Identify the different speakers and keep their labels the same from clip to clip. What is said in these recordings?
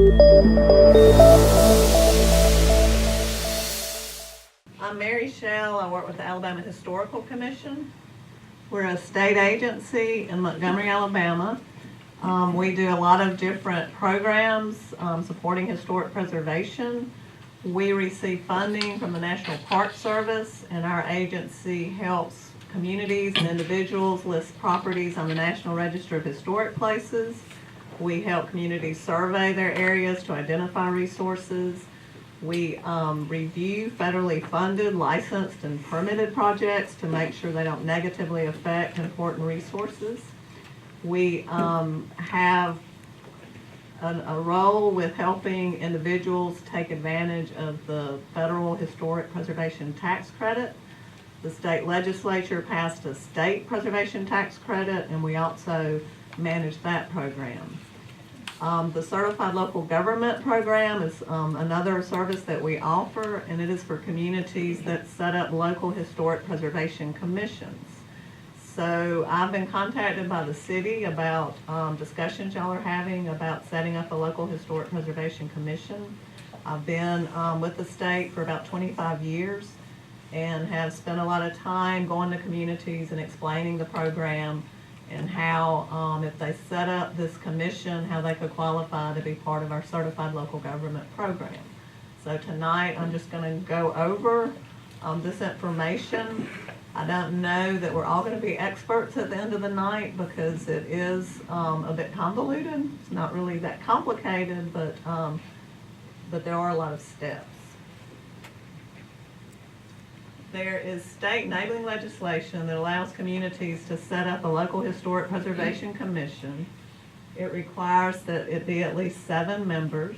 Speaker 1: I'm Mary Shell. I work with the Alabama Historical Commission. We're a state agency in Montgomery, Alabama. We do a lot of different programs supporting historic preservation. We receive funding from the National Park Service, and our agency helps communities and individuals list properties on the National Register of Historic Places. We help communities survey their areas to identify resources. We review federally funded, licensed, and permitted projects to make sure they don't negatively affect important resources. We have a role with helping individuals take advantage of the federal historic preservation tax credit. The state legislature passed a state preservation tax credit, and we also manage that program. The Certified Local Government Program is another service that we offer, and it is for communities that set up local historic preservation commissions. So I've been contacted by the city about discussions y'all are having about setting up a local historic preservation commission. I've been with the state for about 25 years and have spent a lot of time going to communities and explaining the program and how, if they set up this commission, how they could qualify to be part of our Certified Local Government Program. So tonight, I'm just going to go over this information. I don't know that we're all going to be experts at the end of the night because it is a bit convoluted. It's not really that complicated, but there are a lot of steps. There is state enabling legislation that allows communities to set up a local historic preservation commission. It requires that it be at least 7 members.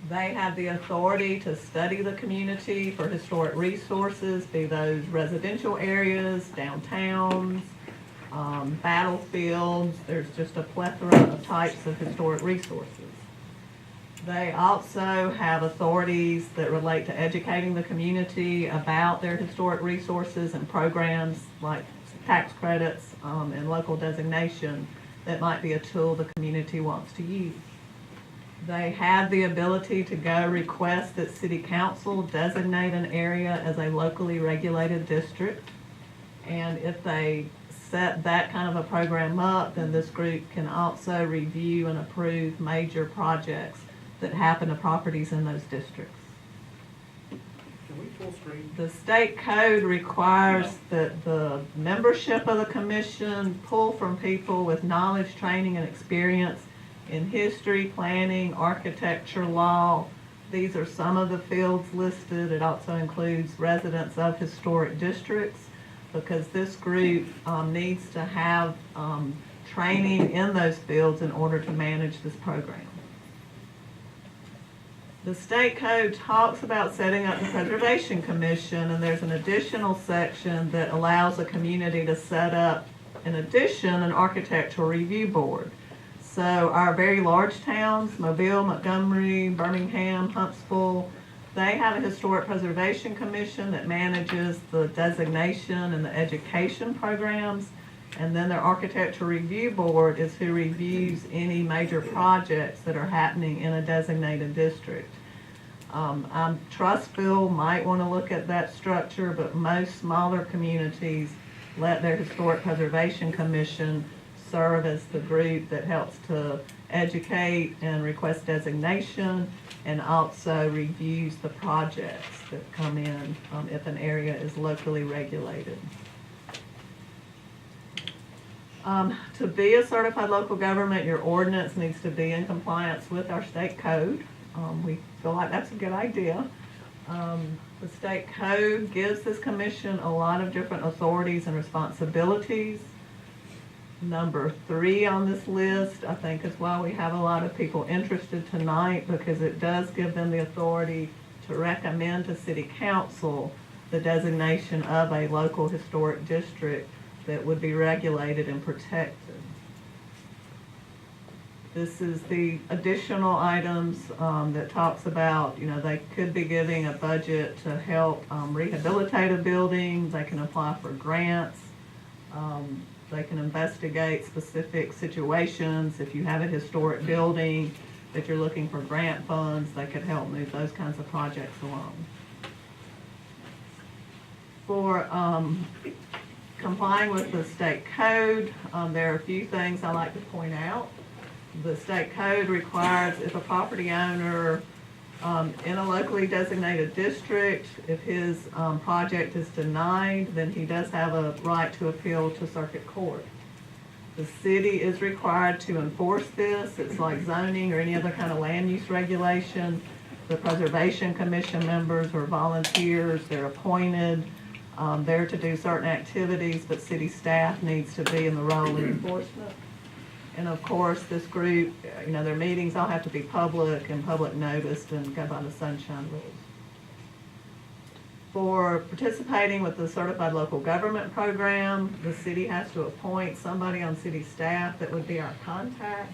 Speaker 1: They have the authority to study the community for historic resources, be those residential areas, downtowns, battlefields. There's just a plethora of types of historic resources. They also have authorities that relate to educating the community about their historic resources and programs like tax credits and local designation that might be a tool the community wants to use. They have the ability to go request that City Council designate an area as a locally regulated district. And if they set that kind of a program up, then this group can also review and approve major projects that happen to properties in those districts.
Speaker 2: Can we full screen?
Speaker 1: The state code requires that the membership of the commission pull from people with knowledge, training, and experience in history, planning, architecture, law. These are some of the fields listed. It also includes residents of historic districts because this group needs to have training in those fields in order to manage this program. The state code talks about setting up the Preservation Commission, and there's an additional section that allows a community to set up, in addition, an architectural review board. So our very large towns, Mobile, Montgomery, Birmingham, Huntsville, they have a Historic Preservation Commission that manages the designation and the education programs. And then their architectural review board is who reviews any major projects that are happening in a designated district. Trussville might want to look at that structure, but most smaller communities let their Historic Preservation Commission serve as the group that helps to educate and request designation and also reviews the projects that come in if an area is locally regulated. To be a certified local government, your ordinance needs to be in compliance with our state code. We feel like that's a good idea. The state code gives this commission a lot of different authorities and responsibilities. Number 3 on this list, I think, is why we have a lot of people interested tonight, because it does give them the authority to recommend to City Council the designation of a local historic district that would be regulated and protected. This is the additional items that talks about, they could be giving a budget to help rehabilitate a building. They can apply for grants. They can investigate specific situations. If you have a historic building that you're looking for grant funds that could help move those kinds of projects along. For complying with the state code, there are a few things I like to point out. The state code requires if a property owner in a locally designated district, if his project is denied, then he does have a right to appeal to circuit court. The city is required to enforce this. It's like zoning or any other kind of land use regulation. The Preservation Commission members are volunteers. They're appointed. They're to do certain activities, but city staff needs to be in the role of enforcement. And of course, this group, their meetings all have to be public and public noticed and go by the sunshine rules. For participating with the Certified Local Government Program, the city has to appoint somebody on city staff that would be our contact.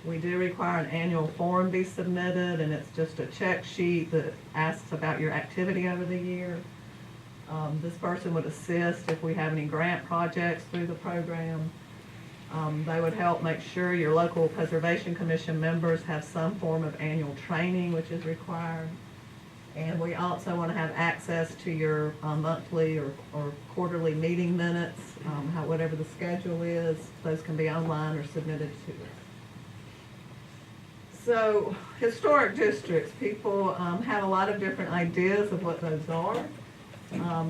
Speaker 1: We do require an annual form be submitted, and it's just a check sheet that asks about your activity over the year. This person would assist if we have any grant projects through the program. They would help make sure your local Preservation Commission members have some form of annual training, which is required. And we also want to have access to your monthly or quarterly meeting minutes, whatever the schedule is. Those can be online or submitted to us. So historic districts, people have a lot of different ideas of what those are.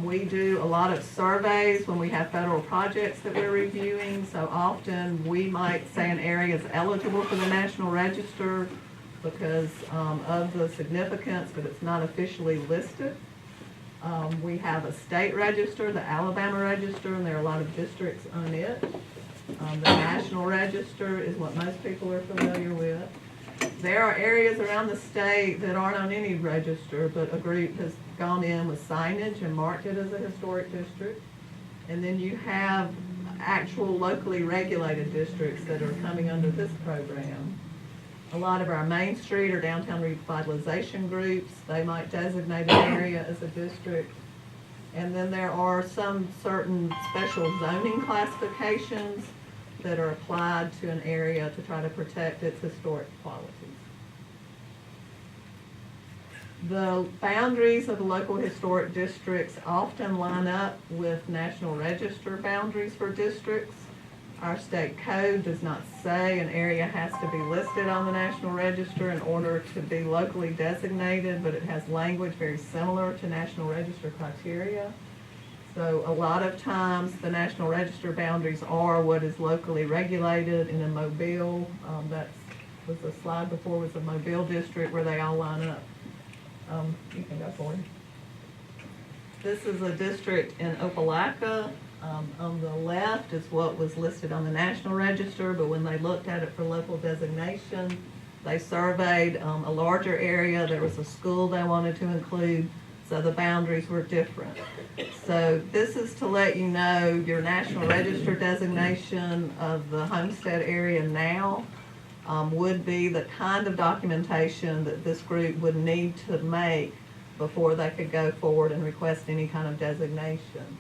Speaker 1: We do a lot of surveys when we have federal projects that we're reviewing. So often we might say an area is eligible for the National Register because of the significance, but it's not officially listed. We have a state register, the Alabama Register, and there are a lot of districts on it. The National Register is what most people are familiar with. There are areas around the state that aren't on any register, but a group has gone in with signage and marked it as a historic district. And then you have actual locally regulated districts that are coming under this program. A lot of our Main Street or downtown revitalization groups, they might designate an area as a district. And then there are some certain special zoning classifications that are applied to an area to try to protect its historic qualities. The boundaries of the local historic districts often line up with National Register boundaries for districts. Our state code does not say an area has to be listed on the National Register in order to be locally designated, but it has language very similar to National Register criteria. So a lot of times the National Register boundaries are what is locally regulated. In a Mobile, that was a slide before, was a Mobile district where they all line up. You can go forward. This is a district in Opelika. On the left is what was listed on the National Register, but when they looked at it for local designation, they surveyed a larger area. There was a school they wanted to include, so the boundaries were different. So this is to let you know your National Register designation of the Homestead area now would be the kind of documentation that this group would need to make before they could go forward and request any kind of designation.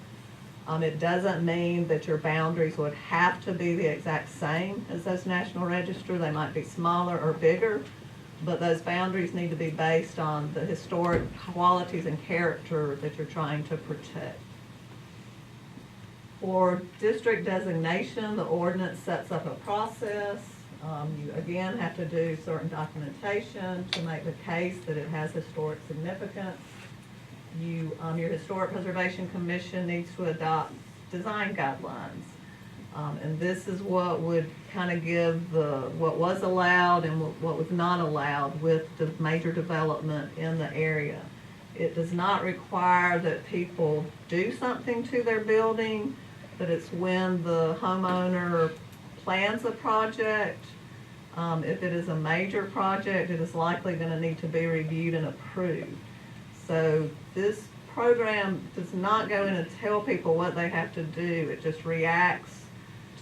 Speaker 1: It doesn't mean that your boundaries would have to be the exact same as those National Register. They might be smaller or bigger, but those boundaries need to be based on the historic qualities and character that you're trying to protect. For district designation, the ordinance sets up a process. You again have to do certain documentation to make the case that it has historic significance. Your Historic Preservation Commission needs to adopt design guidelines. And this is what would kind of give what was allowed and what was not allowed with the major development in the area. It does not require that people do something to their building, but it's when the homeowner plans a project. If it is a major project, it is likely going to need to be reviewed and approved. So this program does not go in and tell people what they have to do. It just reacts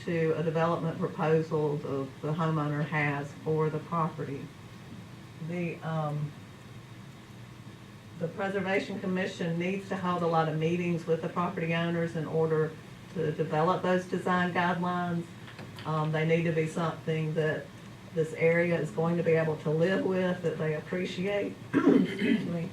Speaker 1: to a development proposal the homeowner has for the property. The Preservation Commission needs to hold a lot of meetings with the property owners in order to develop those design guidelines. They need to be something that this area is going to be able to live with, that they appreciate. Excuse me.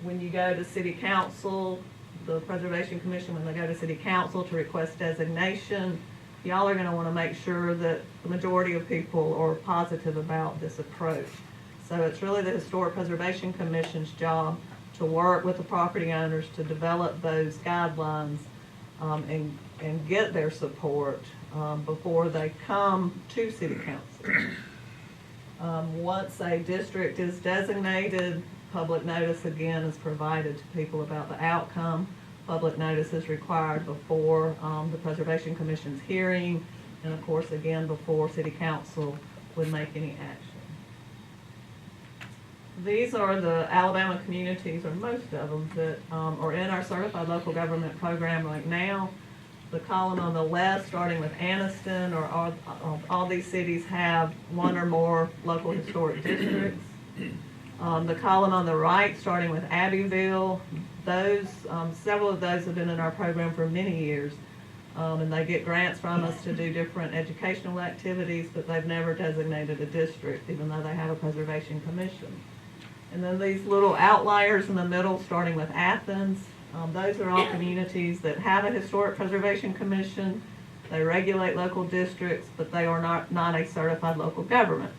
Speaker 1: When you go to city council, the Preservation Commission, when they go to city council to request designation, y'all are gonna wanna make sure that the majority of people are positive about this approach. So it's really the Historic Preservation Commission's job to work with the property owners to develop those guidelines, and get their support, before they come to city council. Once a district is designated, public notice again is provided to people about the outcome. Public notice is required before the Preservation Commission's hearing, and of course, again, before city council would make any action. These are the Alabama communities, or most of them, that are in our Certified Local Government Program right now. The column on the left, starting with Anniston, or all these cities have one or more local historic districts. The column on the right, starting with Abbeville, those, several of those have been in our program for many years. And they get grants from us to do different educational activities, but they've never designated a district, even though they have a preservation commission. And then these little outliers in the middle, starting with Athens, those are all communities that have a historic preservation commission. They regulate local districts, but they are not a certified local government.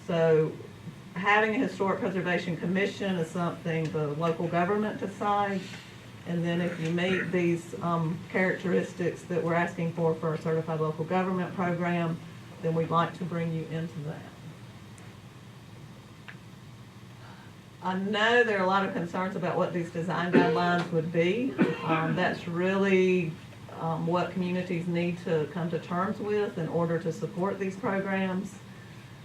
Speaker 1: So having a historic preservation commission is something the local government decides. And then if you meet these characteristics that we're asking for a certified local government program, then we'd like to bring you into that. I know there are a lot of concerns about what these design guidelines would be. That's really what communities need to come to terms with in order to support these programs.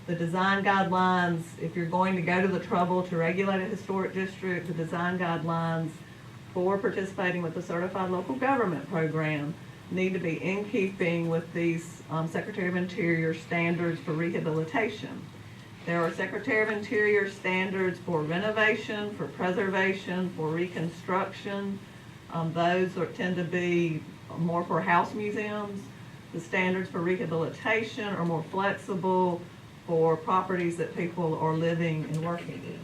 Speaker 1: The design guidelines, if you're going to go to the trouble to regulate a historic district, the design guidelines for participating with the Certified Local Government Program need to be in keeping with these Secretary of Interior standards for rehabilitation. There are Secretary of Interior standards for renovation, for preservation, for reconstruction. Those tend to be more for house museums. The standards for rehabilitation are more flexible for properties that people are living and working in.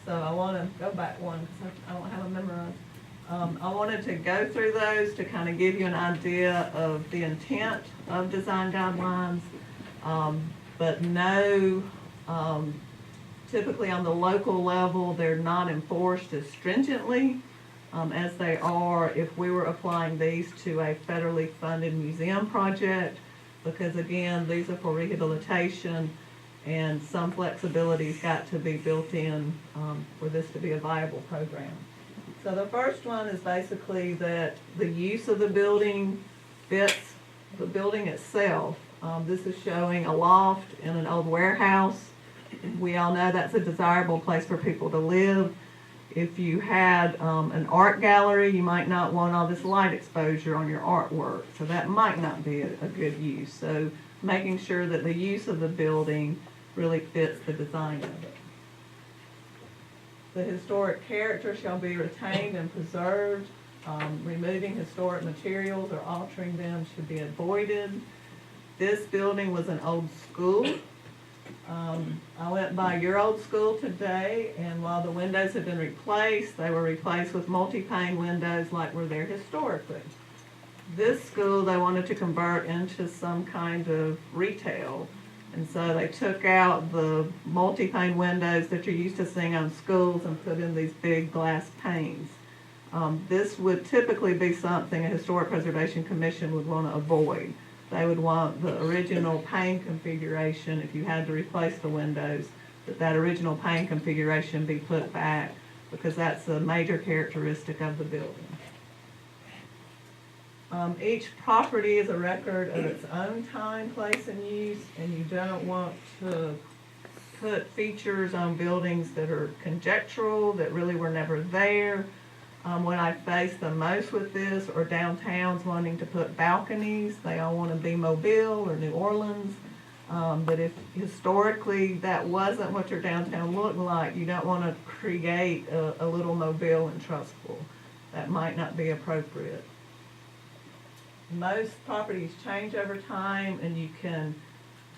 Speaker 1: So I want to go back one because I don't have them memorized. I wanted to go through those to kind of give you an idea of the intent of design guidelines, but no, typically on the local level, they're not enforced as stringently as they are if we were applying these to a federally funded museum project, because again, these are for rehabilitation and some flexibility's got to be built in for this to be a viable program. So the first one is basically that the use of the building fits the building itself. This is showing a loft in an old warehouse. We all know that's a desirable place for people to live. If you had an art gallery, you might not want all this light exposure on your artwork, so that might not be a good use. So making sure that the use of the building really fits the design of it. The historic character shall be retained and preserved. Removing historic materials or altering them should be avoided. This building was an old school. I went by your old school today, and while the windows have been replaced, they were replaced with multi-pane windows like were there historically. This school they wanted to convert into some kind of retail, and so they took out the multi-pane windows that you're used to seeing on schools and put in these big glass panes. This would typically be something a Historic Preservation Commission would want to avoid. They would want the original pane configuration, if you had to replace the windows, that original pane configuration be put back, because that's a major characteristic of the building. Each property is a record of its own time, place, and use, and you don't want to put features on buildings that are conjectural, that really were never there. What I face the most with this are downtowns wanting to put balconies. They all want to be Mobile or New Orleans. But if historically that wasn't what your downtown looked like, you don't want to create a little Mobile in Trussville. That might not be appropriate. Most properties change over time, and you can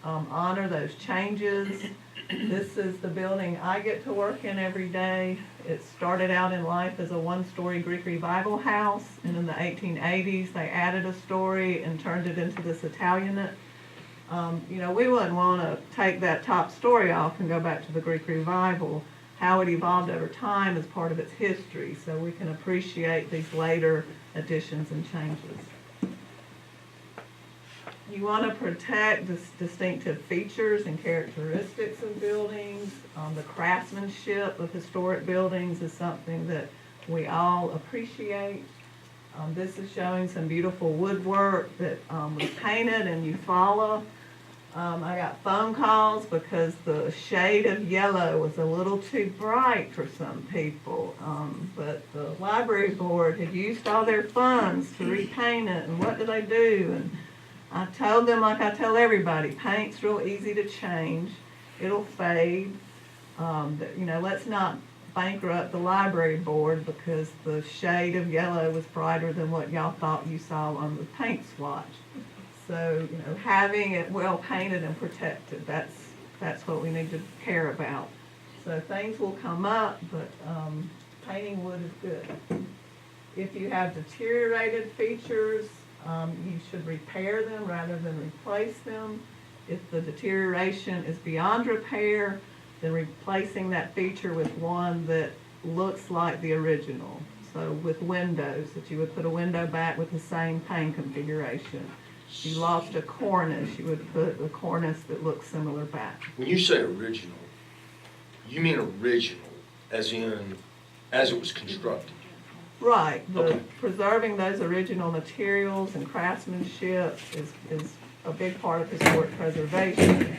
Speaker 1: honor those changes. This is the building I get to work in every day. It started out in life as a one-story Greek Revival house, and in the 1880s they added a story and turned it into this Italianate. You know, we wouldn't want to take that top story off and go back to the Greek Revival. How it evolved over time is part of its history, so we can appreciate these later additions and changes. You want to protect the distinctive features and characteristics of buildings. The craftsmanship of historic buildings is something that we all appreciate. This is showing some beautiful woodwork that was painted in Eufaula. I got phone calls because the shade of yellow was a little too bright for some people. But the library board had used all their funds to repaint it, and what do they do? And I told them, like I tell everybody, paint's real easy to change. It'll fade. You know, let's not bankrupt the library board because the shade of yellow was brighter than what y'all thought you saw on the paint swatch. So, you know, having it well painted and protected, that's what we need to care about. So things will come up, but painting wood is good. If you have deteriorated features, you should repair them rather than replace them. If the deterioration is beyond repair, then replacing that feature with one that looks like the original. So with windows, that you would put a window back with the same pane configuration. If you lost a cornice, you would put a cornice that looks similar back.
Speaker 3: When you say original, you mean original, as in, as it was constructed?
Speaker 1: Right.
Speaker 3: Okay.
Speaker 1: Preserving those original materials and craftsmanship is a big part of historic preservation.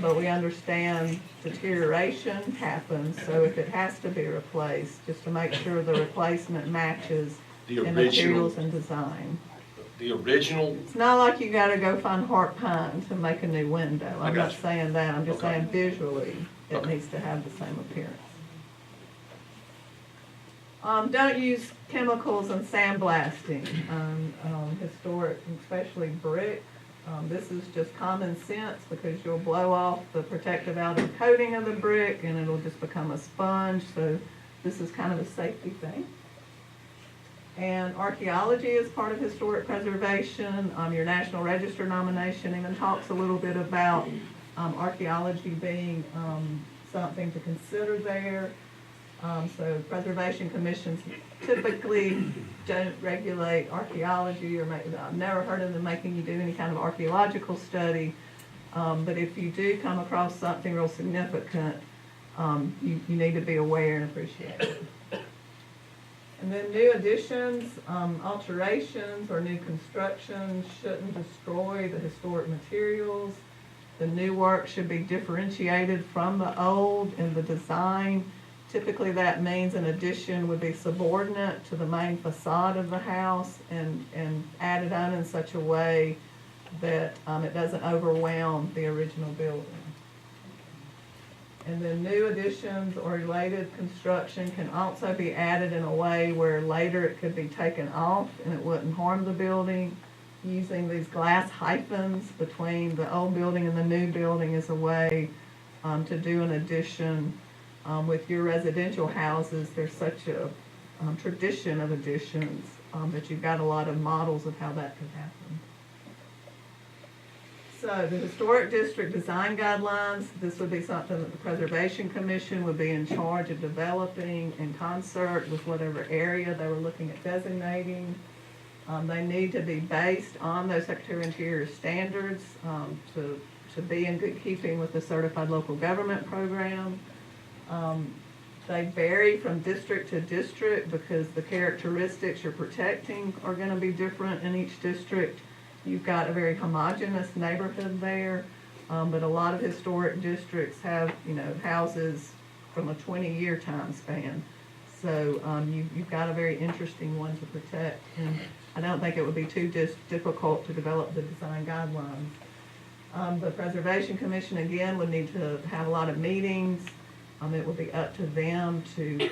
Speaker 1: But we understand deterioration happens, so if it has to be replaced, just to make sure the replacement matches
Speaker 3: The
Speaker 1: in
Speaker 3: original,
Speaker 1: materials and design.
Speaker 3: the original,
Speaker 1: It's not like you gotta go find Hart Pine to make a new window.
Speaker 3: I
Speaker 1: I'm
Speaker 3: got
Speaker 1: not
Speaker 3: you.
Speaker 1: saying that, I'm just
Speaker 3: Okay.
Speaker 1: saying visually, it
Speaker 3: Okay.
Speaker 1: needs to have the same appearance. Don't use chemicals and sandblasting on historic, especially brick. This is just common sense because you'll blow off the protective outer coating of the brick and it'll just become a sponge. So this is kind of a safety thing. And archaeology is part of historic preservation. Your National Register nomination even talks a little bit about archaeology being something to consider there. So preservation commissions typically don't regulate archaeology, or I've never heard of them making you do any kind of archaeological study. But if you do come across something real significant, you need to be aware and appreciate it. And then new additions, alterations, or new constructions shouldn't destroy the historic materials. The new work should be differentiated from the old in the design. Typically that means an addition would be subordinate to the main facade of the house and added on in such a way that it doesn't overwhelm the original building. And then new additions or related construction can also be added in a way where later it could be taken off and it wouldn't harm the building. Using these glass hyphens between the old building and the new building is a way to do an addition. With your residential houses, there's such a tradition of additions that you've got a lot of models of how that could happen. So the Historic District Design Guidelines, this would be something that the Preservation Commission would be in charge of developing in concert with whatever area they were looking at designating. They need to be based on those Secretary of Interior standards to be in good keeping with the Certified Local Government Program. They vary from district to district because the characteristics you're protecting are going to be different in each district. You've got a very homogeneous neighborhood there, but a lot of historic districts have, houses from a 20-year time span. So you've got a very interesting one to protect, and I don't think it would be too difficult to develop the design guidelines. The Preservation Commission, again, would need to have a lot of meetings. It would be up to them to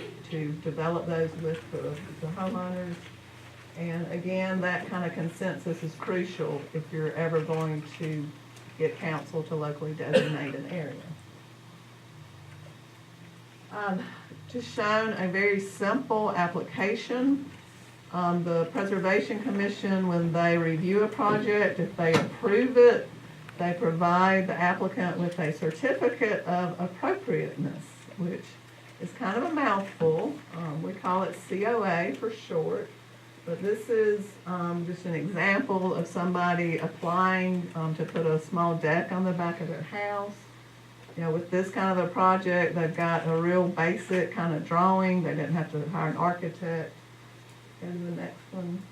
Speaker 1: develop those with the homeowners. And again, that kind of consensus is crucial if you're ever going to get council to locally designate an area. Just shown a very simple application. The Preservation Commission, when they review a project, if they approve it, they provide the applicant with a certificate of appropriateness, which is kind of a mouthful. We call it COA for short. But this is just an example of somebody applying to put a small deck on the back of their house. You know, with this kind of a project, they've got a real basic kind of drawing. They didn't have to hire an architect. And the next one.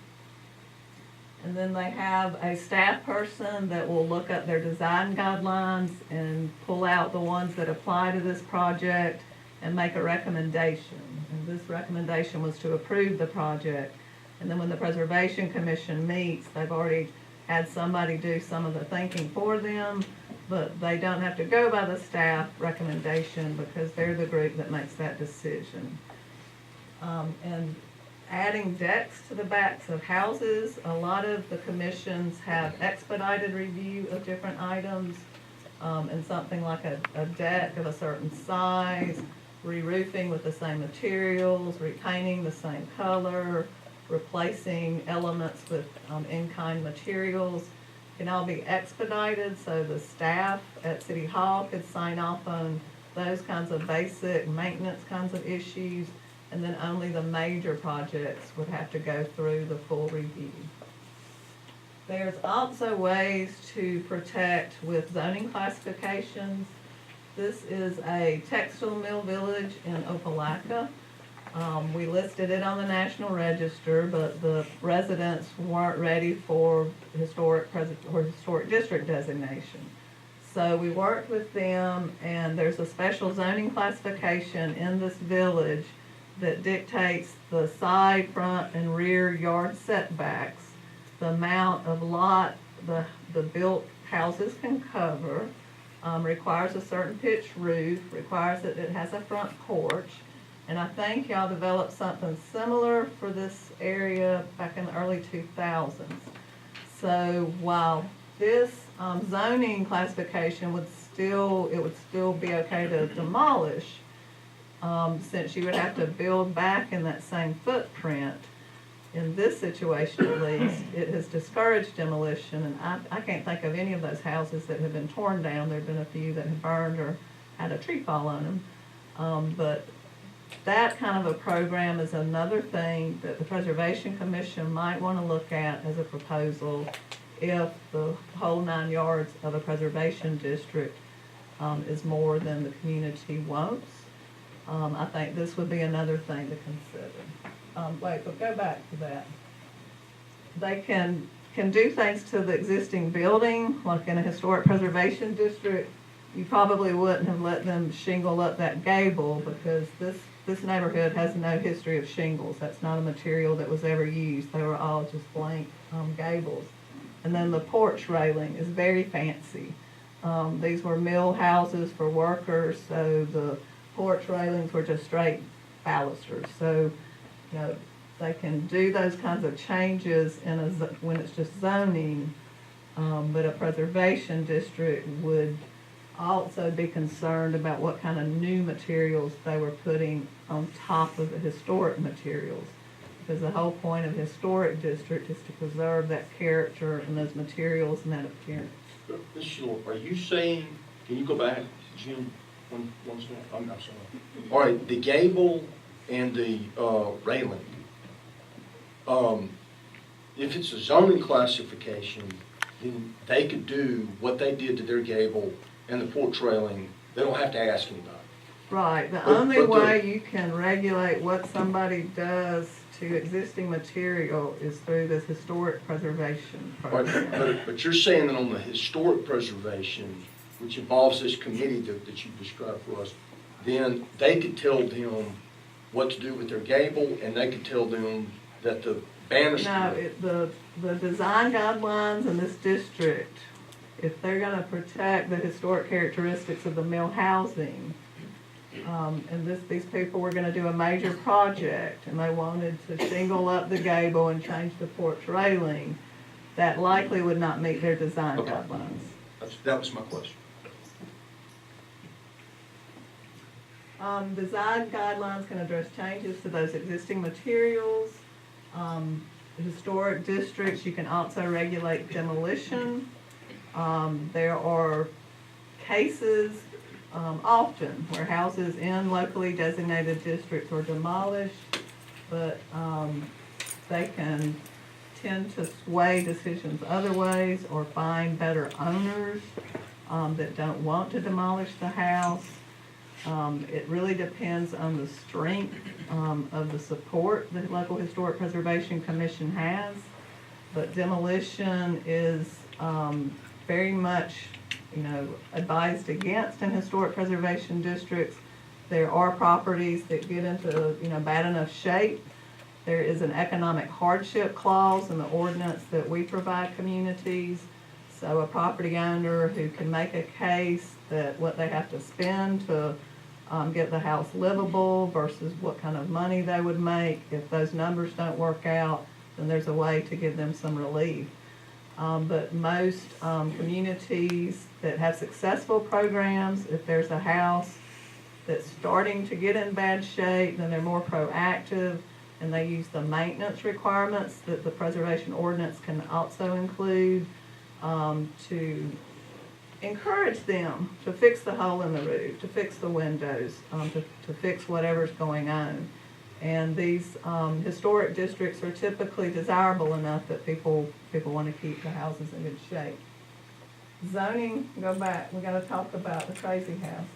Speaker 1: And then they have a staff person that will look up their design guidelines and pull out the ones that apply to this project and make a recommendation. And this recommendation was to approve the project. And then when the Preservation Commission meets, they've already had somebody do some of the thinking for them, but they don't have to go by the staff recommendation because they're the group that makes that decision. And adding decks to the backs of houses, a lot of the commissions have expedited review of different items, and something like a deck of a certain size, re-roofing with the same materials, repainting the same color, replacing elements with in-kind materials can all be expedited, so the staff at City Hall could sign off on those kinds of basic maintenance kinds of issues, and then only the major projects would have to go through the full review. There's also ways to protect with zoning classifications. This is a textile mill village in Opelika. We listed it on the National Register, but the residents weren't ready for historic district designation. So we worked with them, and there's a special zoning classification in this village that dictates the side, front, and rear yard setbacks, the amount of lot the built houses can cover, requires a certain pitch roof, requires that it has a front porch. And I think y'all developed something similar for this area back in the early 2000s. So while this zoning classification would still be okay to demolish, since you would have to build back in that same footprint, in this situation at least, it has discouraged demolition. And I can't think of any of those houses that have been torn down. There have been a few that have burned or had a tree fall on them. But that kind of a program is another thing that the Preservation Commission might want to look at as a proposal if the whole 9 yards of a preservation district is more than the community wants. I think this would be another thing to consider. But go back to that. They can do things to the existing building, like in a historic preservation district. You probably wouldn't have let them shingle up that gable because this neighborhood has no history of shingles. That's not a material that was ever used. They were all just blank gables. And then the porch railing is very fancy. These were mill houses for workers, so the porch railings were just straight balusters. So, you know, they can do those kinds of changes when it's just zoning, but a preservation district would also be concerned about what kind of new materials they were putting on top of the historic materials. Because the whole point of historic district is to preserve that character and those materials and that appearance.
Speaker 3: Ms. Shore, are you saying, can you go back, Jim, one second? I'm sorry. All right, the gable and the railing, if it's a zoning classification, then they could do what they did to their gable and the porch railing. They don't have to ask anybody.
Speaker 1: Right. The only way you can regulate what somebody does to existing material is through this historic preservation program.
Speaker 3: But you're saying that on the historic preservation, which involves this committee that you described for us, then they could tell them what to do with their gable, and they could tell them that the banister...
Speaker 1: No, the design guidelines in this district, if they're going to protect the historic characteristics of the mill housing, and these people were going to do a major project, and they wanted to shingle up the gable and change the porch railing, that likely would not meet their design guidelines.
Speaker 3: That was my question.
Speaker 1: Design guidelines can address changes to those existing materials. Historic districts, you can also regulate demolition. There are cases often where houses in locally designated districts are demolished, but they can tend to sway decisions other ways or find better owners that don't want to demolish the house. It really depends on the strength of the support the local Historic Preservation Commission has, but demolition is very much, advised against in historic preservation districts. There are properties that get into, bad enough shape. There is an economic hardship clause in the ordinance that we provide communities. So a property owner who can make a case that what they have to spend to get the house livable versus what kind of money they would make, if those numbers don't work out, then there's a way to give them some relief. But most communities that have successful programs, if there's a house that's starting to get in bad shape, then they're more proactive and they use the maintenance requirements that the preservation ordinance can also include to encourage them to fix the hole in the roof, to fix the windows, to fix whatever's going on. And these historic districts are typically desirable enough that people want to keep the houses in good shape. Zoning, go back, we got to talk about the crazy house.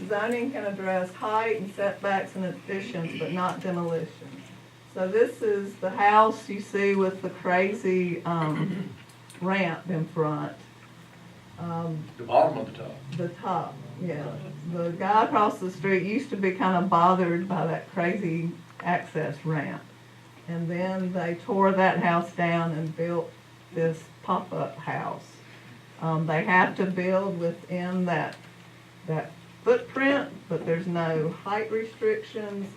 Speaker 1: Zoning can address height and setbacks and additions, but not demolition. So this is the house you see with the crazy ramp in front.
Speaker 3: The bottom of the top.
Speaker 1: The top, yeah. The guy across the street used to be kind of bothered by that crazy access ramp. And then they tore that house down and built this pop-up house. They have to build within that footprint, but there's no height restrictions.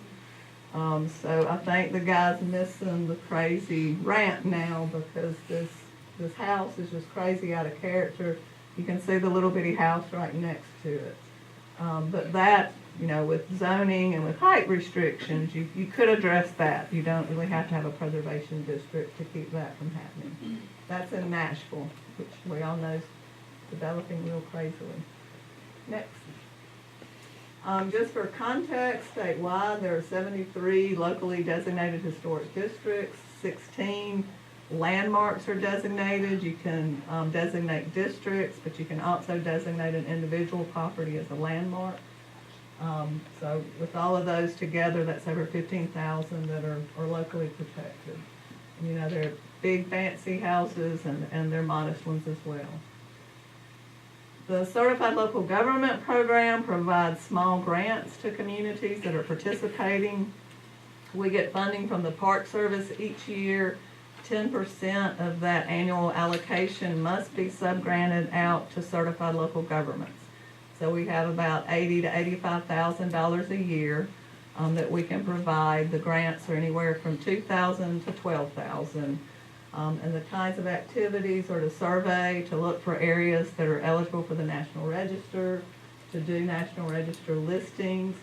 Speaker 1: So I think the guy's missing the crazy ramp now because this house is just crazy out of character. You can see the little bitty house right next to it. But that, with zoning and with height restrictions, you could address that. You don't really have to have a preservation district to keep that from happening. That's in Nashville, which we all know is developing real crazily. Next. Just for context, statewide, there are 73 locally designated historic districts, 16 landmarks are designated. You can designate districts, but you can also designate an individual property as a landmark. So with all of those together, that's over 15,000 that are locally protected. They're big fancy houses and they're modest ones as well. The Certified Local Government Program provides small grants to communities that are participating. We get funding from the Park Service each year. 10% of that annual allocation must be subgranted out to certified local governments. So we have about $80,000 to $85,000 a year that we can provide. The grants are anywhere from $2,000 to $12,000. And the kinds of activities are to survey, to look for areas that are eligible for the National Register, to do National Register listings.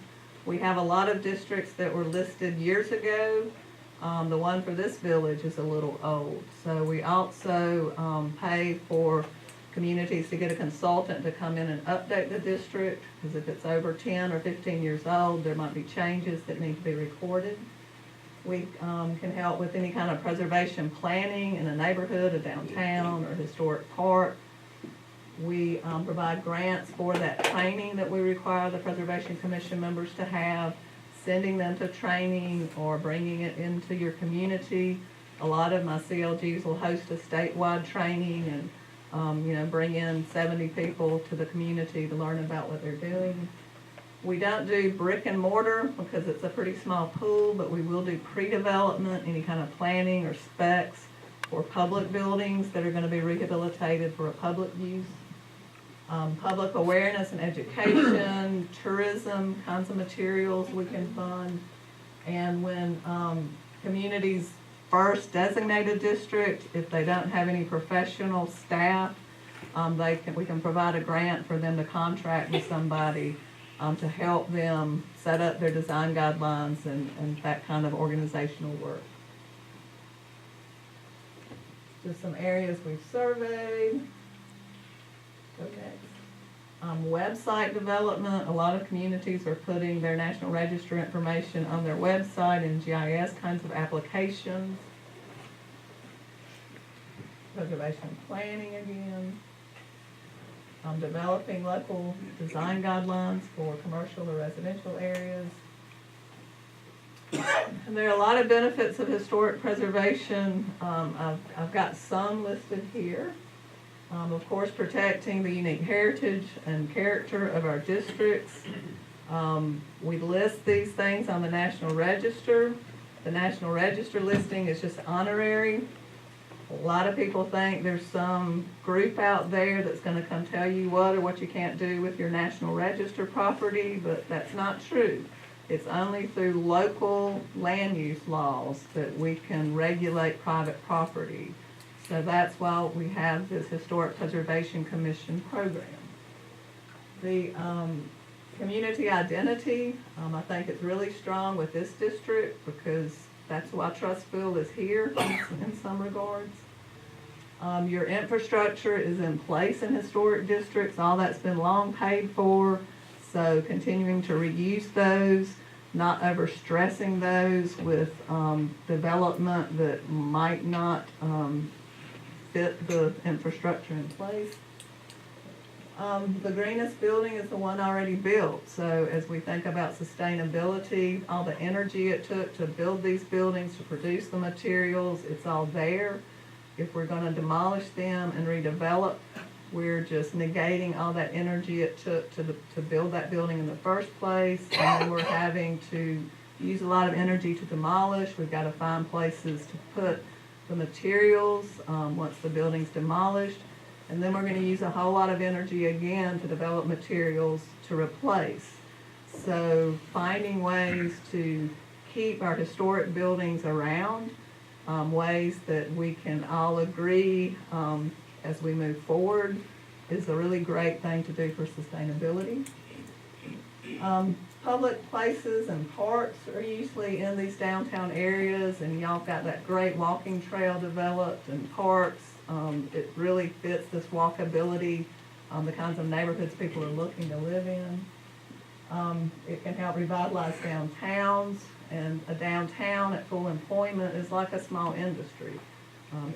Speaker 1: We have a lot of districts that were listed years ago. The one for this village is a little old. So we also pay for communities to get a consultant to come in and update the district, because if it's over 10 or 15 years old, there might be changes that need to be recorded. We can help with any kind of preservation planning in a neighborhood, a downtown, or historic park. We provide grants for that training that we require the Preservation Commission members to have, sending them to training or bringing it into your community. A lot of my CLGs will host a statewide training and bring in 70 people to the community to learn about what they're doing. We don't do brick and mortar because it's a pretty small pool, but we will do pre-development, any kind of planning or specs for public buildings that are going to be rehabilitated for a public use. Public awareness and education, tourism, kinds of materials we can fund. And when communities first designate a district, if they don't have any professional staff we can provide a grant for them to contract with somebody to help them set up their design guidelines and that kind of organizational work. Just some areas we've surveyed. Go next. Website development. A lot of communities are putting their National Register information on their website and GIS kinds of applications. Preservation planning again. Developing local design guidelines for commercial or residential areas. And there are a lot of benefits of historic preservation. I've got some listed here. Of course, protecting the unique heritage and character of our districts. We list these things on the National Register. The National Register listing is just honorary. A lot of people think there's some group out there that's going to come tell you what or what you can't do with your National Register property, but that's not true. It's only through local land use laws that we can regulate private property. So that's why we have this Historic Preservation Commission program. The community identity, I think it's really strong with this district because that's why Trussville is here in some regards. Your infrastructure is in place in historic districts. All that's been long paid for. So continuing to reuse those, not overstressing those with development that might not fit the infrastructure in place. The greenest building is the one already built. So as we think about sustainability, all the energy it took to build these buildings, to produce the materials, it's all there. If we're going to demolish them and redevelop, we're just negating all that energy it took to build that building in the first place. And then we're having to use a lot of energy to demolish. We've got to find places to put the materials once the building's demolished. And then we're going to use a whole lot of energy again to develop materials to replace. So finding ways to keep our historic buildings around, ways that we can all agree as we move forward is a really great thing to do for sustainability. Public places and parks are usually in these downtown areas, and y'all got that great walking trail developed and parks. It really fits this walkability, the kinds of neighborhoods people are looking to live in. It can help revitalize downtowns, and a downtown at full employment is like a small industry.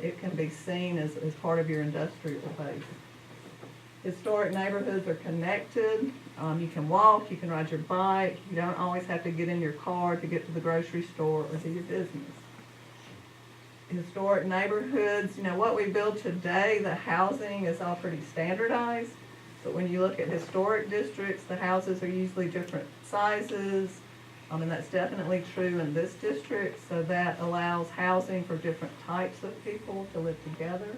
Speaker 1: It can be seen as part of your industrial base. Historic neighborhoods are connected. You can walk, you can ride your bike. You don't always have to get in your car to get to the grocery store or to your business. Historic neighborhoods, what we build today, the housing is all pretty standardized. But when you look at historic districts, the houses are usually different sizes. And that's definitely true in this district. So that allows housing for different types of people to live together.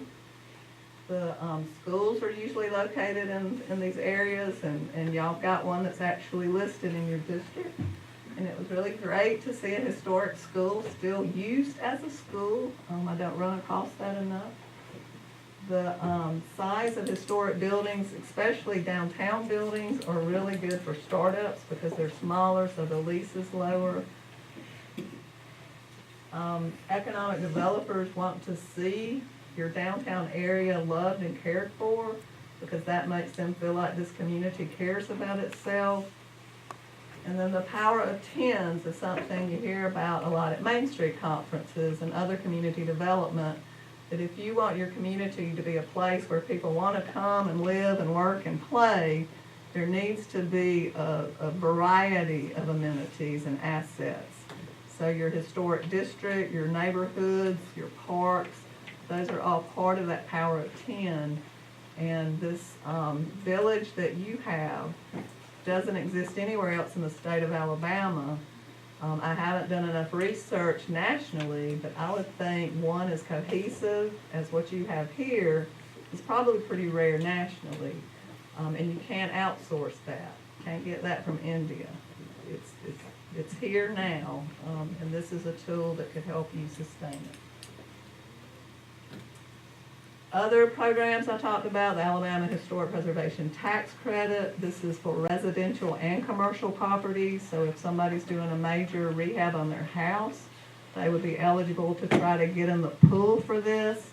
Speaker 1: The schools are usually located in these areas, and y'all got one that's actually listed in your district. And it was really great to see a historic school still used as a school. I don't run across that enough. The size of historic buildings, especially downtown buildings, are really good for startups because they're smaller, so the lease is lower. Economic developers want to see your downtown area loved and cared for because that makes them feel like this community cares about itself. And then the power of tens is something you hear about a lot at Main Street conferences and other community development, that if you want your community to be a place where people want to come and live and work and play, there needs to be a variety of amenities and assets. So your historic district, your neighborhoods, your parks, those are all part of that power of 10. And this village that you have doesn't exist anywhere else in the state of Alabama. I haven't done enough research nationally, but I would think one as cohesive as what you have here is probably pretty rare nationally. And you can't outsource that. Can't get that from India. It's here now, and this is a tool that could help you sustain it. Other programs I talked about, the Alabama Historic Preservation Tax Credit. This is for residential and commercial properties. So if somebody's doing a major rehab on their house, they would be eligible to try to get in the pool for this.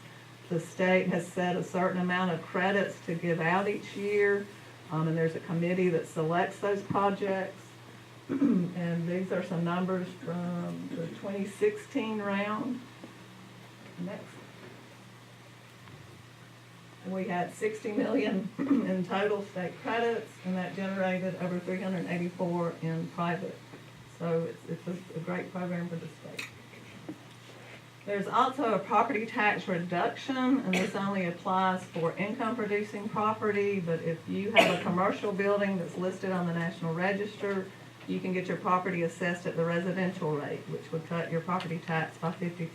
Speaker 1: The state has set a certain amount of credits to give out each year, and there's a committee that selects those projects. And these are some numbers from the 2016 round. Next. We had 60 million in total state credits, and that generated over 384 in private. So it's a great program for the state. There's also a property tax reduction, and this only applies for income-producing property, but if you have a commercial building that's listed on the National Register, you can get your property assessed at the residential rate, which would cut your property tax by 50%.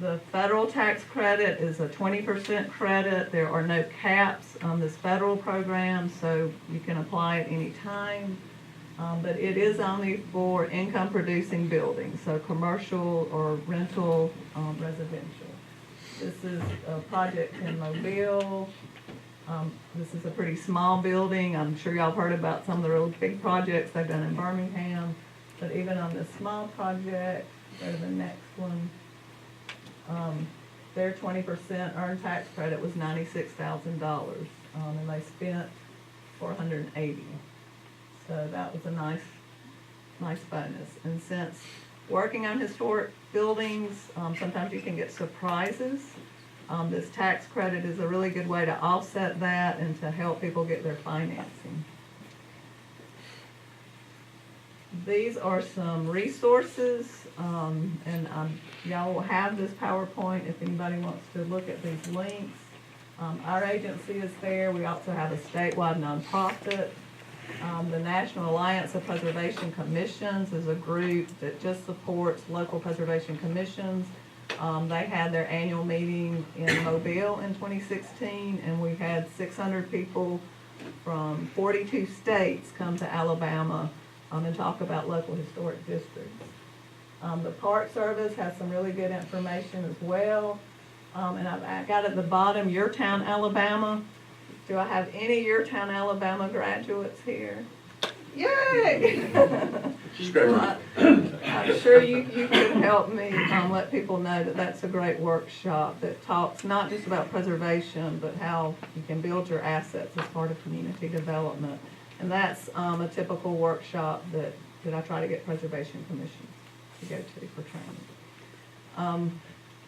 Speaker 1: The federal tax credit is a 20% credit. There are no caps on this federal program, so you can apply at any time. But it is only for income-producing buildings, so commercial or rental residential. This is a project in Mobile. This is a pretty small building. I'm sure y'all have heard about some of the real big projects they've done in Birmingham. But even on this small project, go to the next one. Their 20% earned tax credit was $96,000, and they spent $480. So that was a nice bonus. And since working on historic buildings, sometimes you can get surprises. This tax credit is a really good way to offset that and to help people get their financing. These are some resources, and y'all will have this PowerPoint if anybody wants to look at these links. Our agency is there. We also have a statewide nonprofit. The National Alliance of Preservation Commissions is a group that just supports local preservation commissions. They had their annual meeting in Mobile in 2016, and we had 600 people from 42 states come to Alabama and talk about local historic districts. The Park Service has some really good information as well. And I got at the bottom, Your Town, Alabama. Do I have any Your Town, Alabama graduates here? Yay! Well, I'm sure you could help me let people know that that's a great workshop that talks not just about preservation, but how you can build your assets as part of community development. And that's a typical workshop that I try to get preservation commissions to go to for training.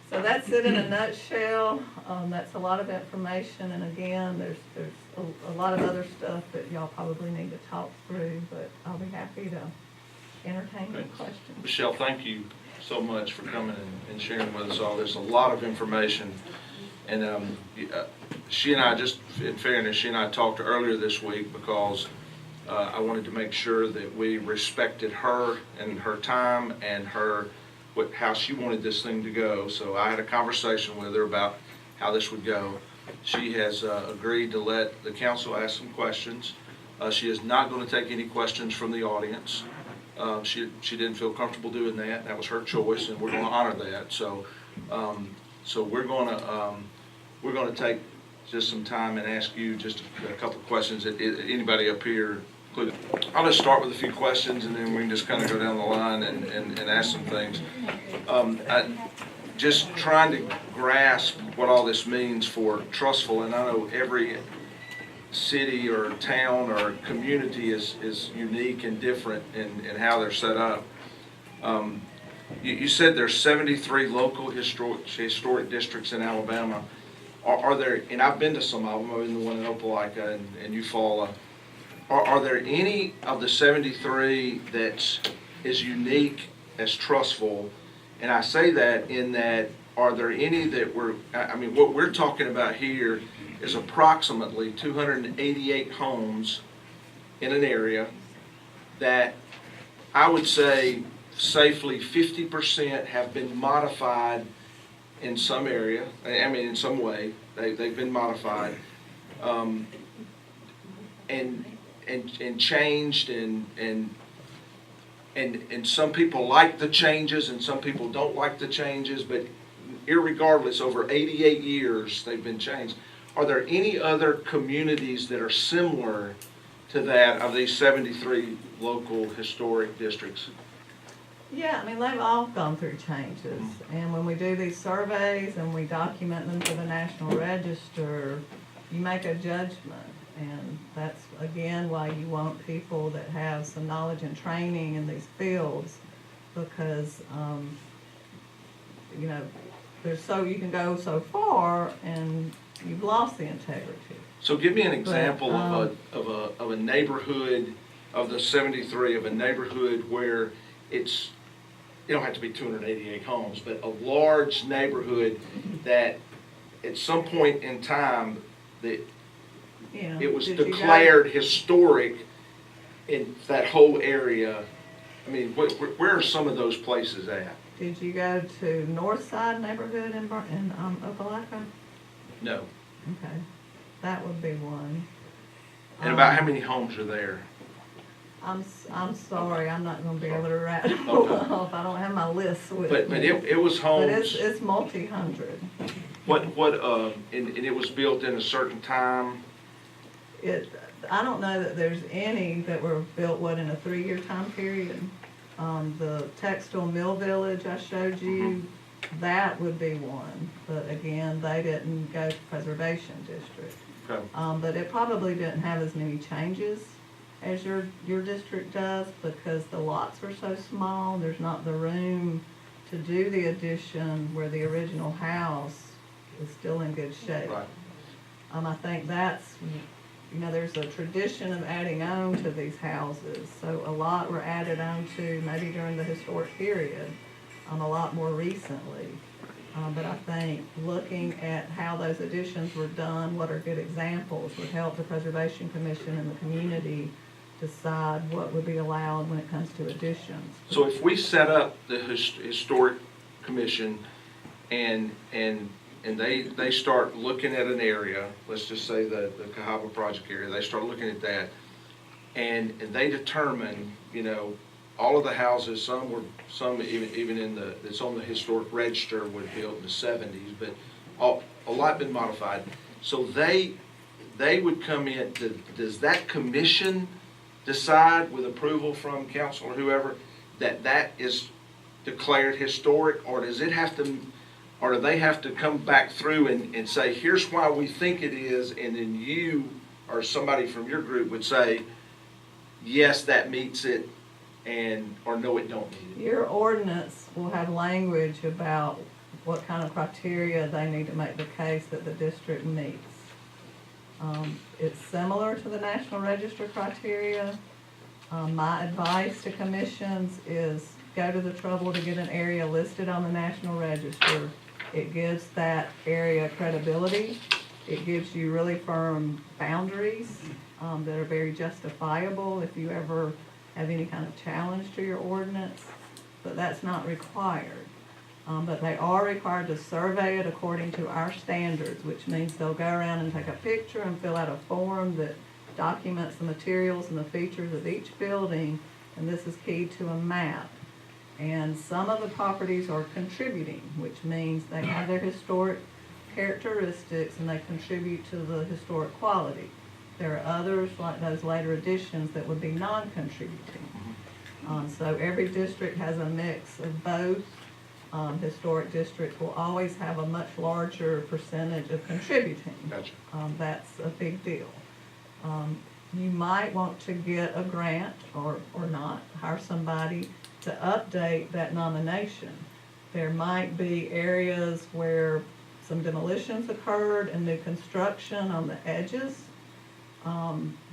Speaker 1: So that's it in a nutshell. That's a lot of information, and again, there's a lot of other stuff that y'all probably need to talk through, but I'll be happy to entertain your questions.
Speaker 4: Michelle, thank you so much for coming and sharing with us all. There's a lot of information, and she and I, just in fairness, she and I talked earlier this week because I wanted to make sure that we respected her and her time and how she wanted this thing to go. So I had a conversation with her about how this would go. She has agreed to let the council ask some questions. She is not going to take any questions from the audience. She didn't feel comfortable doing that. That was her choice, and we're going to honor that. So we're going to take just some time and ask you just a couple of questions that anybody up here included. I'll just start with a few questions, and then we can just kind of go down the line and ask some things. Just trying to grasp what all this means for Trussville, and I know every city or town or community is unique and different in how they're set up. You said there's 73 local historic districts in Alabama. Are there, and I've been to some of them, I've been the one in Opelika and Eufaula. Are there any of the 73 that is unique as Trussville? And I say that in that, are there any that what we're talking about here is approximately 288 homes in an area that I would say safely 50% have been modified in some area. In some way, they've been modified and changed and some people like the changes and some people don't like the changes, but irregardless, over 88 years they've been changed. Are there any other communities that are similar to that of these 73 local historic districts?
Speaker 1: Yeah, I mean, they've all gone through changes, and when we do these surveys and we document them for the National Register, you make a judgment, and that's, again, why you want people that have some knowledge and training in these fields, because, you know, you can go so far, and you've lost the integrity.
Speaker 4: So give me an example
Speaker 1: But,
Speaker 4: of a neighborhood, of the 73, of a neighborhood where it's, you don't have to be 288 homes, but a large neighborhood that at some point in time, that
Speaker 1: You know,
Speaker 4: it was
Speaker 1: did you go-
Speaker 4: declared historic in that whole area. I mean, where are some of those places at?
Speaker 1: Did you go to North Side neighborhood in Opelika?
Speaker 4: No.
Speaker 1: Okay, that would be one.
Speaker 4: And about how many homes are there?
Speaker 1: I'm sorry, I'm not gonna be able to rattle
Speaker 4: Okay.
Speaker 1: off, I don't have my list with
Speaker 4: But
Speaker 1: me.
Speaker 4: it was
Speaker 1: But
Speaker 4: homes,
Speaker 1: it's multi-hundred.
Speaker 4: and it was built in a certain time?
Speaker 1: I don't know that there's any that were built, in a 3-year time period. The textile mill village I showed you, that would be one, but again, they didn't go to preservation district.
Speaker 4: Okay.
Speaker 1: But it probably didn't have as many changes as your district does, because the lots were so small, there's not the room to do the addition where the original house is still in good shape.
Speaker 4: Right.
Speaker 1: I think that's, there's a tradition of adding on to these houses, so a lot were added on to maybe during the historic period, a lot more recently. But I think looking at how those additions were done, what are good examples, would help the Preservation Commission and the community decide what would be allowed when it comes to additions.
Speaker 4: So if we set up the historic commission and they start looking at an area, let's just say the Cahaba project area, they start looking at that, and they determine, all of the houses, some even in that's on the historic register were built in the 70s, but a lot been modified. So they would come in, does that commission decide with approval from council or whoever that is declared historic, or does it have to, or do they have to come back through and say, here's why we think it is, and then you or somebody from your group would say, yes, that meets it, or no, it don't meet it?
Speaker 1: Your ordinance will have language about what kind of criteria they need to make the case that the district meets. It's similar to the National Register criteria. My advice to commissions is go to the trouble to get an area listed on the National Register. It gives that area credibility. It gives you really firm boundaries that are very justifiable if you ever have any kind of challenge to your ordinance, but that's not required. But they are required to survey it according to our standards, which means they'll go around and take a picture and fill out a form that documents the materials and the features of each building, and this is key to a map. And some of the properties are contributing, which means they have their historic characteristics and they contribute to the historic quality. There are others, like those later additions, that would be non-contributing. So every district has a mix of both. Historic districts will always have a much larger percentage of contributing.
Speaker 4: Gotcha.
Speaker 1: That's a big deal. You might want to get a grant or not, hire somebody to update that nomination. There might be areas where some demolitions occurred and new construction on the edges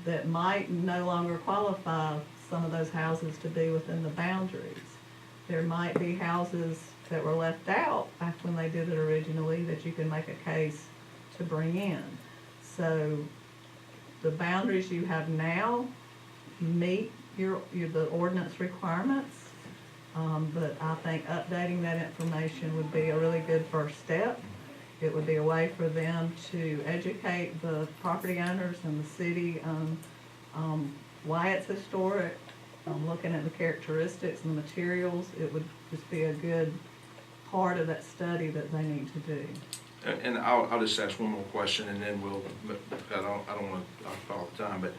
Speaker 1: that might no longer qualify some of those houses to be within the boundaries. There might be houses that were left out back when they did it originally that you can make a case to bring in. So the boundaries you have now meet the ordinance requirements, but I think updating that information would be a really good first step. It would be a way for them to educate the property owners and the city on why it's historic, looking at the characteristics and the materials. It would just be a good part of that study that they need to do.
Speaker 4: And I'll just ask one more question, and then I don't want to occupy all the time, but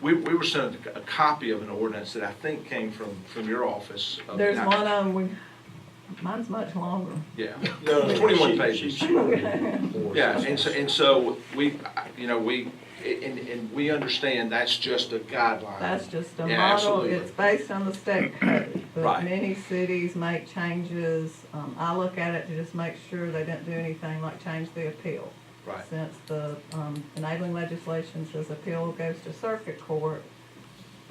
Speaker 4: we were sent a copy of an ordinance that I think came from your office.
Speaker 1: There's one of them, mine's much longer.
Speaker 4: Yeah,
Speaker 3: No,
Speaker 4: 21
Speaker 3: she-
Speaker 4: pages.
Speaker 3: she wrote it.
Speaker 4: Yeah, and so we, you know, and we understand that's just a guideline.
Speaker 1: That's just a
Speaker 4: Yeah,
Speaker 1: model,
Speaker 4: absolutely.
Speaker 1: it's based on the state code, but
Speaker 4: Right.
Speaker 1: many cities make changes. I look at it to just make sure they didn't do anything like change the appeal.
Speaker 4: Right.
Speaker 1: Since the enabling legislation says appeal goes to circuit court,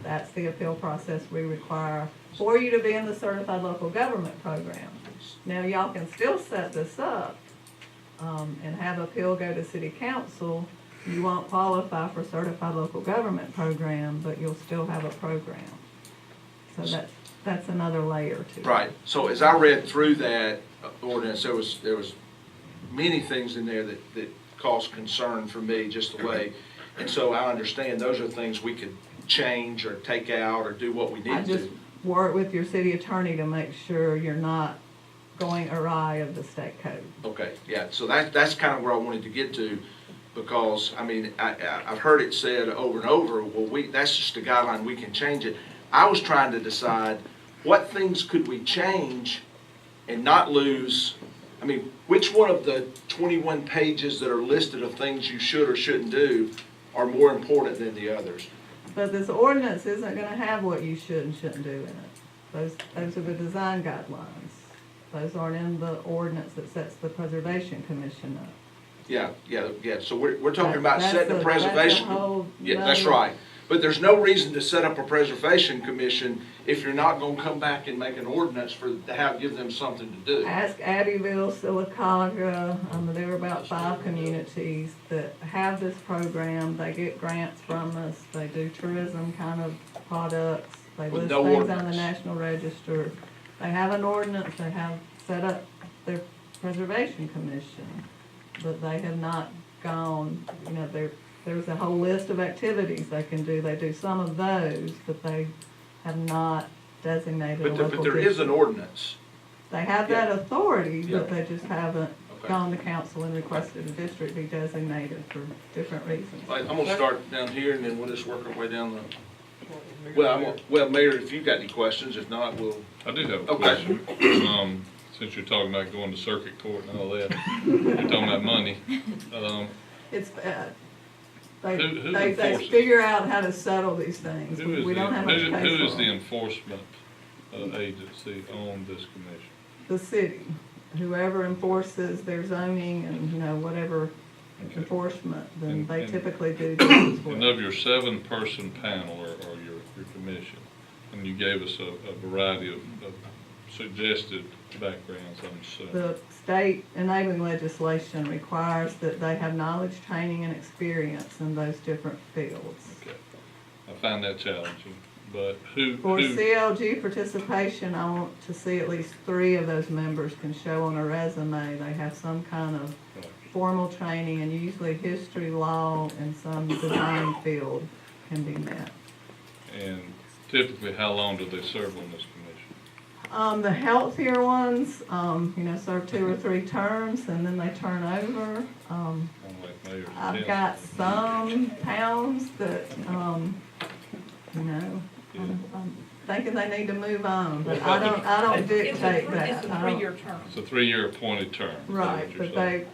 Speaker 1: that's the appeal process we require for you to be in the certified local government program. Now, y'all can still set this up and have appeal go to city council. You won't qualify for certified local government program, but you'll still have a program. So that's another layer to it.
Speaker 4: Right, so as I read through that ordinance, there was many things in there that caused concern for me, just the way, and so I understand those are things we could change or take out or do what we
Speaker 1: I
Speaker 4: need
Speaker 1: just
Speaker 4: to.
Speaker 1: work with your city attorney to make sure you're not going awry of the state code.
Speaker 4: Okay, yeah, so that's kind of where I wanted to get to, because, I mean, I've heard it said over and over, well, that's just a guideline, we can change it. I was trying to decide what things could we change and not lose, I mean, which one of the 21 pages that are listed of things you should or shouldn't do are more important than the others?
Speaker 1: But this ordinance isn't gonna have what you should and shouldn't do in it. Those are the design guidelines. Those aren't in the ordinance that sets the Preservation Commission up.
Speaker 4: Yeah, so we're talking about
Speaker 1: That's
Speaker 4: setting a
Speaker 1: that's
Speaker 4: preservation.
Speaker 1: whole
Speaker 4: Yeah, that's
Speaker 1: nother-
Speaker 4: right. But there's no reason to set up a preservation commission if you're not gonna come back and make an ordinance give them something to do.
Speaker 1: Ask Abbeville, Sylacauga, there are about 5 communities that have this program. They get grants from us. They do tourism kind of products. They
Speaker 4: With
Speaker 1: list
Speaker 4: no
Speaker 1: things on the
Speaker 4: ordinance.
Speaker 1: National Register. They have an ordinance. They have set up their Preservation Commission, but they have not gone, there's a whole list of activities they can do. They do some of those, but they have not designated a
Speaker 4: But
Speaker 1: local
Speaker 4: there is an
Speaker 1: district.
Speaker 4: ordinance.
Speaker 1: They have that authority,
Speaker 4: Yeah.
Speaker 1: but they just haven't
Speaker 4: Okay.
Speaker 1: gone to council and requested a district be designated for different reasons.
Speaker 4: I'm gonna start down here and then we'll just work our way down well, Mayor, if you've got any questions, if not, we'll.
Speaker 5: I do have a
Speaker 4: Okay.
Speaker 5: question. Since you're talking about going to circuit court and all that, you're talking about money.
Speaker 1: It's bad. They
Speaker 5: Who
Speaker 1: they
Speaker 5: enforces?
Speaker 1: figure out how to settle these things.
Speaker 5: Who is
Speaker 1: We don't have much
Speaker 5: who
Speaker 1: case
Speaker 5: is
Speaker 1: law.
Speaker 5: the enforcement agency on this commission?
Speaker 1: The city, whoever enforces their zoning and, whatever
Speaker 5: Okay.
Speaker 1: enforcement, then
Speaker 5: And-
Speaker 1: they
Speaker 5: and-
Speaker 1: typically do this as
Speaker 5: And
Speaker 1: well.
Speaker 5: of your 7-person panel or your commission, and you gave us a variety of suggested backgrounds, I'm assuming.
Speaker 1: The state enabling legislation requires that they have knowledge, training, and experience in those different fields.
Speaker 5: Okay. I find that challenging, but who?
Speaker 1: For CLG participation, I want to see at least 3 of those members can show on a resume they have some kind of
Speaker 5: Right.
Speaker 1: formal training, and usually history, law, and some design field can be met.
Speaker 5: And typically, how long do they serve on this commission?
Speaker 1: The healthier ones, serve 2 or 3 terms, and then they turn over.
Speaker 5: Unlike mayors and
Speaker 1: I've
Speaker 5: council.
Speaker 1: got some towns that, I'm thinking they need to move on, but I don't dictate that.
Speaker 6: It's a
Speaker 1: I don't-
Speaker 6: 3-year term.
Speaker 5: It's a 3-year appointed term. is that what
Speaker 1: Right,
Speaker 5: you're
Speaker 1: but
Speaker 5: saying?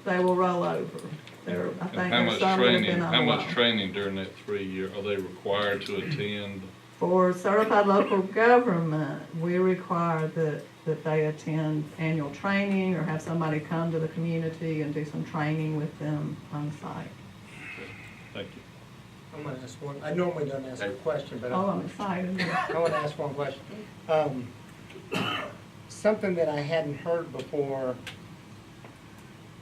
Speaker 1: they will roll over. I
Speaker 5: And
Speaker 1: think
Speaker 5: how
Speaker 1: there's
Speaker 5: much
Speaker 1: some that have
Speaker 5: training,
Speaker 1: been on
Speaker 5: how
Speaker 1: a
Speaker 5: much
Speaker 1: while.
Speaker 5: training during that 3 year, are they required to attend?
Speaker 1: For certified local government, we require that they attend annual training or have somebody come to the community and do some training with them on site.
Speaker 5: Thank you.
Speaker 2: I'm gonna ask one, I normally don't ask a question, but
Speaker 1: Oh, I'm excited.
Speaker 2: I want to ask one question. Something that I hadn't heard before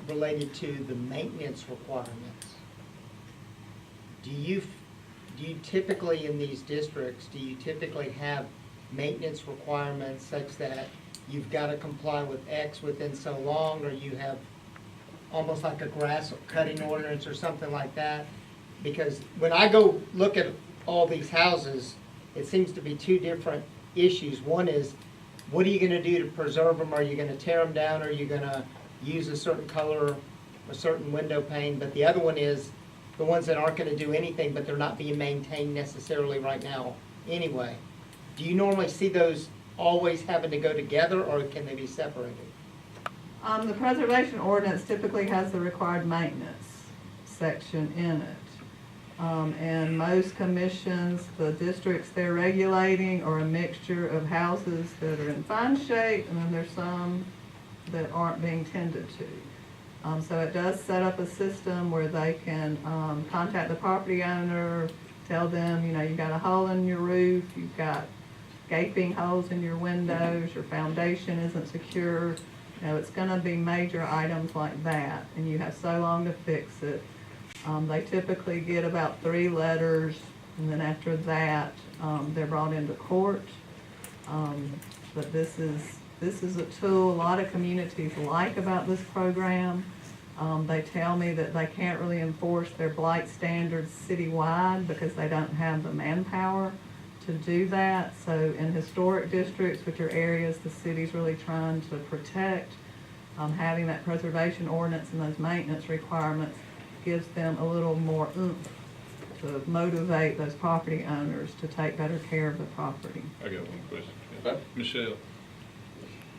Speaker 2: related to the maintenance requirements. Do you typically in these districts, do you typically have maintenance requirements such that you've got to comply with X within so long, or you have almost like a grass cutting ordinance or something like that? Because when I go look at all these houses, it seems to be 2 different issues. One is what are you gonna do to preserve them? Are you gonna tear them down? Are you gonna use a certain color, a certain window pane? But the other one is the ones that aren't gonna do anything, but they're not being maintained necessarily right now anyway. Do you normally see those always having to go together, or can they be separated?
Speaker 1: The preservation ordinance typically has the required maintenance section in it. And most commissions, the districts they're regulating are a mixture of houses that are in fine shape, and then there's some that aren't being tended to. So it does set up a system where they can contact the property owner, tell them, you know, you've got a hole in your roof, you've got gaping holes in your windows, your foundation isn't secure. You know, it's gonna be major items like that, and you have so long to fix it. They typically get about 3 letters, and then after that, they're brought into court. But this is a tool a lot of communities like about this program. They tell me that they can't really enforce their blight standards citywide because they don't have the manpower to do that. So in historic districts, which are areas the city's really trying to protect, having that preservation ordinance and those maintenance requirements gives them a little more oomph to motivate those property owners to take better care of the property.
Speaker 5: I got one question.
Speaker 3: Okay.
Speaker 5: Michelle,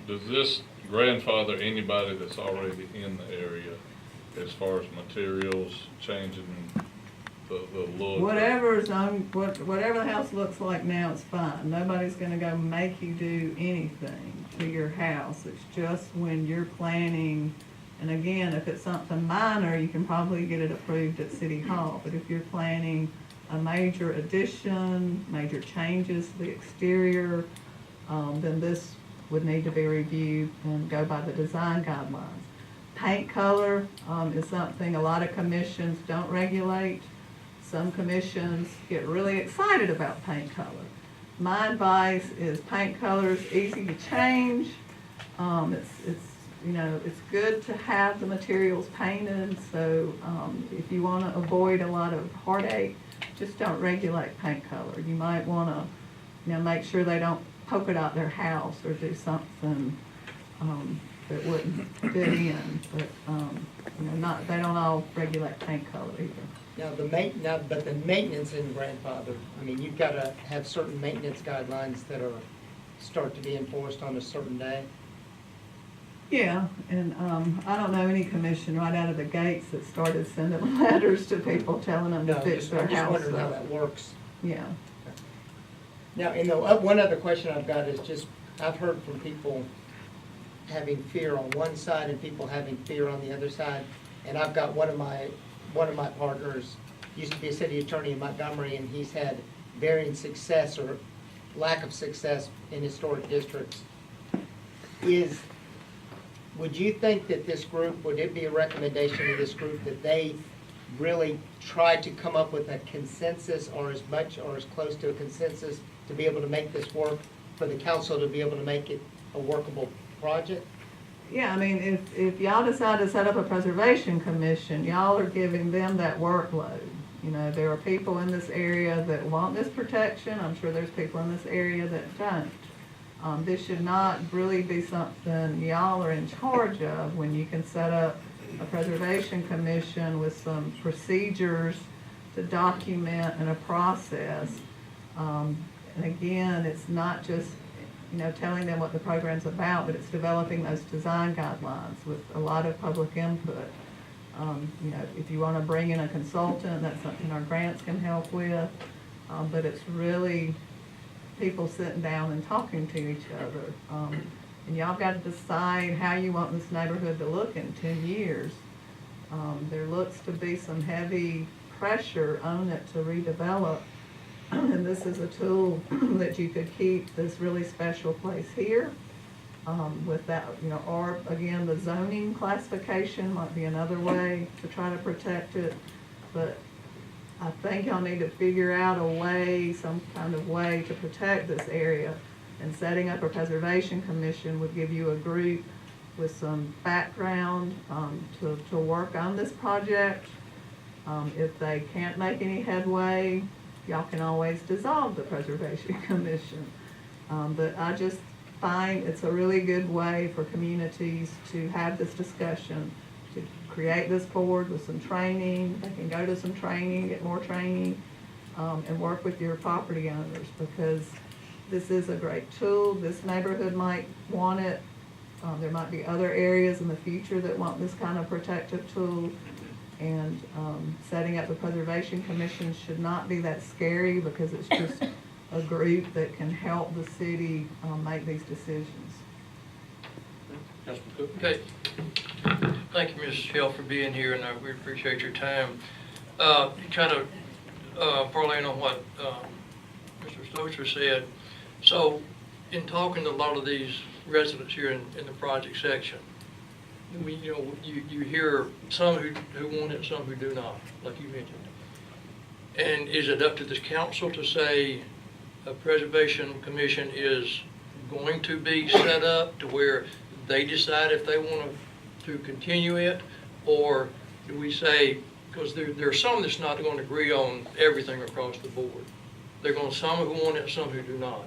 Speaker 5: does this grandfather anybody that's already in the area as far as materials, changing the look?
Speaker 1: Whatever the house looks like now is fine. Nobody's gonna go make you do anything to your house. It's just when you're planning, and again, if it's something minor, you can probably get it approved at City Hall. But if you're planning a major addition, major changes to the exterior, then this would need to be reviewed and go by the design guidelines. Paint color is something a lot of commissions don't regulate. Some commissions get really excited about paint color. My advice is paint color is easy to change. It's good to have the materials painted, so if you want to avoid a lot of heartache, just don't regulate paint color. You might want to, make sure they don't polka dot their house or do something that wouldn't fit in. But they don't all regulate paint color either.
Speaker 2: Now, but the maintenance in grandfather, I mean, you've got to have certain maintenance guidelines that start to be enforced on a certain day.
Speaker 1: Yeah, and I don't know any commission right out of the gates that started sending letters to people telling them to
Speaker 2: No,
Speaker 1: fix their
Speaker 2: I'm just
Speaker 1: house
Speaker 2: wondering how
Speaker 1: up.
Speaker 2: that works.
Speaker 1: Yeah.
Speaker 2: Now, one other question I've got is just, I've heard from people having fear on one side and people having fear on the other side. And I've got one of my partners, used to be a city attorney in Montgomery, and he's had varying success or lack of success in historic districts. Would you think that this group, would it be a recommendation to this group that they really try to come up with a consensus or as much or as close to a consensus to be able to make this work, for the council to be able to make it a workable project?
Speaker 1: Yeah, I mean, if y'all decide to set up a preservation commission, y'all are giving them that workload. There are people in this area that want this protection. I'm sure there's people in this area that don't. This should not really be something y'all are in charge of when you can set up a preservation commission with some procedures to document and a process. And again, it's not just telling them what the program's about, but it's developing those design guidelines with a lot of public input. If you want to bring in a consultant, that's something our grants can help with. But it's really people sitting down and talking to each other. And y'all got to decide how you want this neighborhood to look in 10 years. There looks to be some heavy pressure on it to redevelop. And this is a tool that you could keep this really special place here. With that, or again, the zoning classification might be another way to try to protect it. But I think y'all need to figure out a way, some kind of way to protect this area. And setting up a preservation commission would give you a group with some background to work on this project. If they can't make any headway, y'all can always dissolve the preservation commission. But I just it's a really good way for communities to have this discussion, to create this board with some training. They can go to some training, get more training, and work with your property owners, because this is a great tool. This neighborhood might want it. There might be other areas in the future that want this kind of protective tool. And setting up the Preservation Commission should not be that scary, because it's just a group that can help the city make these decisions.
Speaker 6: Councilman Cook?
Speaker 7: Okay. Thank you, Mrs. Shell, for being here, and we appreciate your time. You kind of parlaying on what Mr. Stocher said. So, in talking to a lot of these residents here in the project section, you hear some who want it, some who do not, like you mentioned. And is it up to this council to say a preservation commission is going to be set up to where they decide if they want to continue it? Or do we say, because there are some that's not going to agree on everything across the board. They're going to, some who want it, some who do not.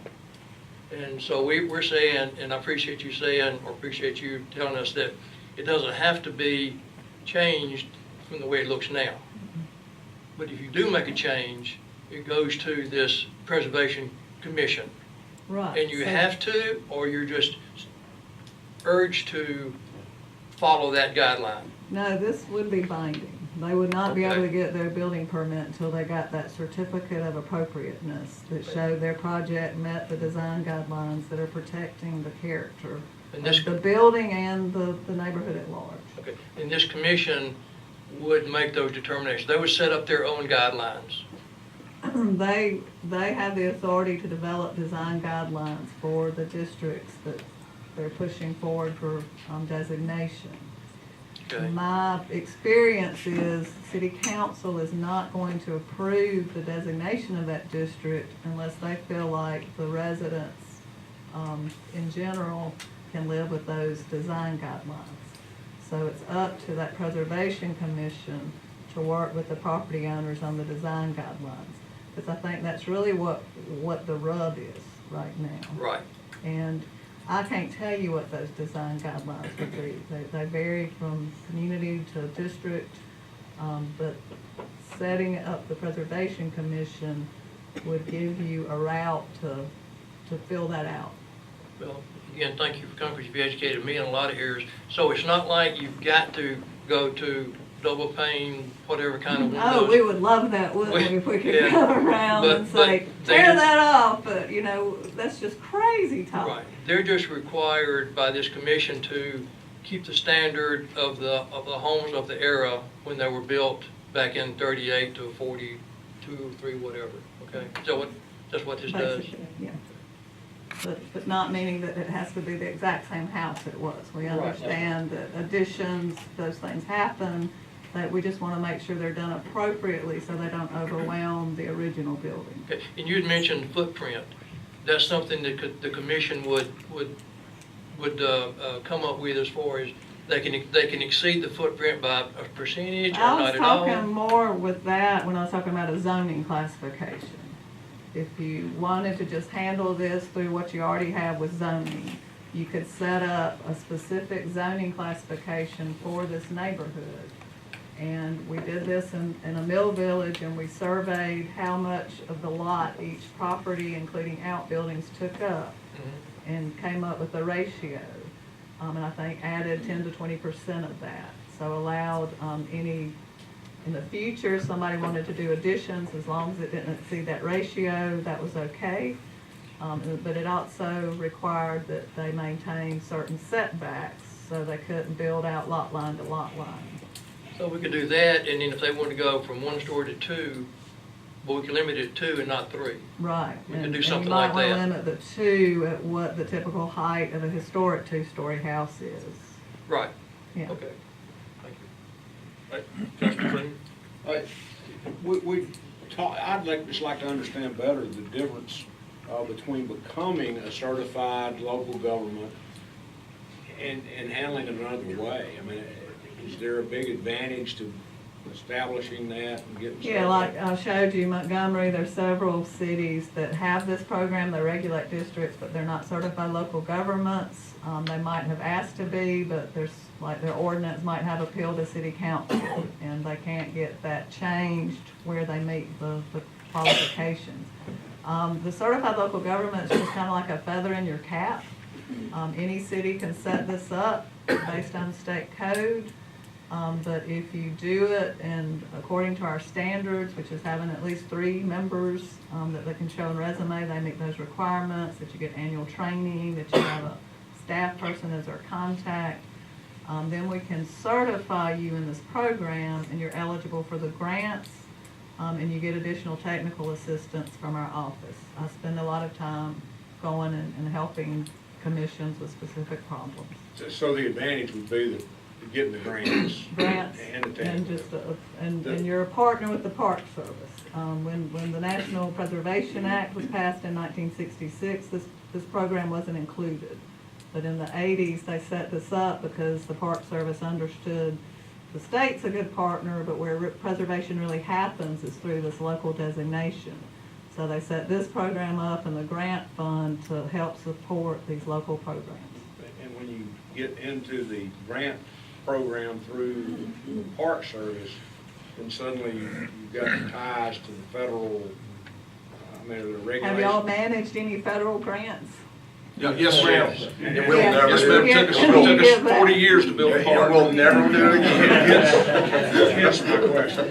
Speaker 7: And so we're saying, and I appreciate you saying, or appreciate you telling us that it doesn't have to be changed from the way it looks now. But if you do make a change, it goes to this Preservation Commission.
Speaker 1: Right.
Speaker 7: And you
Speaker 1: so-
Speaker 7: have to, or you're just urged to follow that guideline.
Speaker 1: No, this would be binding. They would not be able to
Speaker 7: Okay.
Speaker 1: get their building permit until they got that certificate of appropriateness that showed their project met the design guidelines that are protecting the character
Speaker 7: And this
Speaker 1: of the building and the neighborhood at large.
Speaker 7: Okay, and this commission would make those determinations. They would set up their own guidelines.
Speaker 1: They have the authority to develop design guidelines for the districts that they're pushing forward for designation.
Speaker 7: Okay,
Speaker 1: My experience is city council is not going to approve the designation of that district unless they feel like the residents in general can live with those design guidelines. So it's up to that Preservation Commission to work with the property owners on the design guidelines. Because I think that's really what the rub is right now.
Speaker 7: right.
Speaker 1: And I can't tell you what those design guidelines would be. They vary from community to district, but setting up the Preservation Commission would give you a route to fill that out.
Speaker 7: Well, again, thank you for coming, because you've educated me in a lot of areas. So it's not like you've got to go to double pane, whatever kind of windows.
Speaker 1: Oh, we would love that, wouldn't we, if we could
Speaker 7: Yeah.
Speaker 1: go around
Speaker 7: But-
Speaker 1: and say,
Speaker 7: but they
Speaker 1: tear
Speaker 7: just-
Speaker 1: that off, but, that's just crazy talk.
Speaker 7: Right, they're just required by this commission to keep the standard of the homes of the era when they were built back in 38 to 42, 3, whatever, okay? So that's what this does?
Speaker 1: Basically, yeah. But not meaning that it has to be the exact same house it was. We
Speaker 7: Right.
Speaker 1: understand that additions, those things happen, that we just want to make sure they're done appropriately so they don't overwhelm the original building.
Speaker 7: Okay, and you had mentioned footprint. That's something that the commission would come up with as far as they can exceed the footprint by a percentage or
Speaker 1: I was
Speaker 7: not at all?
Speaker 1: talking more with that when I was talking about a zoning classification. If you wanted to just handle this through what you already have with zoning, you could set up a specific zoning classification for this neighborhood. And we did this in a mill village, and we surveyed how much of the lot each property, including outbuildings, took up,
Speaker 7: Mhm.
Speaker 1: and came up with a ratio. And I think added 10 to 20% of that. So allowed in the future, somebody wanted to do additions, as long as it didn't exceed that ratio, that was okay. But it also required that they maintain certain setbacks, so they couldn't build out lot line to lot line.
Speaker 7: So we could do that, and then if they wanted to go from 1 story to 2, but we could limit it to 2 and not 3.
Speaker 1: Right.
Speaker 7: We could
Speaker 1: And-
Speaker 7: do something
Speaker 1: And
Speaker 7: like
Speaker 1: you might
Speaker 7: that.
Speaker 1: want to limit the 2 at what the typical height of a historic 2-story house is.
Speaker 7: Right,
Speaker 1: Yeah.
Speaker 7: okay. Thank you.
Speaker 5: Right, Councilman Freeman?
Speaker 6: I'd just like to understand better the difference between becoming a certified local government and handling it another way. I mean, is there a big advantage to establishing that and getting started?
Speaker 1: Yeah, like I showed you Montgomery, there's several cities that have this program, they regulate districts, but they're not certified local governments. They might have asked to be, but there's, like, their ordinance might have appeal to city council, and they can't get that changed where they meet the qualifications. The certified local government is just kind of like a feather in your cap. Any city can set this up based on state code. But if you do it and according to our standards, which is having at least 3 members that they can show in resume, they meet those requirements, that you get annual training, that you have a staff person as our contact, then we can certify you in this program and you're eligible for the grants, and you get additional technical assistance from our office. I spend a lot of time going and helping commissions with specific problems.
Speaker 6: So the advantage would be that getting the grants.
Speaker 1: Grants
Speaker 6: And the
Speaker 1: and
Speaker 6: technical.
Speaker 1: just, and you're a partner with the Park Service. When the National Preservation Act was passed in 1966, this program wasn't included. But in the 80s, they set this up because the Park Service understood the state's a good partner, but where preservation really happens is through this local designation. So they set this program up and the grant fund to help support these local programs.
Speaker 6: And when you get into the grant program through the Park Service, then suddenly you've got ties to the federal, the regulations.
Speaker 1: Have y'all managed any federal grants?
Speaker 4: Yes, ma'am.
Speaker 3: And we'll never
Speaker 4: Yes,
Speaker 3: do
Speaker 4: ma'am.
Speaker 3: it.
Speaker 4: It took us 40 years to build a
Speaker 3: And
Speaker 4: park.
Speaker 3: we'll never do it again.
Speaker 6: That's my question.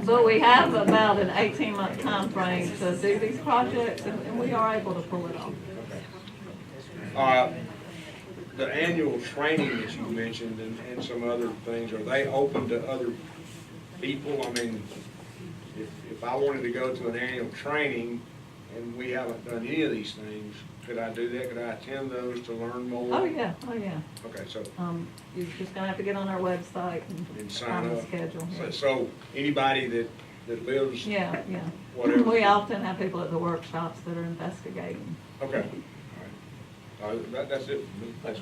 Speaker 1: So we have about an 18-month time frame to do these projects, and we are able to pull it off.
Speaker 6: The annual training that you mentioned and some other things, are they open to other people? I mean, if I wanted to go to an annual training and we haven't done any of these things, could I do that? Could I attend those to learn more?
Speaker 1: Oh, yeah, oh, yeah.
Speaker 6: Okay, so,
Speaker 1: You're just gonna have to get on our website
Speaker 6: and
Speaker 1: and
Speaker 6: sign
Speaker 1: find the
Speaker 6: up.
Speaker 1: schedule.
Speaker 6: So anybody that lives,
Speaker 1: Yeah, yeah.
Speaker 6: whatever.
Speaker 1: We often have people at the workshops that are investigating.
Speaker 6: Okay. All right. That's it for me. Thanks.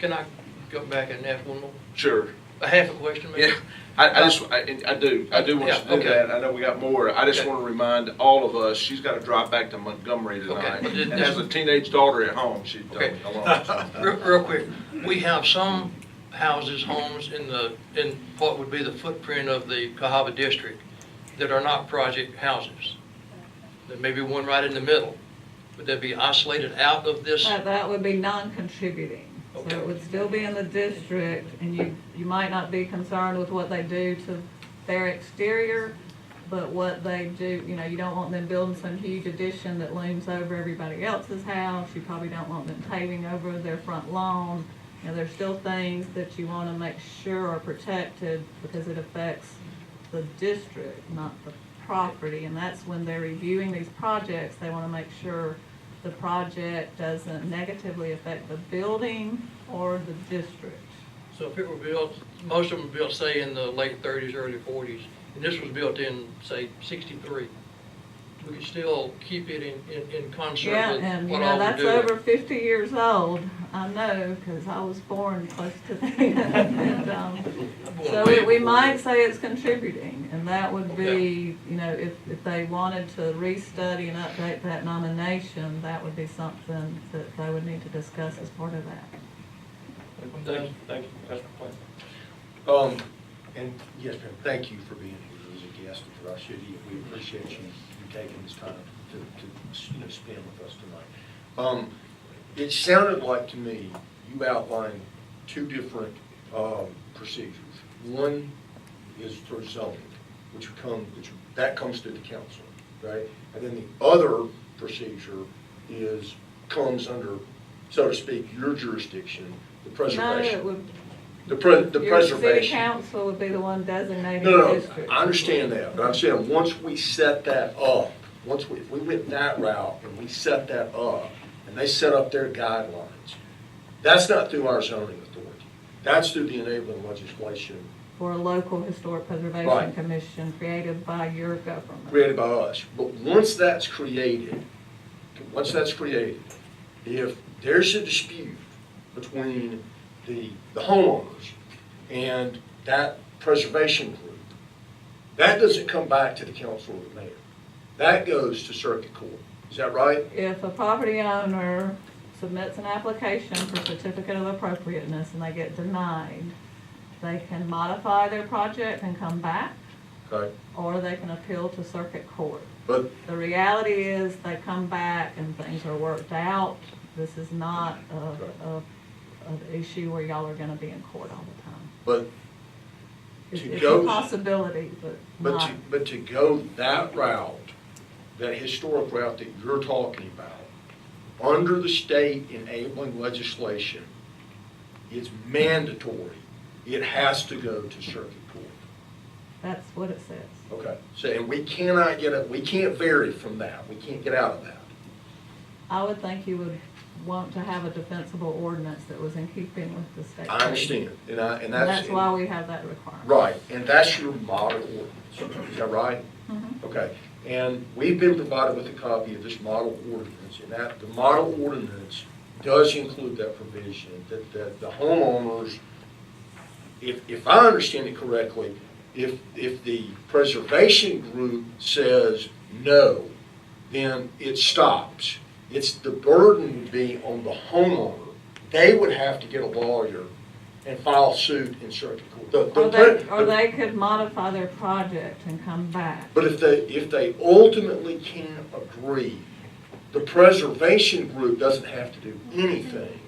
Speaker 7: Can I go back and ask one more?
Speaker 4: Sure.
Speaker 7: A half a question, maybe?
Speaker 4: Yeah, I do want you
Speaker 7: Yeah,
Speaker 4: to do
Speaker 7: okay.
Speaker 4: that. I know we got more. I just
Speaker 7: Okay.
Speaker 4: want to remind all of us, she's got to drive back to Montgomery tonight.
Speaker 7: Okay.
Speaker 4: And has a teenage daughter at home, she told
Speaker 7: Okay.
Speaker 4: me alone.
Speaker 7: Real quick, we have some houses, homes in what would be the footprint of the Cahaba district that are not project houses. There may be one right in the middle. Would that be isolated out of this?
Speaker 1: That would be non-contributing. So
Speaker 7: Okay.
Speaker 1: it would still be in the district, and you might not be concerned with what they do to their exterior, but what they do, you don't want them building some huge addition that looms over everybody else's house. You probably don't want them paving over their front lawn. There's still things that you want to make sure are protected because it affects the district, not the property. And that's when they're reviewing these projects, they want to make sure the project doesn't negatively affect the building or the district.
Speaker 7: So if it were built, most of them were built, say, in the late 30s, early 40s, and this was built in, say, 63, we could still keep it in concert
Speaker 1: Yeah,
Speaker 7: with
Speaker 1: and
Speaker 7: what all we're
Speaker 1: that's
Speaker 7: doing.
Speaker 1: over 50 years old. I know, because I was born close to that. And, so we might say it's contributing, and that would be, if they wanted to restudy and update that nomination, that would be something that they would need to discuss as part of that.
Speaker 7: Thank you. That's my plan.
Speaker 3: And yes, ma'am, thank you for being here as a guest for us. We appreciate you taking this time to spend with us tonight. It sounded like to me, you outlined 2 different procedures. One is through zoning, that comes to the council, right? And then the other procedure comes under, so to speak, your jurisdiction, the
Speaker 1: No,
Speaker 3: preservation.
Speaker 1: it would,
Speaker 3: The
Speaker 1: your city
Speaker 3: preservation.
Speaker 1: council would be the one designating the
Speaker 3: No,
Speaker 1: district.
Speaker 3: I understand that, but I'm saying, once we set that up, if we went that route and we set that up, and they set up their guidelines, that's not through our zoning authority. That's through the enabling legislation
Speaker 1: For a local historic preservation
Speaker 3: Right.
Speaker 1: commission created by your government.
Speaker 3: created by us. But once that's created, if there's a dispute between the homeowners and that preservation group, that doesn't come back to the council or the mayor. That goes to circuit court. Is that right?
Speaker 1: If a property owner submits an application for certificate of appropriateness and they get denied, they can modify their project and come back,
Speaker 3: Okay.
Speaker 1: or they can appeal to circuit court.
Speaker 3: But,
Speaker 1: The reality is they come back and things are worked out. This is not an issue where y'all are gonna be in court all the time.
Speaker 3: but
Speaker 1: It's
Speaker 3: To
Speaker 1: it's
Speaker 3: go-
Speaker 1: a possibility, but not.
Speaker 3: but to go that route, that historic route that you're talking about, under the state enabling legislation, it's mandatory. It has to go to circuit court.
Speaker 1: That's what it says.
Speaker 3: Okay, so, and we cannot get it, we can't vary from that. We can't get out of that.
Speaker 1: I would think you would want to have a defensible ordinance that was in keeping with the state.
Speaker 3: I
Speaker 1: code.
Speaker 3: understand, and
Speaker 1: And that's why we have that requirement.
Speaker 3: Right, and that's your model ordinance, is that right?
Speaker 1: Mhm.
Speaker 3: Okay, and we've been provided with a copy of this model ordinance, and that, the model ordinance does include that provision, that the homeowners, if I understand it correctly, if the preservation group says no, then it stops. It's the burden would be on the homeowner. They would have to get a lawyer and file suit in circuit court.
Speaker 1: Or they could modify their project and come back.
Speaker 3: But if they ultimately can't agree, the preservation group doesn't have to do anything.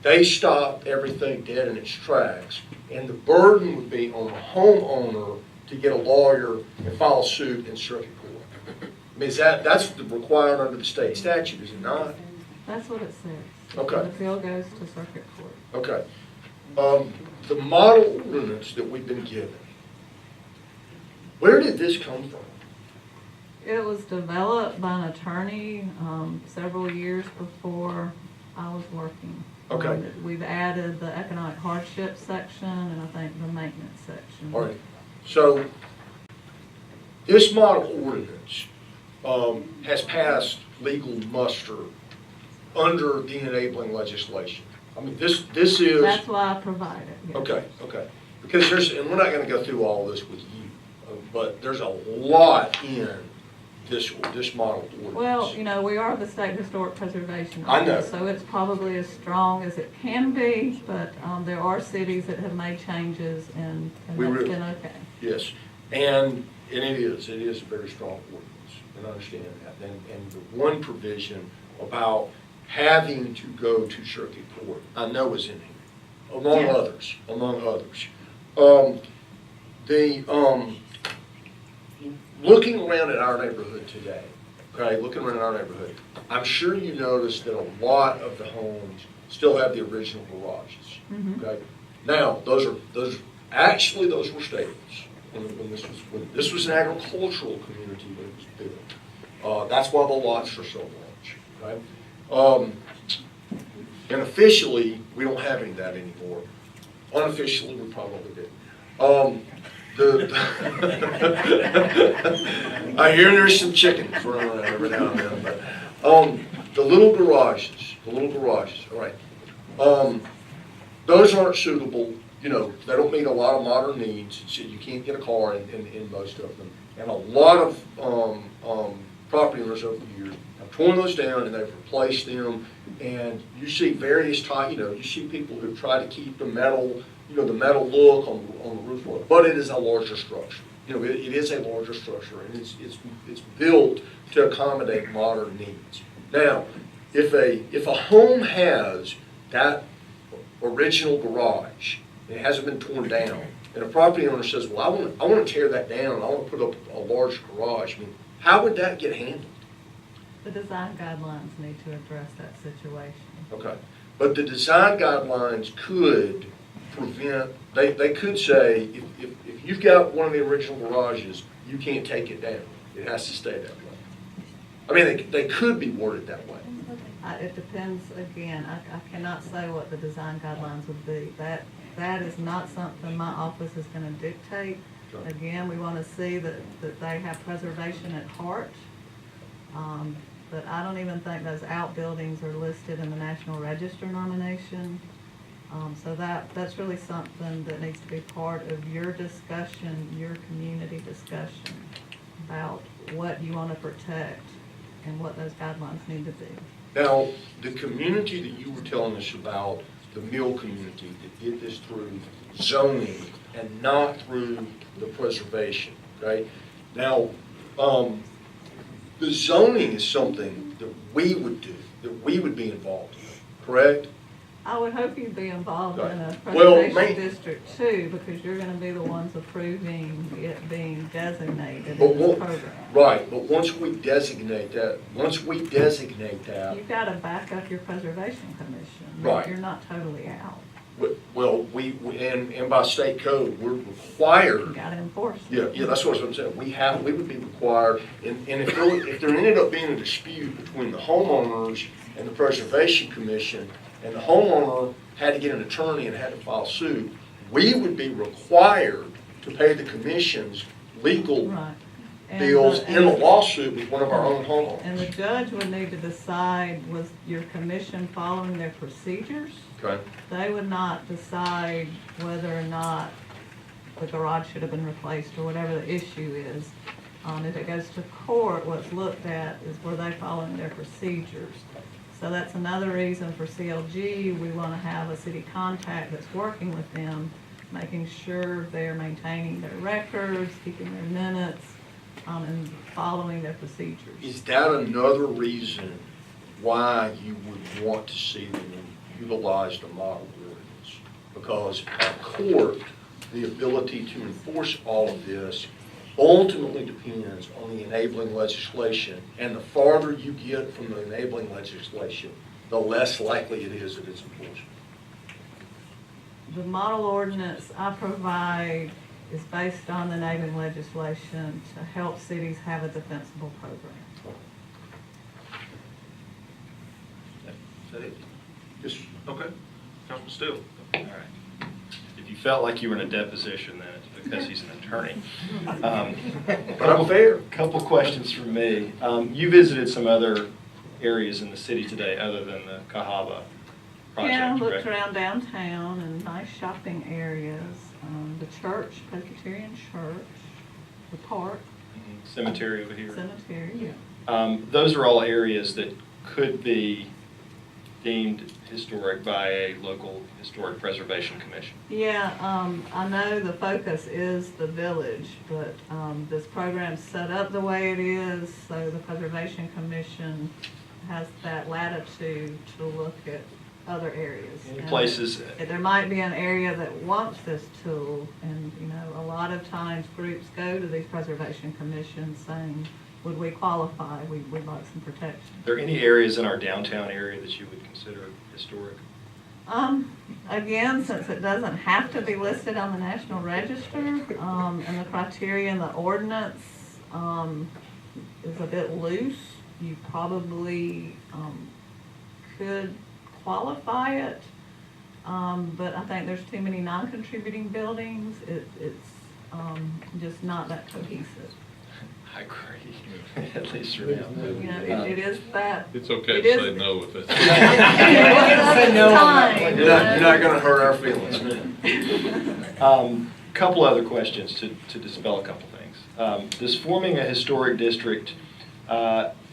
Speaker 3: They stop everything dead in its tracks, and the burden would be on the homeowner to get a lawyer and file suit in circuit court. I mean, that's required under the state statute, is it not?
Speaker 1: That's what it says.
Speaker 3: Okay.
Speaker 1: The appeal goes to circuit court.
Speaker 3: Okay. The model ordinance that we've been given, where did this come from?
Speaker 1: It was developed by an attorney several years before I was working.
Speaker 3: Okay.
Speaker 1: We've added the economic hardship section and I think the maintenance section.
Speaker 3: All right, so this model ordinance has passed legal muster under the enabling legislation. I mean, this is.
Speaker 1: That's why I provide it. yes.
Speaker 3: Okay. Because and we're not gonna go through all this with you, but there's a lot in this model ordinance.
Speaker 1: Well, we are the state historic preservation.
Speaker 3: I know.
Speaker 1: Office, so it's probably as strong as it can be, but there are cities that have made changes and
Speaker 3: We
Speaker 1: that's
Speaker 3: really-
Speaker 1: been okay.
Speaker 3: Yes, and it is a very strong ordinance, and I understand that. And the one provision about having to go to circuit court, I know is in here, among
Speaker 1: Yeah.
Speaker 3: others. Looking around at our neighborhood today, I'm sure you noticed that a lot of the homes still have the original garages,
Speaker 1: Mhm.
Speaker 3: okay? Now, those were stables. When this was an agricultural community when it was built. That's why the lots are so large, right? And officially, we don't have any of that anymore. Unofficially, we probably do. I hear there's some chickens running around every now and then, but, the little garages, all right. Those aren't suitable, they don't meet a lot of modern needs, so you can't get a car in most of them. And a lot of, property owners over the years have torn those down and they've replaced them. And you see various you see people who try to keep the metal, the metal look on the roof, but it is a larger structure. It is a larger structure, and it's built to accommodate modern needs. Now, if a home has that original garage, and it hasn't been torn down, and a property owner says, well, I want to tear that down, I want to put up a large garage, I mean, how would that get handled?
Speaker 1: The design guidelines need to address that situation.
Speaker 3: Okay, but the design guidelines could prevent, they could say, if you've got one of the original garages, you can't take it down. It has to stay that way. I mean, they could be worded that way.
Speaker 1: It depends, again, I cannot say what the design guidelines would be. That is not something my office is gonna dictate.
Speaker 3: Sure.
Speaker 1: Again, we wanna see that they have preservation at heart. But I don't even think those outbuildings are listed in the National Register nomination. So that's really something that needs to be part of your discussion, your community discussion about what you want to protect and what those guidelines need to be.
Speaker 3: Now, the community that you were telling us about, the mill community that did this through zoning and not through the preservation, okay? Now, the zoning is something that we would do, that we would be involved in, correct?
Speaker 1: I would hope you'd be involved in a
Speaker 3: Right. Well,
Speaker 1: preservation district too, because you're gonna be the ones approving it being designated
Speaker 3: But
Speaker 1: in this
Speaker 3: what-
Speaker 1: program.
Speaker 3: Right, but once we designate that,
Speaker 1: You've gotta back up your preservation commission.
Speaker 3: Right.
Speaker 1: You're not totally out.
Speaker 3: well, and by state code, we're required.
Speaker 1: You gotta enforce it.
Speaker 3: Yeah, that's what I'm saying. We would be required, and if there ended up being a dispute between the homeowners and the Preservation Commission, and the homeowner had to get an attorney and had to file suit, we would be required to pay the commission's legal
Speaker 1: Right. And
Speaker 3: bills
Speaker 1: the-
Speaker 3: in the lawsuit with one of our own
Speaker 1: And the
Speaker 3: homeowners.
Speaker 1: judge would need to decide, was your commission following their procedures?
Speaker 3: Okay?
Speaker 1: They would not decide whether or not the garage should have been replaced or whatever the issue is. If it goes to court, what's looked at is were they following their procedures? So that's another reason for CLG, we want to have a city contact that's working with them, making sure they're maintaining their records, keeping their minutes, and following their procedures.
Speaker 3: Is that another reason why you would want to see them utilize the model ordinance? Because our court, the ability to enforce all of this ultimately depends on the enabling legislation. And the farther you get from the enabling legislation, the less likely it is that it's enforced.
Speaker 1: The model ordinance I provide is based on the enabling legislation to help cities have a defensible program.
Speaker 4: Is that it?
Speaker 3: Just
Speaker 4: Okay. Councilman Steele.
Speaker 8: All right. If you felt like you were in a deposition, then it's because he's an attorney.
Speaker 3: But I'm fair.
Speaker 8: Couple questions from me. You visited some other areas in the city today other than the Cahaba project,
Speaker 1: Yeah, I looked
Speaker 8: correct?
Speaker 1: around downtown and nice shopping areas, the church, Presbyterian church, the park,
Speaker 8: Cemetery over here.
Speaker 1: cemetery, yeah.
Speaker 8: Those are all areas that could be deemed historic by a local historic preservation commission.
Speaker 1: Yeah, I know the focus is the village, but this program's set up the way it is, so the Preservation Commission has that latitude to look at other areas.
Speaker 8: Any
Speaker 1: And
Speaker 8: places-
Speaker 1: There might be an area that wants this tool, and, you know, a lot of times groups go to these Preservation Commissions saying, would we qualify? We'd like some protection.
Speaker 8: Are there any areas in our downtown area that you would consider historic?
Speaker 1: Again, since it doesn't have to be listed on the National Register, and the criteria in the ordinance, is a bit loose, you probably, could qualify it. But I think there's too many non-contributing buildings. It's just not that cohesive.
Speaker 8: I agree, at least for now.
Speaker 1: You know, it is that.
Speaker 5: It's okay
Speaker 1: it
Speaker 5: to
Speaker 1: is-
Speaker 5: say no if it's.
Speaker 2: Say no on that one.
Speaker 3: You're not gonna hurt our feelings, man.
Speaker 8: Couple other questions to dispel a couple things. Does forming a historic district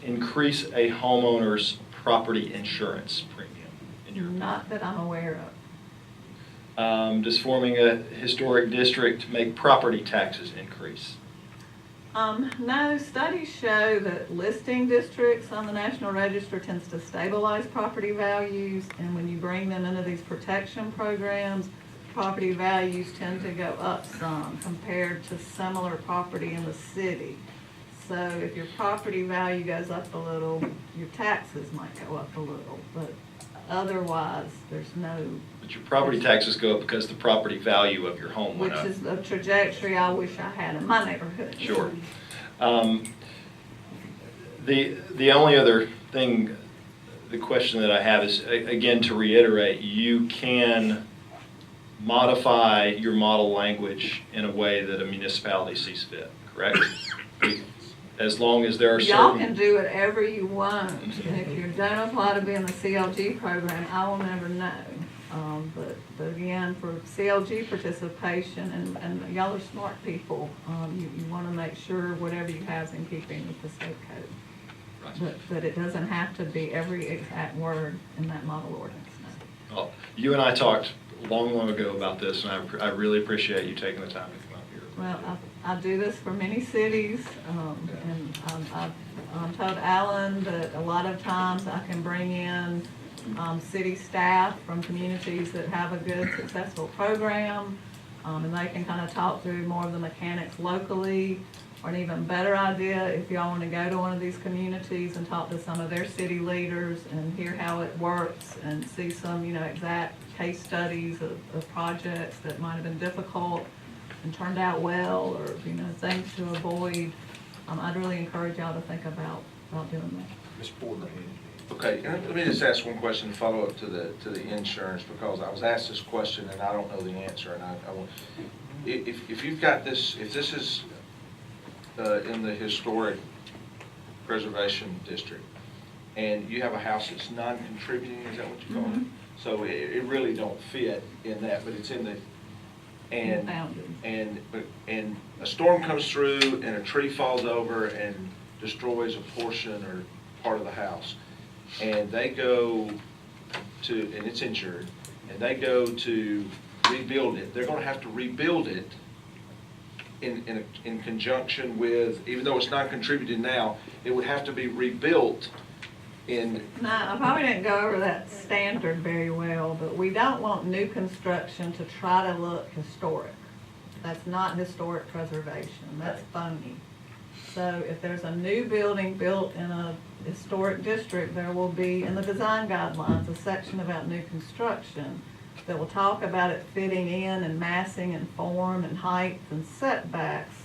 Speaker 8: increase a homeowner's property insurance premium? In your
Speaker 1: Not that I'm aware of.
Speaker 8: Does forming a historic district make property taxes increase?
Speaker 1: No, studies show that listing districts on the National Register tends to stabilize property values, and when you bring them into these protection programs, property values tend to go up some compared to similar property in the city. So if your property value goes up a little, your taxes might go up a little, but otherwise, there's no,
Speaker 8: But your property taxes go up because the property value of your home
Speaker 1: which
Speaker 8: went up.
Speaker 1: is a trajectory I wish I had in my neighborhood.
Speaker 8: Sure. The only other thing, the question that I have is, again, to reiterate, you can modify your model language in a way that a municipality sees fit, correct? As long as there are
Speaker 1: Y'all can
Speaker 8: certain,
Speaker 1: do whatever you want, and if you don't apply to be in the CLG program, I will never know. But again, for CLG participation, and y'all are smart people, you want to make sure whatever you have is in keeping with the state code. But it doesn't have to be every exact word in that model ordinance, no.
Speaker 8: Well, you and I talked long ago about this, and I really appreciate you taking the time to come up here.
Speaker 1: Well, I do this for many cities, and I've told Alan that a lot of times I can bring in city staff from communities that have a good, successful program, and they can kind of talk through more of the mechanics locally. Or an even better idea, if y'all want to go to one of these communities and talk to some of their city leaders and hear how it works and see some, exact case studies of projects that might have been difficult and turned out well, or, things to avoid, I'd really encourage y'all to think about doing that.
Speaker 3: Ms. Porter.
Speaker 4: Okay, and let me just ask one question to follow up to the insurance, because I was asked this question and I don't know the answer, and I want, if you've got this, if this is in the historic preservation district, and you have a house that's non-contributing, is that what you call it? So it really don't fit in that, but it's in the, and a storm comes through and a tree falls over and destroys a portion or part of the house, and they go to, and it's insured, and they go to rebuild it, they're gonna have to rebuild it in conjunction with, even though it's not contributing now, it would have to be rebuilt in.
Speaker 1: No, I probably didn't go over that standard very well, but we don't want new construction to try to look historic. That's not historic preservation, that's phony. So if there's a new building built in a historic district, there will be, in the design guidelines, a section about new construction that will talk about it fitting in and massing and form and height and setbacks,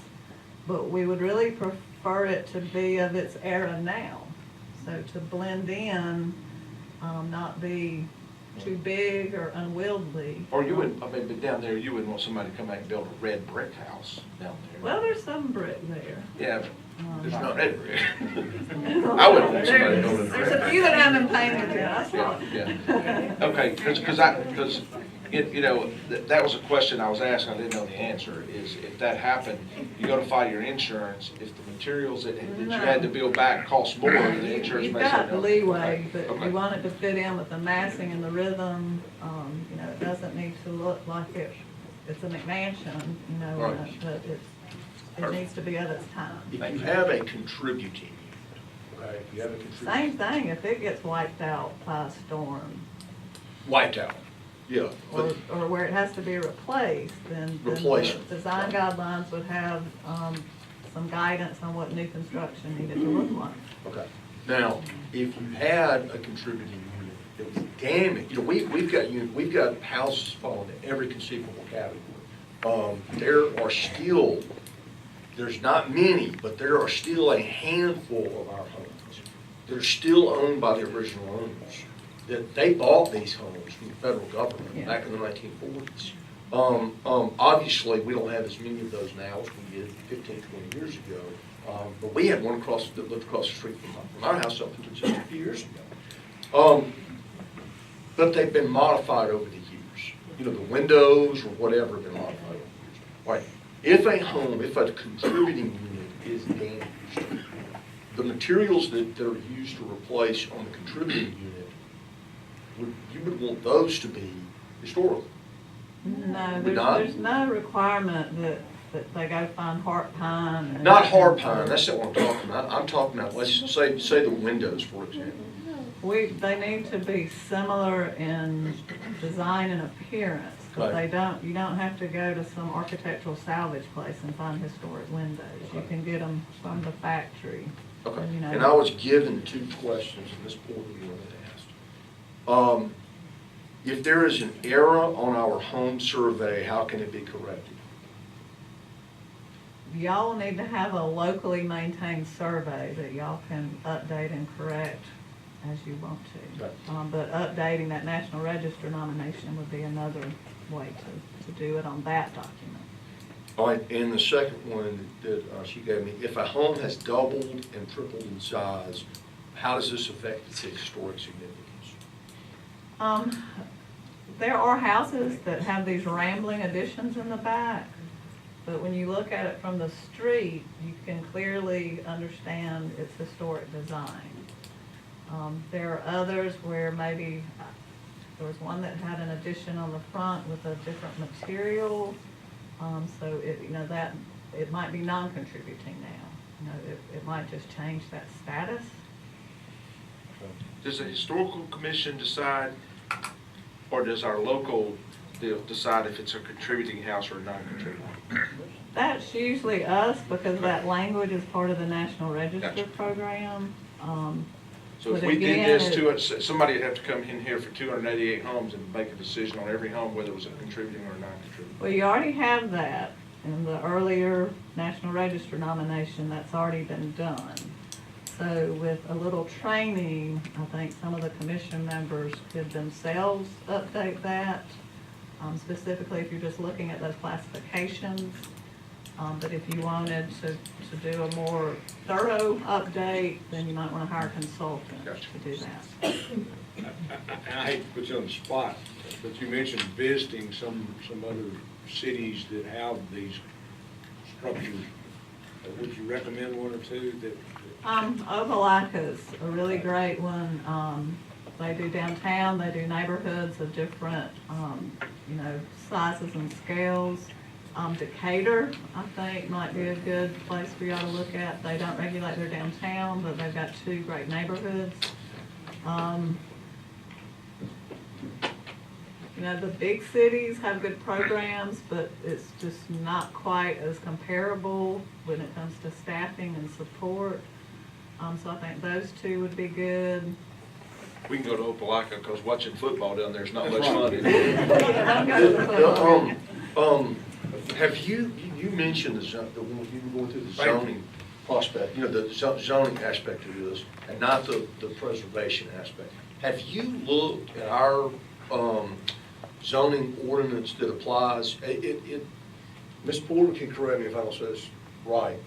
Speaker 1: but we would really prefer it to be of its era now. So to blend in, not be too big or unwieldy.
Speaker 4: Or you wouldn't, I mean, but down there, you wouldn't want somebody to come back and build a red brick house down there.
Speaker 1: Well, there's some brick there.
Speaker 4: Yeah, but there's not red brick. I wouldn't want somebody building
Speaker 1: There's
Speaker 4: red
Speaker 1: a few that haven't been painted yet, I saw it.
Speaker 4: Yeah. Okay, because that was a question I was asked, I didn't know the answer, is if that happened, you go to file your insurance, if the materials that you had to build back cost more, the insurance
Speaker 1: You've
Speaker 4: may say
Speaker 1: got
Speaker 4: no.
Speaker 1: leeway, but
Speaker 4: Okay.
Speaker 1: you want it to fit in with the massing and the rhythm. It doesn't need to look like it's a McMansion,
Speaker 3: Right.
Speaker 1: but it needs to be of its time.
Speaker 3: If you have a contributing unit, okay, if you have a contributing.
Speaker 1: Same thing if it gets wiped out by a storm,
Speaker 3: Wiped out, yeah.
Speaker 1: or
Speaker 3: But
Speaker 1: where it has to be replaced, then the
Speaker 3: Replacement.
Speaker 1: design guidelines would have some guidance on what new construction needed to look like.
Speaker 3: Okay. Now, if you had a contributing unit that was damaged, we've got houses falling in every conceivable category. There's not many, but there are still a handful of our homes that are still owned by the original owners. That they bought these homes from the federal government back in the 1940s. Obviously, we don't have as many of those now as we did 15, 20 years ago. But we had one that lived across the street from our house up until just a few years ago. But they've been modified over the years. The windows or whatever have been modified over the years. Right. If a contributing unit is damaged, the materials that are used to replace on the contributing unit, you would want those to be historical.
Speaker 1: No,
Speaker 3: Would not?
Speaker 1: there's no requirement that they go find heart pine.
Speaker 3: Not hard pine, that's not what I'm talking about. I'm talking about, let's say the windows, for example.
Speaker 1: They need to be similar in design and appearance, because
Speaker 3: Right.
Speaker 1: you don't have to go to some architectural salvage place and find historic windows. You can get them from the factory.
Speaker 3: Okay,
Speaker 1: You know.
Speaker 3: and I was given 2 questions, and Ms. Porter wanted to ask. If there is an error on our home survey, how can it be corrected?
Speaker 1: Y'all need to have a locally maintained survey that y'all can update and correct as you want to.
Speaker 3: Right.
Speaker 1: But updating that National Register nomination would be another way to do it on that document.
Speaker 3: All right, and the second one that she gave me, if a home has doubled and tripled in size, how does this affect its historic significance?
Speaker 1: There are houses that have these rambling additions in the back, but when you look at it from the street, you can clearly understand its historic design. There are others where maybe, there was one that had an addition on the front with a different material. So it, you know, that, it might be non-contributing now. You know, it might just change that status.
Speaker 4: Does the historical commission decide, or does our local deal decide if it's a contributing house or a non-contributing?
Speaker 1: That's usually us because that language is part of the National Register
Speaker 4: Gotcha.
Speaker 1: program.
Speaker 4: So if
Speaker 1: But
Speaker 4: we did
Speaker 1: again,
Speaker 4: this to it, somebody would have to come in here for 288 homes and make a decision on every home, whether it was a contributing or a non-contributing.
Speaker 1: Well, you already have that in the earlier National Register nomination, that's already been done. So with a little training, I think some of the commission members could themselves update that, specifically if you're just looking at those classifications. But if you wanted to do a more thorough update, then you might want to hire a consultant
Speaker 4: Gotcha.
Speaker 1: to do that.
Speaker 6: I hate to put you on the spot, but you mentioned visiting some other cities that have these structures. Would you recommend one or two that?
Speaker 1: Opelika's a really great one. They do downtown, they do neighborhoods of different, you know, sizes and scales. Decatur, I think, might be a good place for y'all to look at. They don't regulate their downtown, but they've got 2 great neighborhoods. You know, the big cities have good programs, but it's just not quite as comparable when it comes to staffing and support. So I think those 2 would be good.
Speaker 4: We can go to Opelika because watching football down there is not much
Speaker 6: That's
Speaker 4: fun.
Speaker 6: right.
Speaker 1: Yeah, don't go to the football.
Speaker 3: Have you mentioned the one, you were going through the zoning prospect, you know, the zoning aspect of this, and not the preservation aspect. Have you looked at our zoning ordinance that applies? Ms. Porter can correct me if I don't say this right.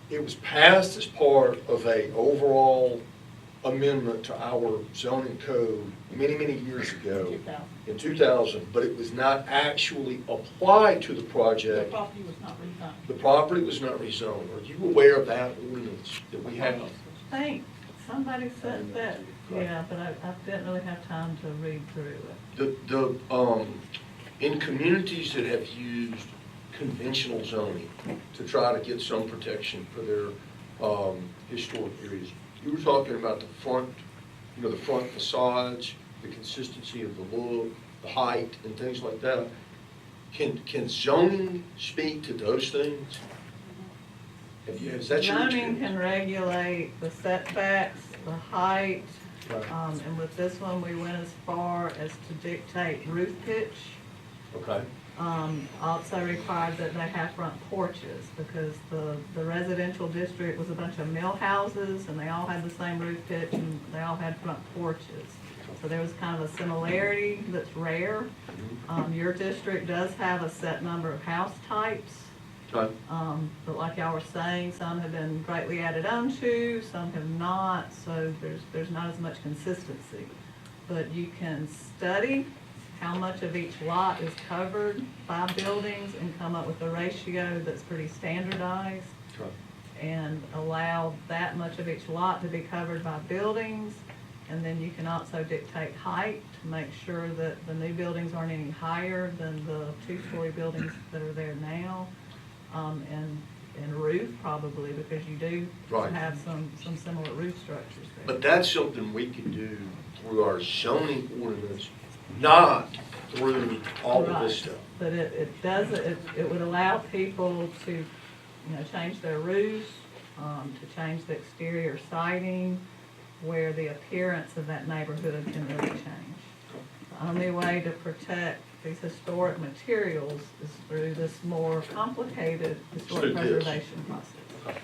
Speaker 3: It was passed as part of a overall amendment to our zoning code many, many years ago. In 2000, but it was not actually applied to the project.
Speaker 1: The property was not redone.
Speaker 3: The property was not rezoned. Are you aware of that ordinance that we have?
Speaker 1: I think somebody said that, yeah, but I didn't really have time to read through it.
Speaker 3: In communities that have used conventional zoning to try to get some protection for their historic areas, you were talking about the front, you know, the front facades, the consistency of the look, the height, and things like that. Can zoning speak to those things? Is that your
Speaker 1: Zoning
Speaker 3: experience?
Speaker 1: can regulate the setbacks, the height,
Speaker 3: Right.
Speaker 1: and with this one, we went as far as to dictate roof pitch.
Speaker 3: Okay.
Speaker 1: Also required that they have front porches, because the residential district was a bunch of mill houses, and they all had the same roof pitch, and they all had front porches. So there was kind of a similarity that's rare. Your district does have a set number of house types.
Speaker 3: Okay.
Speaker 1: But like y'all were saying, some have been greatly added onto, some have not, so there's not as much consistency. But you can study how much of each lot is covered by buildings and come up with a ratio that's pretty standardized,
Speaker 3: Okay.
Speaker 1: and allow that much of each lot to be covered by buildings. And then you can also dictate height to make sure that the new buildings aren't any higher than the 2-story buildings that are there now. And roof probably, because you do
Speaker 3: Right.
Speaker 1: have some similar roof structures there.
Speaker 3: But that's something we can do through our zoning ordinance, not through all of this
Speaker 1: Right.
Speaker 3: stuff.
Speaker 1: But it would allow people to, you know, change their roofs, to change the exterior siding, where the appearance of that neighborhood can really change. The only way to protect these historic materials is through this more complicated historic
Speaker 3: Through this.
Speaker 1: preservation process.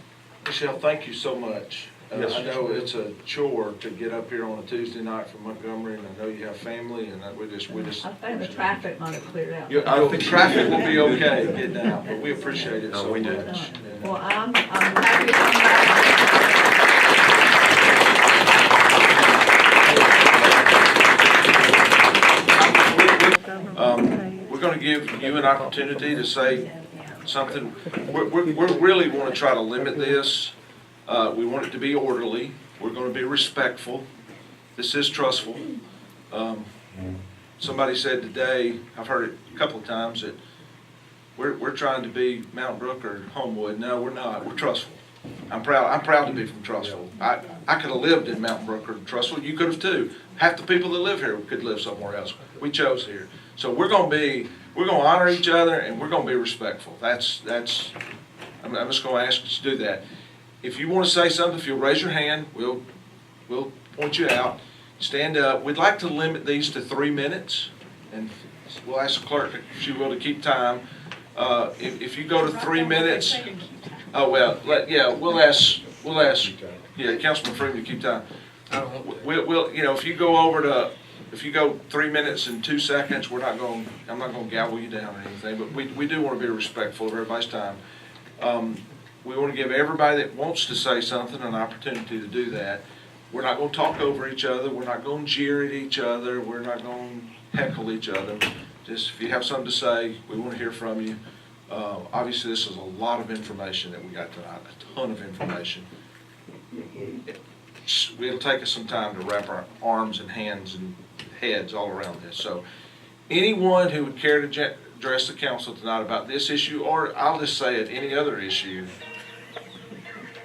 Speaker 4: Michelle, thank you so much.
Speaker 3: Yes,
Speaker 4: I
Speaker 3: sir.
Speaker 4: know it's a chore to get up here on a Tuesday night from Montgomery, and I know you have family, and we just.
Speaker 1: I think the traffic might have cleared out.
Speaker 4: I think traffic will be okay getting out, but we appreciate it
Speaker 3: No,
Speaker 4: so
Speaker 3: we do.
Speaker 4: much. And,
Speaker 1: Well, I'm happy to come back.
Speaker 4: give you an opportunity to say something. We really want to try to limit this. We want it to be orderly. We're going to be respectful. This is Trussville. Somebody said today, I've heard it a couple of times, that we're trying to be Mount Brook or Homewood. No, we're not. We're Trussville. I'm proud to be from Trussville. I could have lived in Mountain Brook or Trussville. You could have too. Half the people that live here could live somewhere else. We chose here. So we're going to honor each other, and we're going to be respectful. I'm just going to ask you to do that. If you want to say something, if you'll raise your hand, we'll point you out. Stand up. We'd like to limit these to 3 minutes, and we'll ask the clerk, if she will, to keep time. If you go to 3 minutes, we'll ask, Councilman Freeman to keep time. If you go if you go 3 minutes and 2 seconds, I'm not going to gavel you down or anything, but we do want to be respectful of everybody's time. We want to give everybody that wants to say something an opportunity to do that. We're not going to talk over each other. We're not going to jeer at each other. We're not going to heckle each other. Just if you have something to say, we want to hear from you. Obviously, this is a lot of information that we got tonight, a ton of information. It'll take us some time to wrap our arms and hands and heads all around this. So anyone who would care to address the council tonight about this issue, or I'll just say it, any other issue,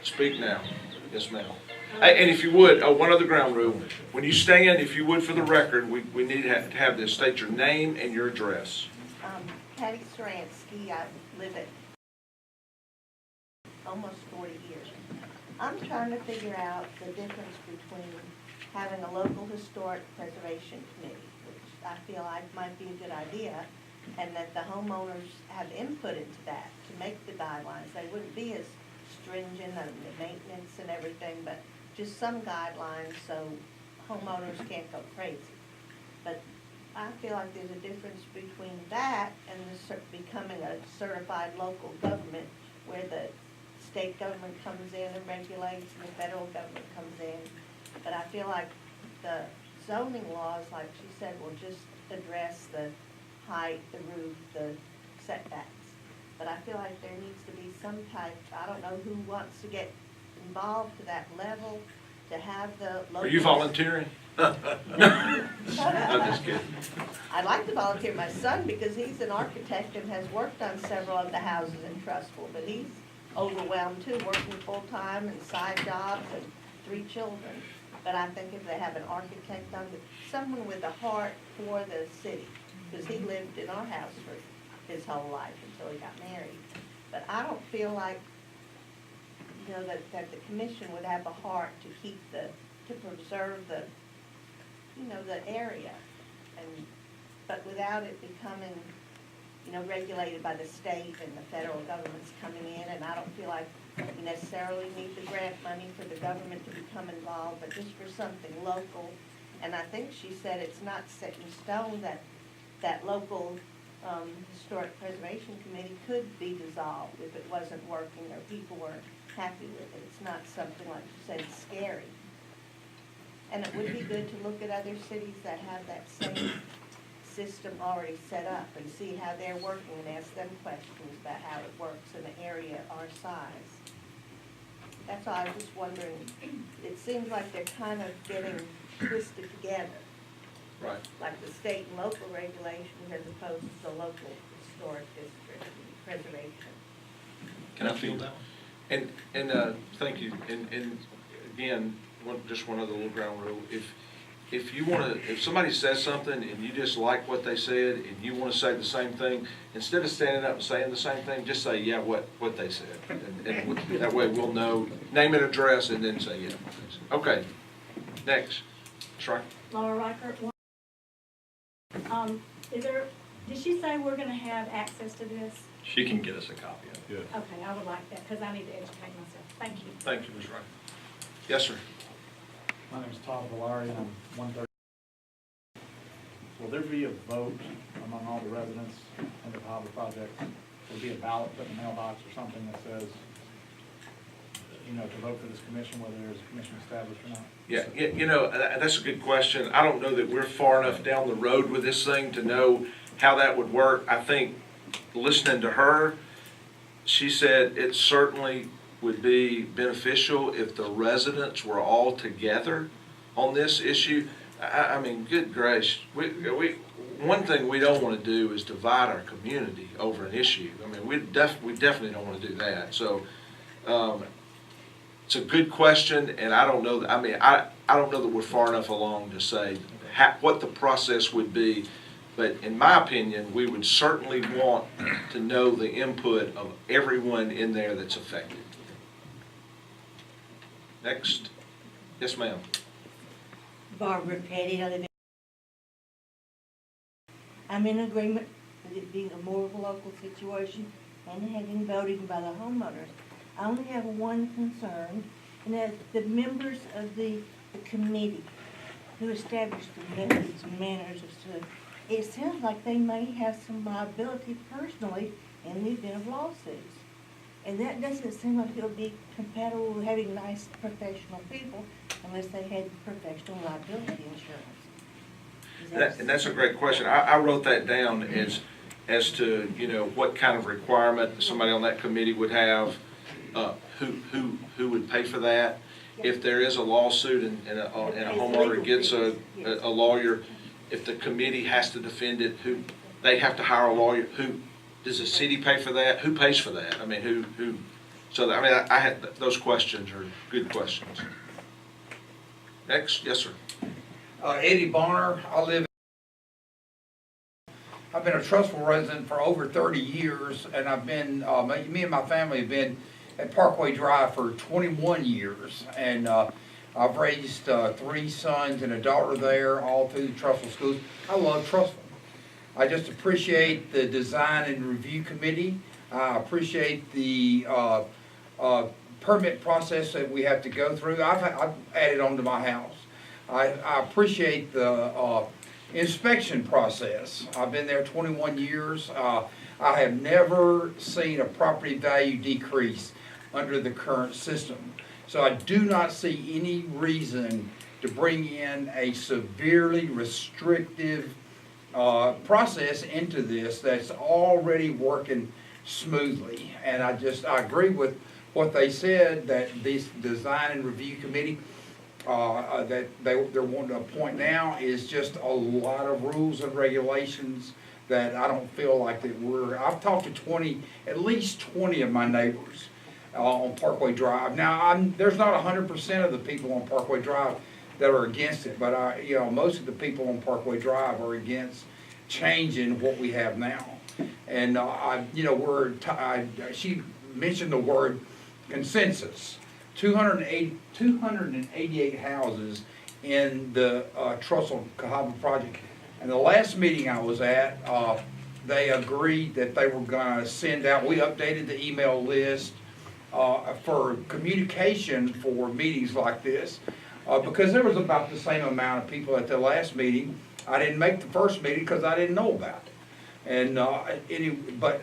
Speaker 4: speak now. Yes, ma'am. And if you would, one other ground rule. When you stand, if you would, for the record, we need to have this. State your name and your address.
Speaker 9: Patty Saransky, I live at almost 40 years. I'm trying to figure out the difference between having a local historic preservation committee, which I feel like might be a good idea, and that the homeowners have input into that to make the guidelines. They wouldn't be as stringent on the maintenance and everything, but just some guidelines so homeowners can't go crazy. But I feel like there's a difference between that and becoming a certified local government where the state government comes in and regulates and the federal government comes in. But I feel like the zoning laws, like she said, will just address the height, the roof, the setbacks. But I feel like there needs to be some type, I don't know who wants to get involved to that level, to have the local.
Speaker 4: Are you volunteering? I'm just kidding.
Speaker 9: I'd like to volunteer my son because he's an architect and has worked on several of the houses in Trussville, but he's overwhelmed too, working full-time and side jobs and 3 children. But I think if they have an architect on it, someone with a heart for the city, because he lived in our house for his whole life until he got married. But I don't feel like, that the commission would have a heart to keep to preserve the area, but without it becoming, regulated by the state and the federal government's coming in, and I don't feel like you necessarily need the grant money for the government to become involved, but just for something local. And I think she said it's not set in stone that local historic preservation committee could be dissolved if it wasn't working or people weren't happy with it. It's not something, like you said, scary. And it would be good to look at other cities that have that same system already set up and see how they're working and ask them questions about how it works in an area our size. That's all. I was just wondering, it seems like they're kind of getting twisted together.
Speaker 4: Right.
Speaker 9: Like the state and local regulations as opposed to the local historic district preservation.
Speaker 8: Can I field that one?
Speaker 4: And thank you. And again, just one other little ground rule. If somebody says something and you just like what they said and you want to say the same thing, instead of standing up and saying the same thing, just say, yeah, what they said. And that way we'll know, name and address, and then say, yeah. Okay, next. That's right.
Speaker 10: Laura Reichert. Did she say we're gonna have access to this?
Speaker 8: She can get us a copy of it.
Speaker 5: Yeah.
Speaker 10: Okay, I would like that, because I need to educate myself. Thank you.
Speaker 4: Thank you, Ms. Wright. Yes, sir.
Speaker 11: My name is Todd Valari, and I'm 130. Will there be a vote among all the residents in the Powder project? Will there be a ballot put in the mailbox or something that says, to vote for this commission, whether there's a commission established or not?
Speaker 4: Yeah, that's a good question. I don't know that we're far enough down the road with this thing to know how that would work. I think, listening to her, she said it certainly would be beneficial if the residents were all together on this issue. I mean, good gracious, one thing we don't want to do is divide our community over an issue. I mean, we definitely don't want to do that. So, it's a good question, and I don't know, I don't know that we're far enough along to say what the process would be. But in my opinion, we would certainly want to know the input of everyone in there that's affected. Next. Yes, ma'am.
Speaker 12: Barbara Petty, I live in. I'm in agreement with it being a more of a local situation and having voting by the homeowners. I only have one concern, and that's the members of the committee who established the methods and manners of stuff. It sounds like they may have some liability personally in the event of lawsuits. And that doesn't seem like it would be compatible with having nice professional people unless they had professional liability insurance.
Speaker 4: And that's a great question. I wrote that down as to, you know, what kind of requirement somebody on that committee would have, who would pay for that. If there is a lawsuit and a homeowner gets a lawyer, if the committee has to defend it, who they have to hire a lawyer, who does the city pay for that? Who pays for that? I mean, who? So I mean, I had those questions are good questions. Next, yes, sir.
Speaker 13: Eddie Bonner. I've been a Trussville resident for over 30 years, and I've been me and my family have been at Parkway Drive for 21 years, and I've raised 3 sons and a daughter there, all through the Trussville schools. I love Trussville. I just appreciate the design and review committee. I appreciate the permit process that we have to go through. I've added on to my house. I appreciate the inspection process. I've been there 21 years. I have never seen a property value decrease under the current system. So I do not see any reason to bring in a severely restrictive process into this that's already working smoothly. And I agree with what they said, that this design and review committee that they're wanting to appoint now is just a lot of rules and regulations that I don't feel like that I've talked to at least 20 of my neighbors on Parkway Drive. Now, there's not 100% of the people on Parkway Drive that are against it, but most of the people on Parkway Drive are against changing what we have now. And she mentioned the word consensus. 288 houses in the Trussville Cahaba project. And the last meeting I was at, they agreed that they were going to send out. We updated the email list for communication for meetings like this, because there was about the same amount of people at the last meeting. I didn't make the first meeting because I didn't know about it. And but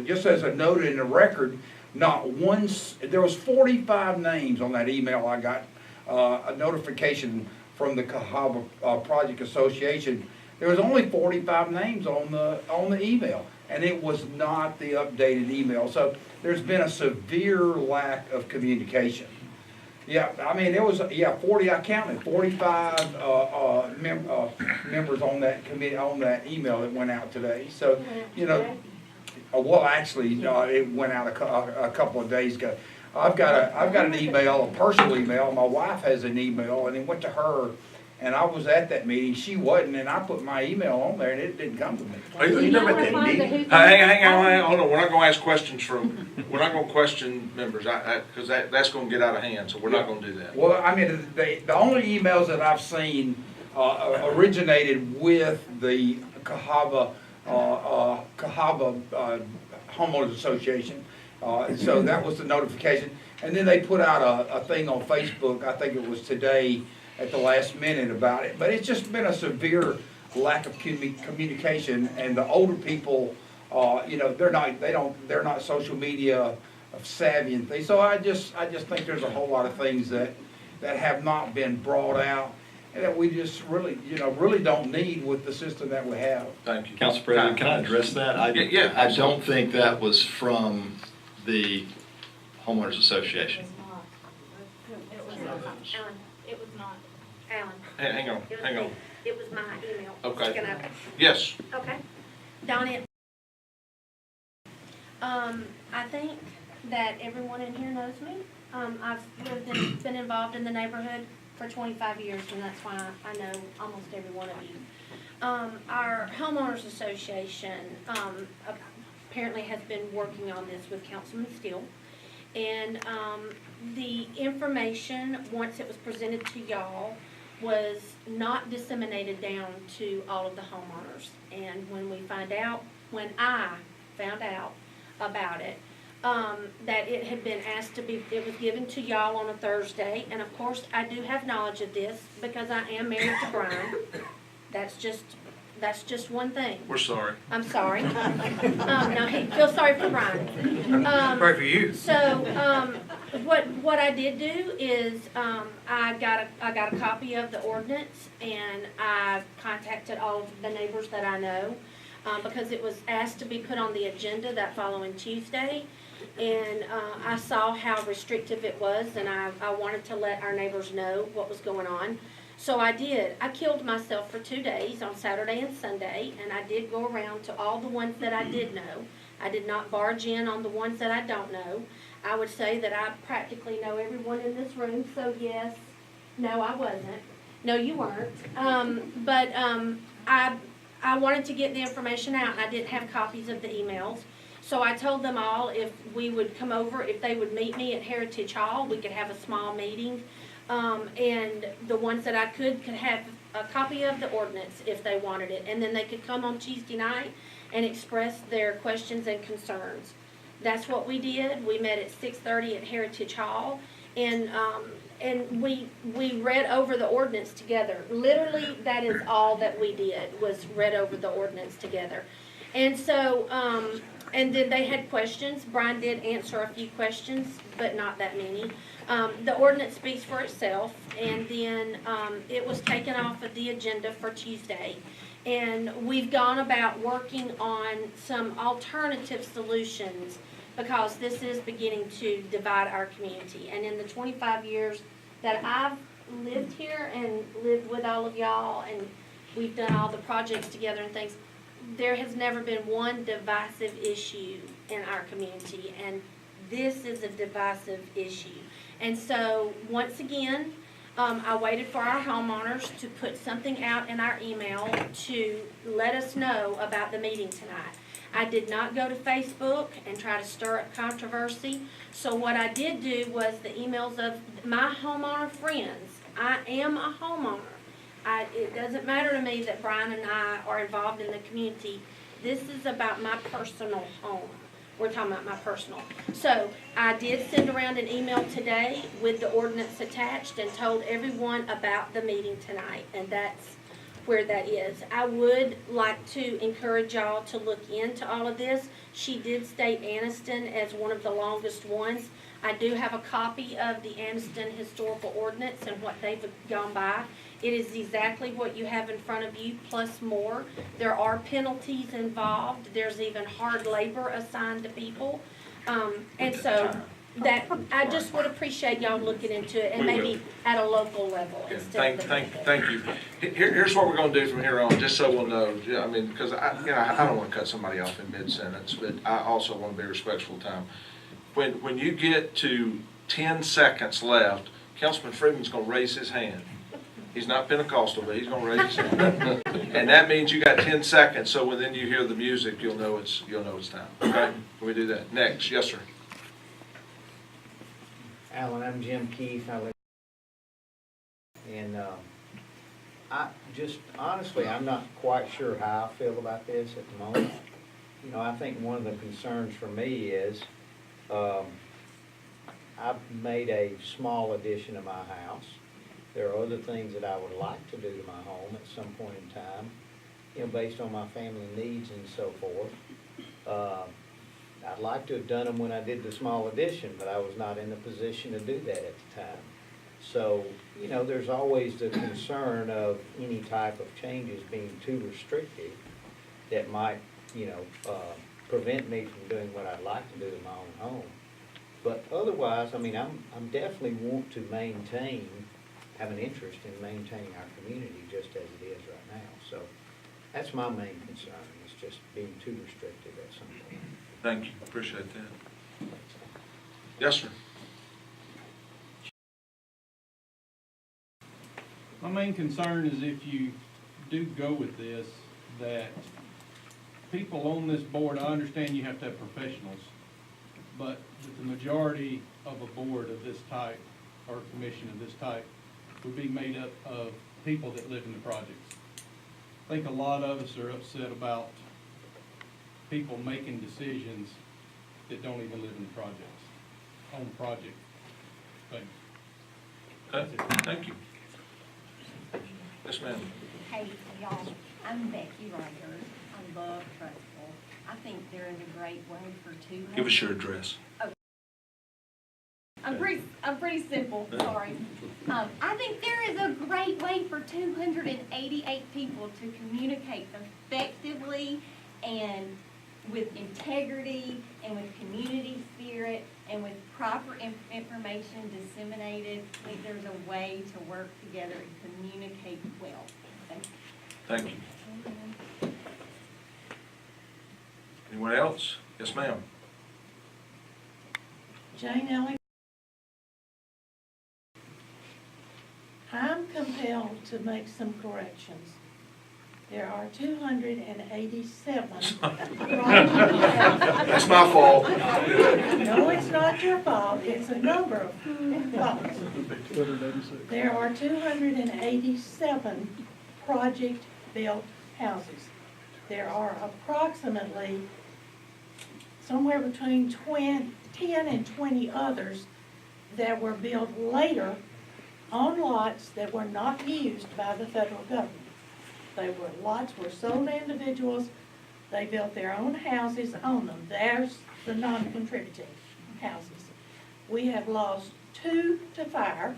Speaker 13: just as a note in the record, there was 45 names on that email. I got a notification from the Cahaba Project Association. There was only 45 names on the email, and it was not the updated email. So there's been a severe lack of communication. Yeah, I mean, it was 40. I counted 45 members on that committee on that email that went out today. So well, actually, it went out a couple of days ago. I've got an email, a personal email. My wife has an email, and it went to her. And I was at that meeting. She wasn't, and I put my email on there, and it didn't come to me.
Speaker 4: You never at that meeting? Hang on, hold on. We're not going to ask questions we're not going to question members, because that's going to get out of hand. So we're not going to do that.
Speaker 13: Well, I mean, the only emails that I've seen originated with the Cahaba Homeowners Association. So that was the notification. And then they put out a thing on Facebook, I think it was today, at the last minute about it. But it's just been a severe lack of communication, and the older people, they're not social media savvy and things. So I just think there's a whole lot of things that have not been brought out. and that we just really, really don't need with the system that we have.
Speaker 4: Thank you.
Speaker 8: Council President, can I address that?
Speaker 4: Yeah,
Speaker 8: I don't think that was from the homeowners association.
Speaker 10: It was Alan, it was not.
Speaker 14: Alan.
Speaker 4: Hang on,
Speaker 14: It was
Speaker 4: hang
Speaker 14: me.
Speaker 4: on.
Speaker 14: It was my email.
Speaker 4: Okay.
Speaker 14: Sticking up.
Speaker 4: Yes,
Speaker 14: Okay. Donna, I think that everyone in here knows me. I've been involved in the neighborhood for 25 years, and that's why I know almost every one of you. Our homeowners association, apparently has been working on this with Councilman Steele. And, the information, once it was presented to y'all, was not disseminated down to all of the homeowners. And when I found out about it, that it had been asked to be, it was given to y'all on a Thursday, and of course, I do have knowledge of this, because I am married to Brian. That's just one thing.
Speaker 4: we're sorry.
Speaker 14: I'm sorry. No, feel sorry for Brian.
Speaker 7: Pray for you.
Speaker 14: So, what I did do is, I got a copy of the ordinance, and I contacted all of the neighbors that I know, because it was asked to be put on the agenda that following Tuesday. And, I saw how restrictive it was, and I wanted to let our neighbors know what was going on. So I did. I killed myself for 2 days on Saturday and Sunday, and I did go around to all the ones that I did know. I did not barge in on the ones that I don't know. I would say that I practically know everyone in this room, so yes, no, I wasn't. No, you weren't. I wanted to get the information out, and I didn't have copies of the emails. So I told them all if we would come over, if they would meet me at Heritage Hall, we could have a small meeting. And the ones that I could have a copy of the ordinance if they wanted it. And then they could come on Tuesday night and express their questions and concerns. That's what we did. We met at 6:30 at Heritage Hall. And we read over the ordinance together. Literally, that is all that we did, was read over the ordinance together. And so, and then they had questions. Brian did answer a few questions, but not that many. The ordinance speaks for itself, and then it was taken off of the agenda for Tuesday. And we've gone about working on some alternative solutions, because this is beginning to divide our community. And in the 25 years that I've lived here and lived with all of y'all, and we've done all the projects together and things, there has never been one divisive issue in our community, and this is a divisive issue. And so, once again, I waited for our homeowners to put something out in our email to let us know about the meeting tonight. I did not go to Facebook and try to stir up controversy. So what I did do was the emails of my homeowner friends. I am a homeowner. It doesn't matter to me that Brian and I are involved in the community. This is about my personal home. We're talking about my personal. So I did send around an email today with the ordinance attached and told everyone about the meeting tonight, and that's where that is. I would like to encourage y'all to look into all of this. She did state Anniston as one of the longest ones. I do have a copy of the Anniston historical ordinance and what they've gone by. It is exactly what you have in front of you, plus more. There are penalties involved. There's even hard labor assigned to people. And so that, I just would appreciate y'all looking into it, and
Speaker 4: We
Speaker 14: maybe
Speaker 4: will.
Speaker 14: at a local level
Speaker 4: Yeah,
Speaker 14: instead of.
Speaker 4: thank you. Here's what we're gonna do from here on, just so we'll know. Yeah, I mean, because I don't wanna cut somebody off in mid-sentence, but I also wanna be respectful of time. When you get to 10 seconds left, Councilman Freeman's gonna raise his hand. He's not Pentecostal, but he's gonna raise his hand. And that means you got 10 seconds, so when then you hear the music, you'll know it's time, okay? Can we do that? Next, yes, sir.
Speaker 15: Alan, I'm Jim Keith. Honestly, I'm not quite sure how I feel about this at the moment. You know, I think one of the concerns for me is, I've made a small addition to my house. There are other things that I would like to do to my home at some point in time, you know, based on my family needs and so forth. I'd like to have done them when I did the small addition, but I was not in the position to do that at the time. So, you know, there's always the concern of any type of changes being too restrictive that might, you know, prevent me from doing what I'd like to do in my own home. But otherwise, I mean, I'm definitely want to maintain, have an interest in maintaining our community just as it is right now. So that's my main concern, is just being too restrictive at some point.
Speaker 4: Thank you, appreciate that. Yes, sir.
Speaker 16: My main concern is if you do go with this, that people on this board, I understand you have to have professionals, but that the majority of a board of this type, or a commission of this type, would be made up of people that live in the projects. I think a lot of us are upset about people making decisions that don't even live in the projects, on the project. Thanks.
Speaker 4: Okay, thank you. Yes, ma'am.
Speaker 17: Hey, y'all, I'm Becky Ryder. I love Trussville. I think they're in a great way for 200.
Speaker 4: Give us your address.
Speaker 17: I'm pretty simple, sorry. I think there is a great way for 288 people to communicate effectively and with integrity and with community spirit and with proper information disseminated. I think there's a way to work together and communicate well. Thank you.
Speaker 4: Thank you. Anyone else? Yes, ma'am.
Speaker 12: Jane Ellie. I'm compelled to make some corrections. There are 287.
Speaker 4: That's my fault.
Speaker 12: No, it's not your fault. It's a number of faults. There are 287 project-built houses. There are approximately somewhere between 10 and 20 others that were built later on lots that were not used by the federal government. Lots were sold to individuals. They built their own houses on them. There's the non-contributing houses. We have lost 2 to fire,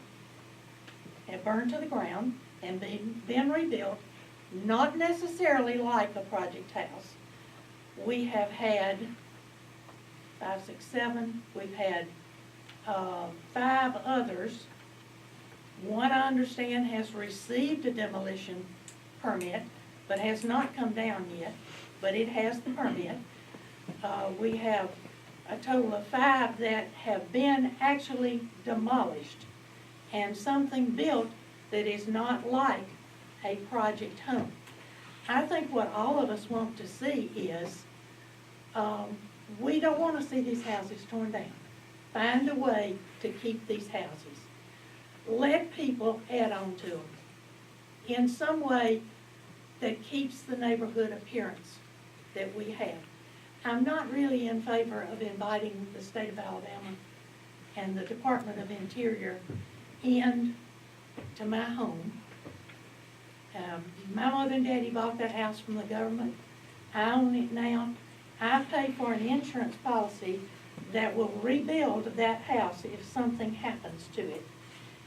Speaker 12: have burned to the ground, and been rebuilt, not necessarily like a project house. We have had 5, 6, 7. We've had 5 others. One, I understand, has received a demolition permit, but has not come down yet, but it has the permit. We have a total of 5 that have been actually demolished, and something built that is not like a project home. I think what all of us want to see is, we don't want to see these houses torn down. Find a way to keep these houses. Let people add on to them in some way that keeps the neighborhood appearance that we have. I'm not really in favor of inviting the state of Alabama and the Department of Interior in to my home. My mother and daddy bought that house from the government. I own it now. I pay for an insurance policy that will rebuild that house if something happens to it.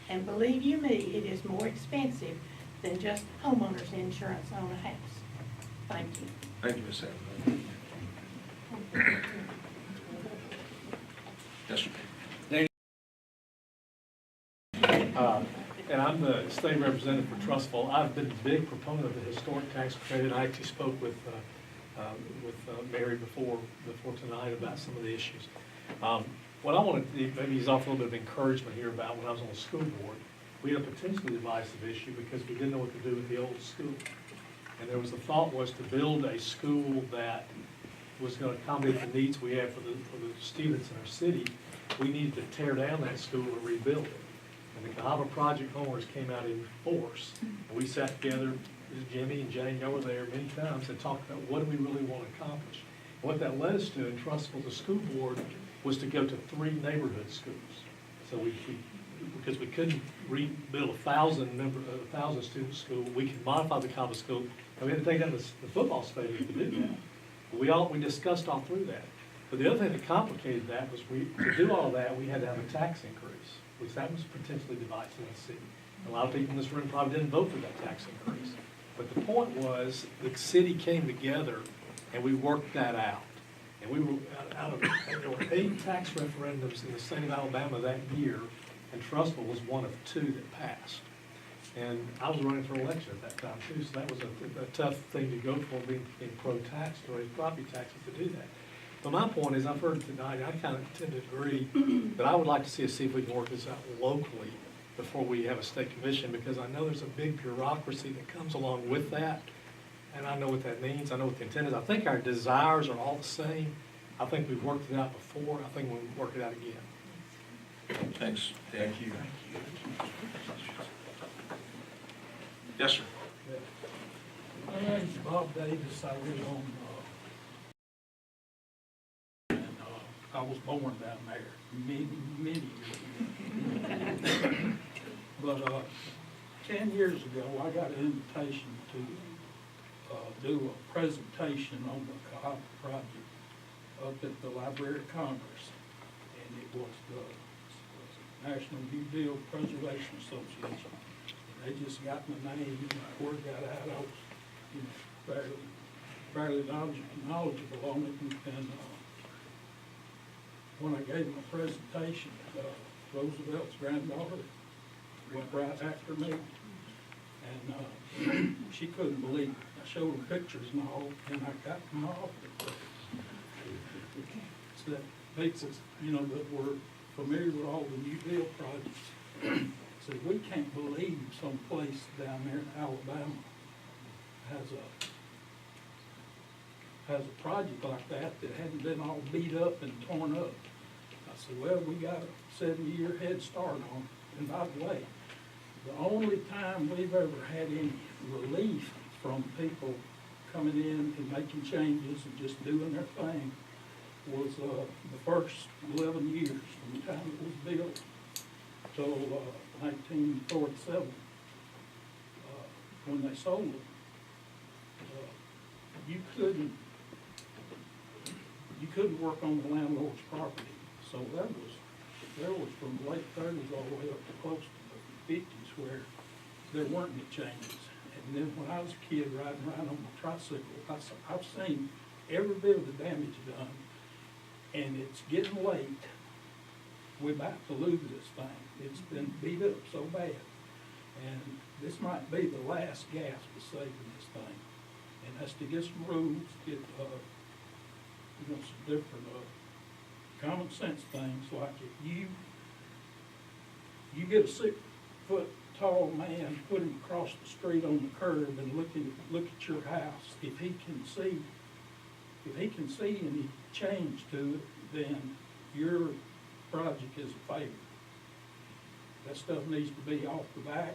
Speaker 12: And believe you me, it is more expensive than just homeowner's insurance on a house. Thank you.
Speaker 4: Thank you, Ms. Evans. Yes, sir.
Speaker 18: And I'm the state representative for Trussville. I've been a big proponent of the historic tax credit. I actually spoke with Mary before tonight about some of the issues. What I wanted to maybe is offer a little bit of encouragement here about when I was on the school board. We had a potentially divisive issue because we didn't know what to do with the old school. And there was the thought was to build a school that was going to accommodate the needs we have for the students in our city. We needed to tear down that school and rebuild it. And the Cahaba project homeowners came out in force. And we sat together, Jimmy and Jane, y'all were there many times, and talked about what do we really want to accomplish. And what that led us to in Trussville, the school board, was to go to 3 neighborhood schools. So because we couldn't rebuild a 1,000 student school, we could modify the Cahaba school, and we had to take down the football stadium to do that. But we discussed all through that. But the other thing that complicated that was to do all that, we had to have a tax increase. which that was potentially divisive in the city. A lot of people in this room probably didn't vote for that tax increase. But the point was, the city came together and we worked that out. And we were, there were 8 tax referendums in the state of Alabama that year, and Trussville was one of 2 that passed. And I was running for election at that time too, so that was a tough thing to go for, being pro-tax, to raise property taxes to do that. But my point is, I've heard tonight, I kind of tend to agree, but I would like to see us see if we can work this out locally before we have a state commission, because I know there's a big bureaucracy that comes along with that, and I know what that means, I know what the intent is. I think our desires are all the same. I think we've worked it out before, I think we'll work it out again.
Speaker 4: Thanks. Thank you. Yes, sir.
Speaker 19: My name's Bob Davis. I live on, and I was born down there many years. But 10 years ago, I got an invitation to do a presentation on the Cahaba project up at the Library of Congress, and it was the National New Deal Preservation Association. They just got my name, and word got out. I was, fairly knowledgeable on it, and when I gave my presentation, Roosevelt's granddaughter went right after me, and she couldn't believe it. I showed her pictures and all, and I got them off. So that makes us, that we're familiar with all the New Deal projects. So we can't believe some place down there in Alabama has a project like that hadn't been all beat up and torn up. I said, well, we got a 70-year head start on it. And by the way, the only time we've ever had any relief from people coming in and making changes and just doing their thing was the first 11 years from the time it was built till 1947, when they sold it. You couldn't work on the landlord's property. So there was from the late 30s all the way up to close to the 50s where there weren't any changes. And then when I was a kid riding around on my tricycle, I've seen every bit of the damage done, and it's getting late. We're about to lose this thing. It's been beat up so bad. And this might be the last gasp of saving this thing. And that's to get some rules, get some different common sense things, like if you get a 6-foot tall man, put him across the street on the curb and look at your house. If he can see any change to it, then your project is a failure. That stuff needs to be off the back.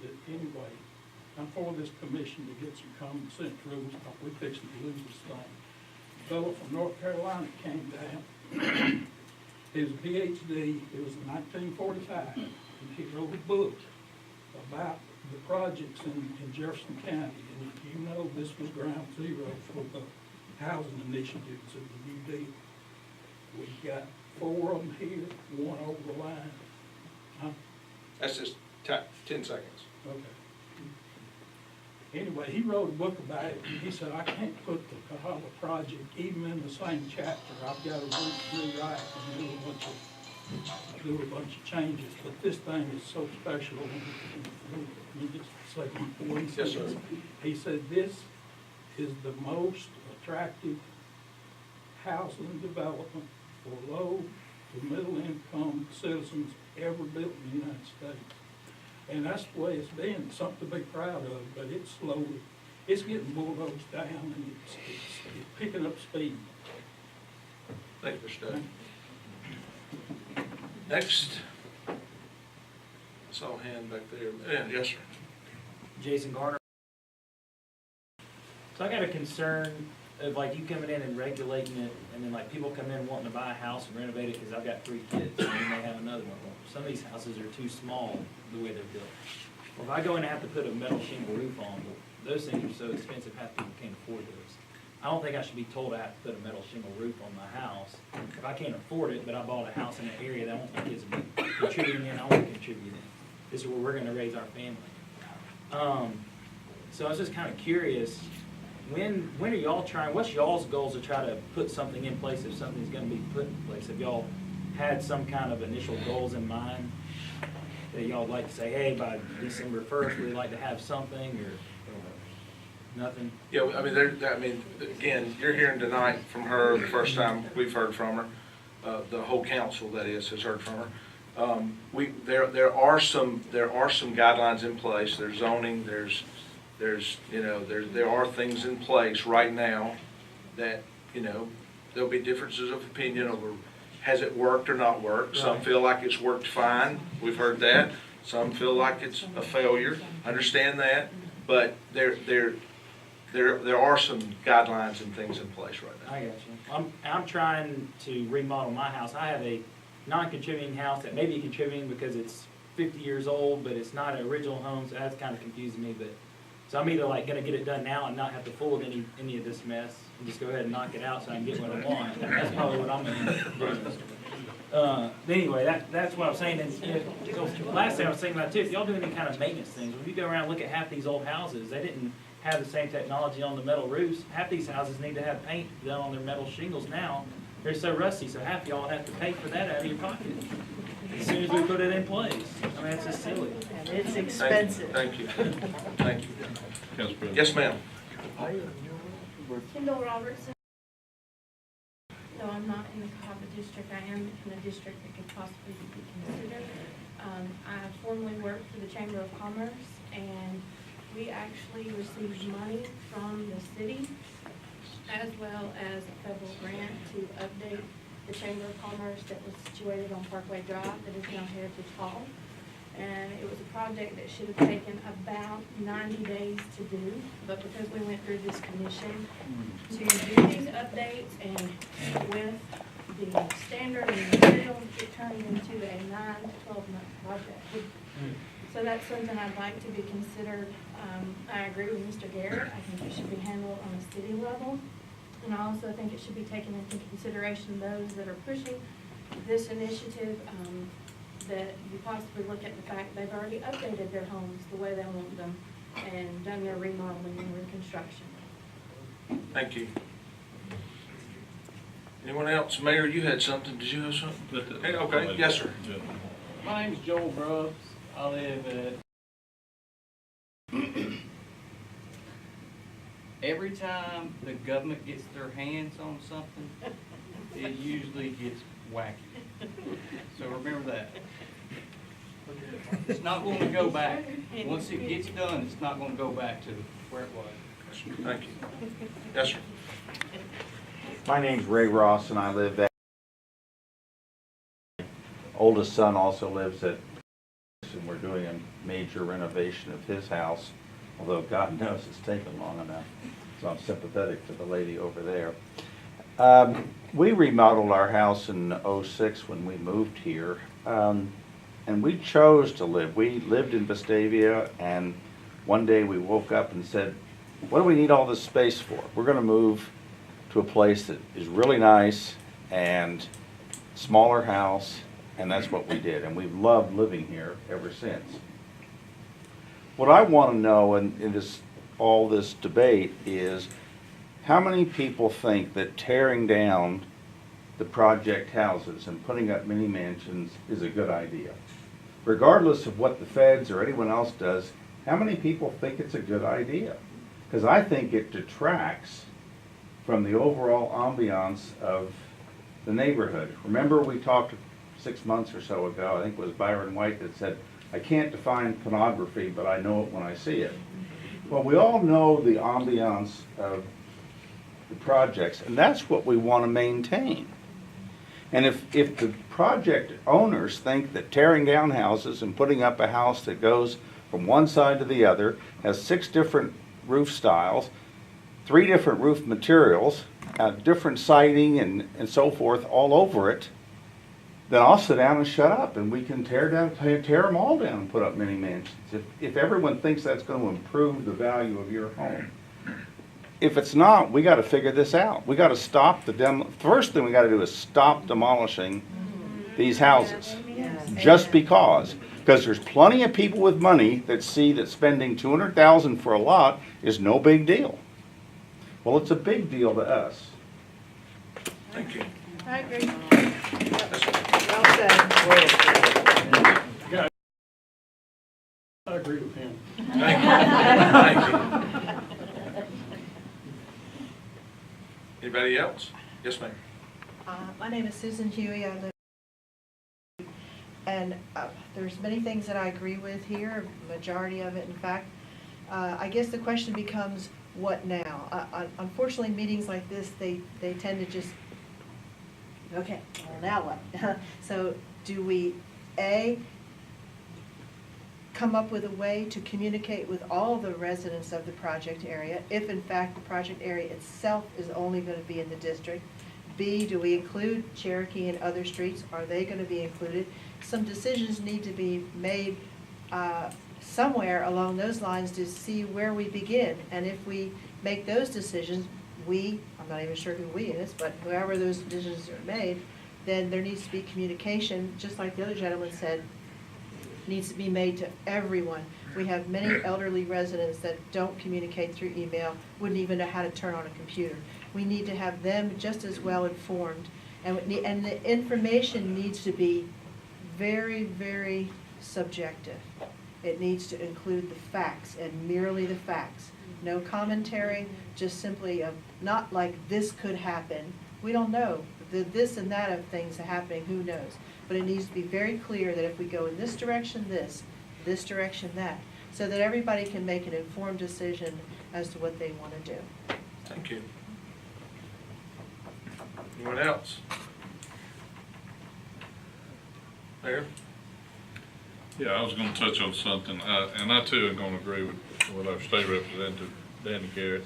Speaker 19: But anyway, I'm for this commission to get some common sense rules, because we're fixing to lose this thing. A fellow from North Carolina came down. He was a PhD. It was in 1945, and he wrote a book about the projects in Jefferson County. And if this was ground zero for the housing initiatives of the New Deal. We've got 4 of them here, 1 over the line. Huh?
Speaker 4: That's just 10 seconds.
Speaker 19: Okay. Anyway, he wrote a book about it, and he said, I can't put the Cahaba project even in the same chapter. I've got to rewrite and do a bunch of changes. But this thing is so special. Let me just say one thing.
Speaker 4: Yes, sir.
Speaker 19: He said, this is the most attractive housing development for low to middle income citizens ever built in the United States. And that's the way it's been. It's something to be proud of, but it's getting bulldozed down, and it's picking up speed.
Speaker 4: Thank you, Mr. Dudley. Next. I saw a hand back there. Yeah, yes, sir.
Speaker 20: Jason Garner. So I got a concern of like you coming in and regulating it, and then like people come in wanting to buy a house and renovate it because I've got 3 kids, and then they have another one. Some of these houses are too small the way they're built. Well, if I go in and have to put a metal shingle roof on, those things are so expensive, half people can't afford those. I don't think I should be told I have to put a metal shingle roof on my house if I can't afford it, but I bought a house in an area that I want my kids to be contributing in, I want to contribute in. This is where we're gonna raise our family. So I was just kind of curious, when are y'all trying, what's y'all's goals to try to put something in place if something's gonna be put in place? Have y'all had some kind of initial goals in mind that y'all like to say, hey, by December 1st, we'd like to have something, or nothing?
Speaker 4: Yeah, I mean, again, you're hearing tonight from her, the first time we've heard from her. The whole council, that is, has heard from her. There are some guidelines in place. There's zoning, there are things in place right now that, there'll be differences of opinion over, has it worked or not worked? Some feel like it's worked fine. We've heard that. Some feel like it's a failure. Understand that. But there are some guidelines and things in place right now.
Speaker 20: I got you. I'm trying to remodel my house. I have a non-contributing house that may be contributing because it's 50 years old, but it's not an original home, so that's kind of confusing me. So I'm either like gonna get it done now and not have to fool with any of this mess, and just go ahead and knock it out so I can get what I want. That's probably what I'm gonna do. But anyway, that's what I'm saying. And last thing I was thinking about too, if y'all do any kind of maintenance things, when you go around and look at half these old houses, they didn't have the same technology on the metal roofs. Half these houses need to have paint done on their metal shingles now. They're so rusty, so half y'all have to pay for that out of your pocket as soon as we put it in place. I mean, it's just silly.
Speaker 12: It's expensive.
Speaker 4: Thank you. Thank you.
Speaker 5: Council President.
Speaker 4: Yes, ma'am.
Speaker 14: Kendall Robertson. No, I'm not in the Cahaba district. I am in a district that could possibly be considered. I formerly worked for the Chamber of Commerce, and we actually received money from the city as well as a federal grant to update the Chamber of Commerce that was situated on Parkway Drive that is now Heritage Hall. And it was a project that should have taken about 90 days to do, but because we went through this commission to do these updates and with the standard and material, it turned into a 9 to 12 month project. So that's something I'd like to be considered. I agree with Mr. Garrett. I think it should be handled on a city level. And I also think it should be taken into consideration those that are pushing this initiative, that you possibly look at the fact they've already updated their homes the way they want them and done their remodeling and reconstruction.
Speaker 4: Thank you. Anyone else? Mayor, you had something. Did you have something? Hey, okay. Yes, sir.
Speaker 16: My name's Joel Grubbs. I live at every time the government gets their hands on something, it usually gets wacky. So remember that. It's not going to go back. Once it gets done, it's not going to go back to where it was.
Speaker 4: Thank you. Yes, sir.
Speaker 21: My name's Ray Ross, and I live at, oldest son also lives at, and we're doing a major renovation of his house, although God knows it's taken long enough, so I'm sympathetic to the lady over there. We remodeled our house in '06 when we moved here, and we chose to live. We lived in Vestavia, and one day we woke up and said, what do we need all this space for? We're going to move to a place that is really nice and smaller house, and that's what we did. And we've loved living here ever since. What I want to know in all this debate is how many people think that tearing down the project houses and putting up mini mansions is a good idea? Regardless of what the feds or anyone else does, how many people think it's a good idea? Because I think it detracts from the overall ambiance of the neighborhood. Remember we talked 6 months or so ago, I think it was Byron White that said, I can't define pornography, but I know it when I see it. Well, we all know the ambiance of the projects, and that's what we want to maintain. And if the project owners think that tearing down houses and putting up a house that goes from one side to the other, has 6 different roof styles, 3 different roof materials, different siding and so forth all over it, then I'll sit down and shut up, and we can tear them all down and put up mini mansions. If everyone thinks that's going to improve the value of your home. If it's not, we got to figure this out. We got to stop the first thing we got to do is stop demolishing
Speaker 2: these houses. Just because there's plenty of people with money that see that spending $200,000 for a lot is no big deal. Well, it's a big deal to us.
Speaker 4: Thank you.
Speaker 1: I agree.
Speaker 19: I agree with him.
Speaker 4: Thank you. Thank you. Anybody else? Yes, ma'am.
Speaker 22: My name is Susan Huey. I live, and there's many things that I agree with here, majority of it, in fact. I guess the question becomes, what now? Unfortunately, meetings like this, they tend to just, okay, well, now what? So do we, A, come up with a way to communicate with all the residents of the project area, if in fact the project area itself is only going to be in the district? B, do we include Cherokee and other streets? Are they going to be included? Some decisions need to be made somewhere along those lines to see where we begin. And if we make those decisions, I'm not even sure who we is, but whoever those decisions are made, then there needs to be communication, just like the other gentleman said, needs to be made to everyone. We have many elderly residents that don't communicate through email, wouldn't even know how to turn on a computer. We need to have them just as well informed. And the information needs to be very, very subjective. It needs to include the facts and merely the facts. No commentary, just simply not like this could happen. We don't know. The this and that of things are happening, who knows? But it needs to be very clear that if we go in this direction, this direction, that, so that everybody can make an informed decision as to what they want to do.
Speaker 4: Thank you. Anyone else? Mayor?
Speaker 5: Yeah, I was gonna touch on something, and I too am gonna agree with our state representative, Danny Garrett.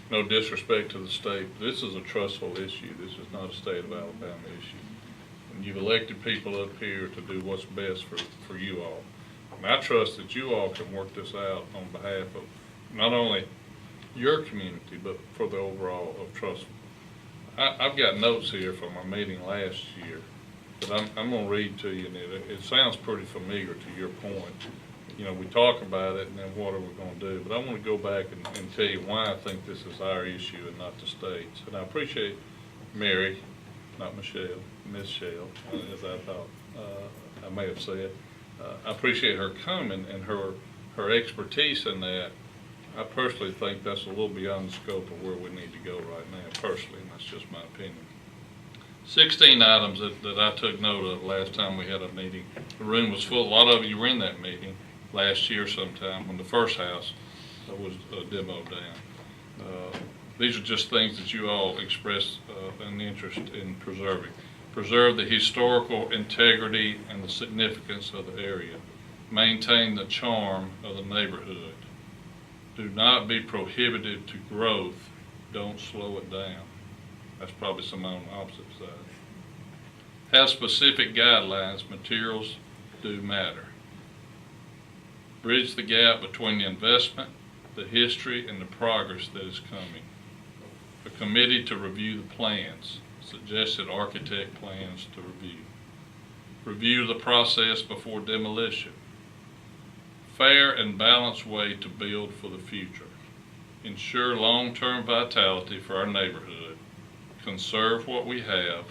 Speaker 5: No disrespect to the state, this is a Trussville issue. This is not a state of Alabama issue. And you've elected people up here to do what's best for you all. And I trust that you all can work this out on behalf of not only your community, but for the overall of Trussville. I've got notes here from our meeting last year that I'm going to read to you, and it sounds pretty familiar to your point. You know, we talk about it, and then what are we going to do? But I want to go back and tell you why I think this is our issue and not the state's. And I appreciate Mary, not Michelle, Miss Shell, as I thought I may have said. I appreciate her coming and her expertise in that. I personally think that's a little beyond the scope of where we need to go right now, personally, and that's just my opinion. 16 items that I took note of last time we had a meeting. The room was full. A lot of you were in that meeting last year sometime when the first house was demoed down. These are just things that you all expressed an interest in preserving. Preserve the historical integrity and the significance of the area. Maintain the charm of the neighborhood. Do not be prohibited to growth. Don't slow it down. That's probably somebody on the opposite side. Have specific guidelines. Materials do matter. Bridge the gap between the investment, the history, and the progress that is coming. A committee to review the plans. Suggested architect plans to review. Review the process before demolition. Fair and balanced way to build for the future. Ensure long-term vitality for our neighborhood. Conserve what we have.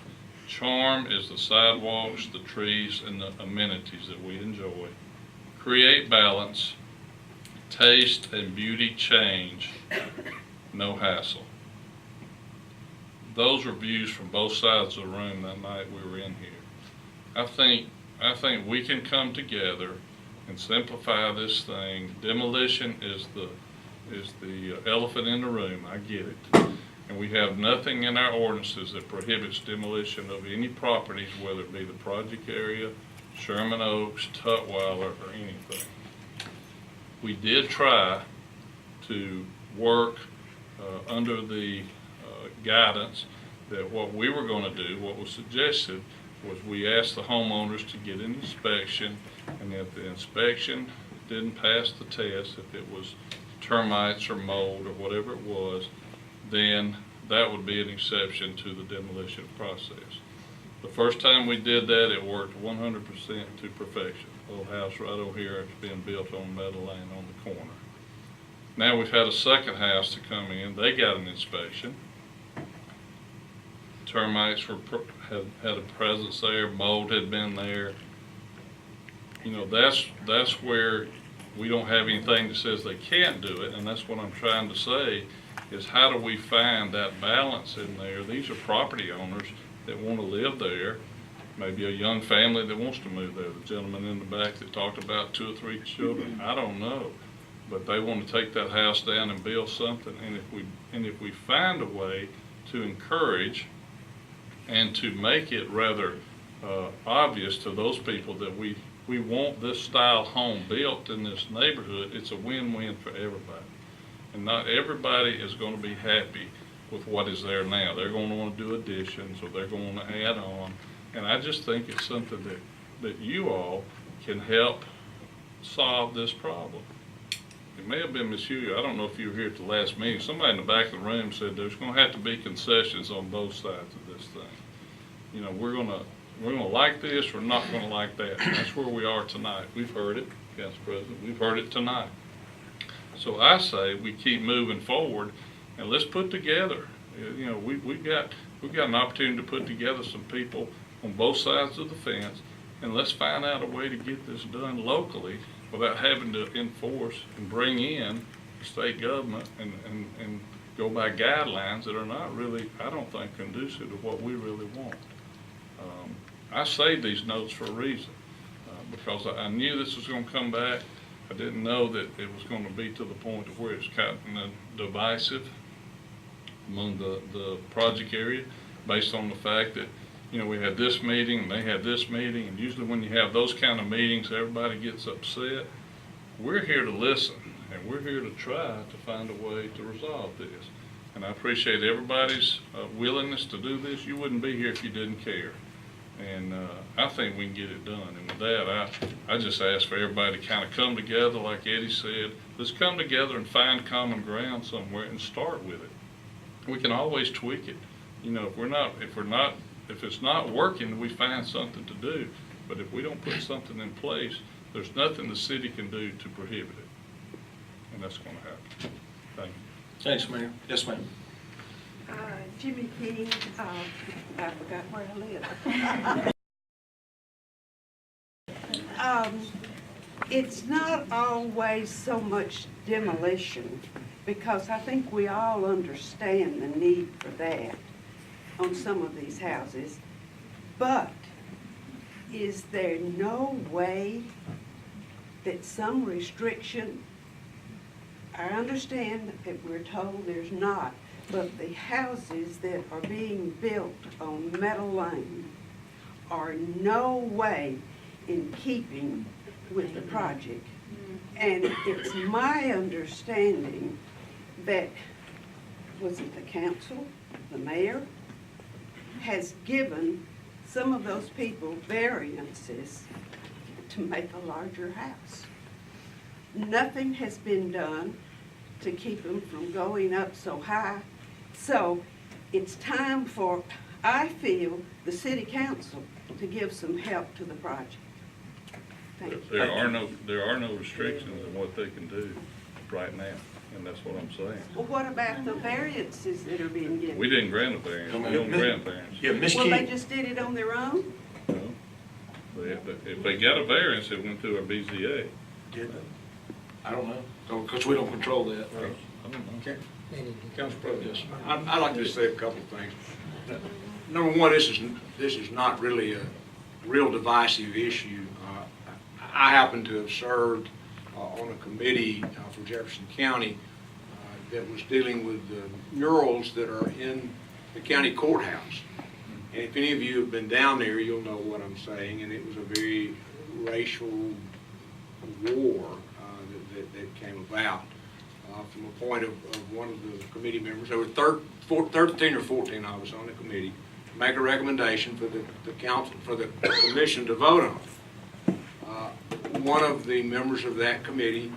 Speaker 5: Charm is the sidewalks, the trees, and the amenities that we enjoy. Create balance. Taste and beauty change. No hassle. Those were views from both sides of the room that night we were in here. I think we can come together and simplify this thing. Demolition is the elephant in the room. I get it. And we have nothing in our ordinances that prohibits demolition of any properties, whether it be the project area, Sherman Oaks, Tutwiler, or anything. We did try to work under the guidance that what we were going to do, what was suggested, was we asked the homeowners to get an inspection, and if the inspection didn't pass the test, if it was termites or mold or whatever it was, then that would be an exception to the demolition process. The first time we did that, it worked 100% to perfection. Old house right over here, it's being built on Meadow Lane on the corner. Now we've had a second house to come in. They got an inspection. Termites had a presence there. Mold had been there. You know, that's where we don't have anything that says they can't do it, and that's what I'm trying to say is how do we find that balance in there? These are property owners that want to live there. Maybe a young family that wants to move there. The gentleman in the back that talked about 2 or 3 children. I don't know. But they want to take that house down and build something. And if we find a way to encourage and to make it rather obvious to those people that we want this style home built in this neighborhood, it's a win-win for everybody. And not everybody is going to be happy with what is there now. They're going to want to do additions or they're going to want to add on. And I just think it's something that you all can help solve this problem. It may have been Ms. Huey, I don't know if you were here at the last meeting, somebody in the back of the room said there's going to have to be concessions on both sides of this thing. You know, we're going to like this or not going to like that. And that's where we are tonight. We've heard it, Council President, we've heard it tonight. So I say we keep moving forward and let's put together, you know, we've got an opportunity to put together some people on both sides of the fence, and let's find out a way to get this done locally without having to enforce and bring in the state government and go by guidelines that are not really, I don't think, conducive to what we really want. I saved these notes for a reason, because I knew this was going to come back. I didn't know that it was going to be to the point of where it's kind of divisive among the project area, based on the fact that, you know, we had this meeting and they had this meeting, and usually when you have those kind of meetings, everybody gets upset. We're here to listen, and we're here to try to find a way to resolve this. And I appreciate everybody's willingness to do this. You wouldn't be here if you didn't care. And I think we can get it done. And with that, I just ask for everybody to kind of come together, like Eddie said. Let's come together and find common ground somewhere and start with it. We can always tweak it. You know, if it's not working, we find something to do. But if we don't put something in place, there's nothing the city can do to prohibit it. And that's going to happen. Thank you.
Speaker 4: Thanks, Mayor. Yes, ma'am.
Speaker 3: Jimmy King, I forgot where I live. It's not always so much demolition, because I think we all understand the need for that on some of these houses. But is there no way that some restriction, I understand that we're told there's not, but the houses that are being built on Meadow Lane are no way in keeping with the project. And it's my understanding that, was it the council, the mayor, has given some of those people variances to make a larger house. Nothing has been done to keep them from going up so high. So it's time for, I feel, the city council to give some help to the project. Thank you.
Speaker 5: There are no restrictions on what they can do right now, and that's what I'm saying.
Speaker 3: Well, what about the variances that are being given?
Speaker 5: We didn't grant a variance. We don't grant variance.
Speaker 4: Yeah, Ms.
Speaker 3: Well,
Speaker 4: King.
Speaker 3: they just did it on their own?
Speaker 5: No. If they got a variance, it went through our BZA.
Speaker 4: Did they? I don't know, because we don't control that.
Speaker 5: I don't know.
Speaker 6: Council President, I'd like to say a couple of things. Number one, this is not really a real divisive issue. I happen to have served on a committee for Jefferson County that was dealing with the murals that are in the county courthouse. And if any of you have been down there, you'll know what I'm saying. And it was a very racial war that came about from a point of one of the committee members. There were 13 or 14 of us on the committee to make a recommendation for the council, for the commission to vote on. One of the members of that committee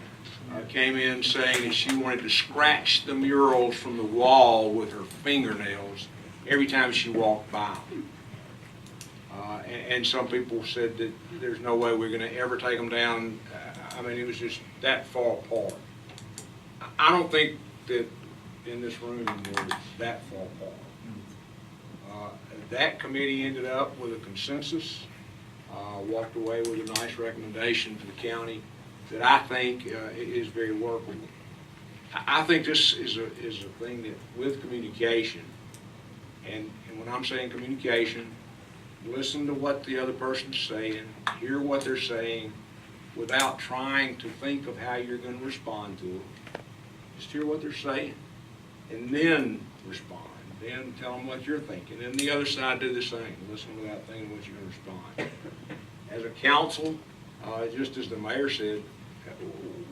Speaker 6: came in saying that she wanted to scratch the murals from the wall with her fingernails every time she walked by them. And some people said that there's no way we're gonna ever take them down. I mean, it was just that far apart. I don't think that in this room we're that far apart. That committee ended up with a consensus, walked away with a nice recommendation to the county that I think is very workable. I think this is a thing that with communication, and when I'm saying communication, listen to what the other person's saying, hear what they're saying, without trying to think of how you're going to respond to them. Just hear what they're saying, and then respond. Then tell them what you're thinking. And the other side do the same. Listen without thinking what you're going to respond. As a council, just as the mayor said,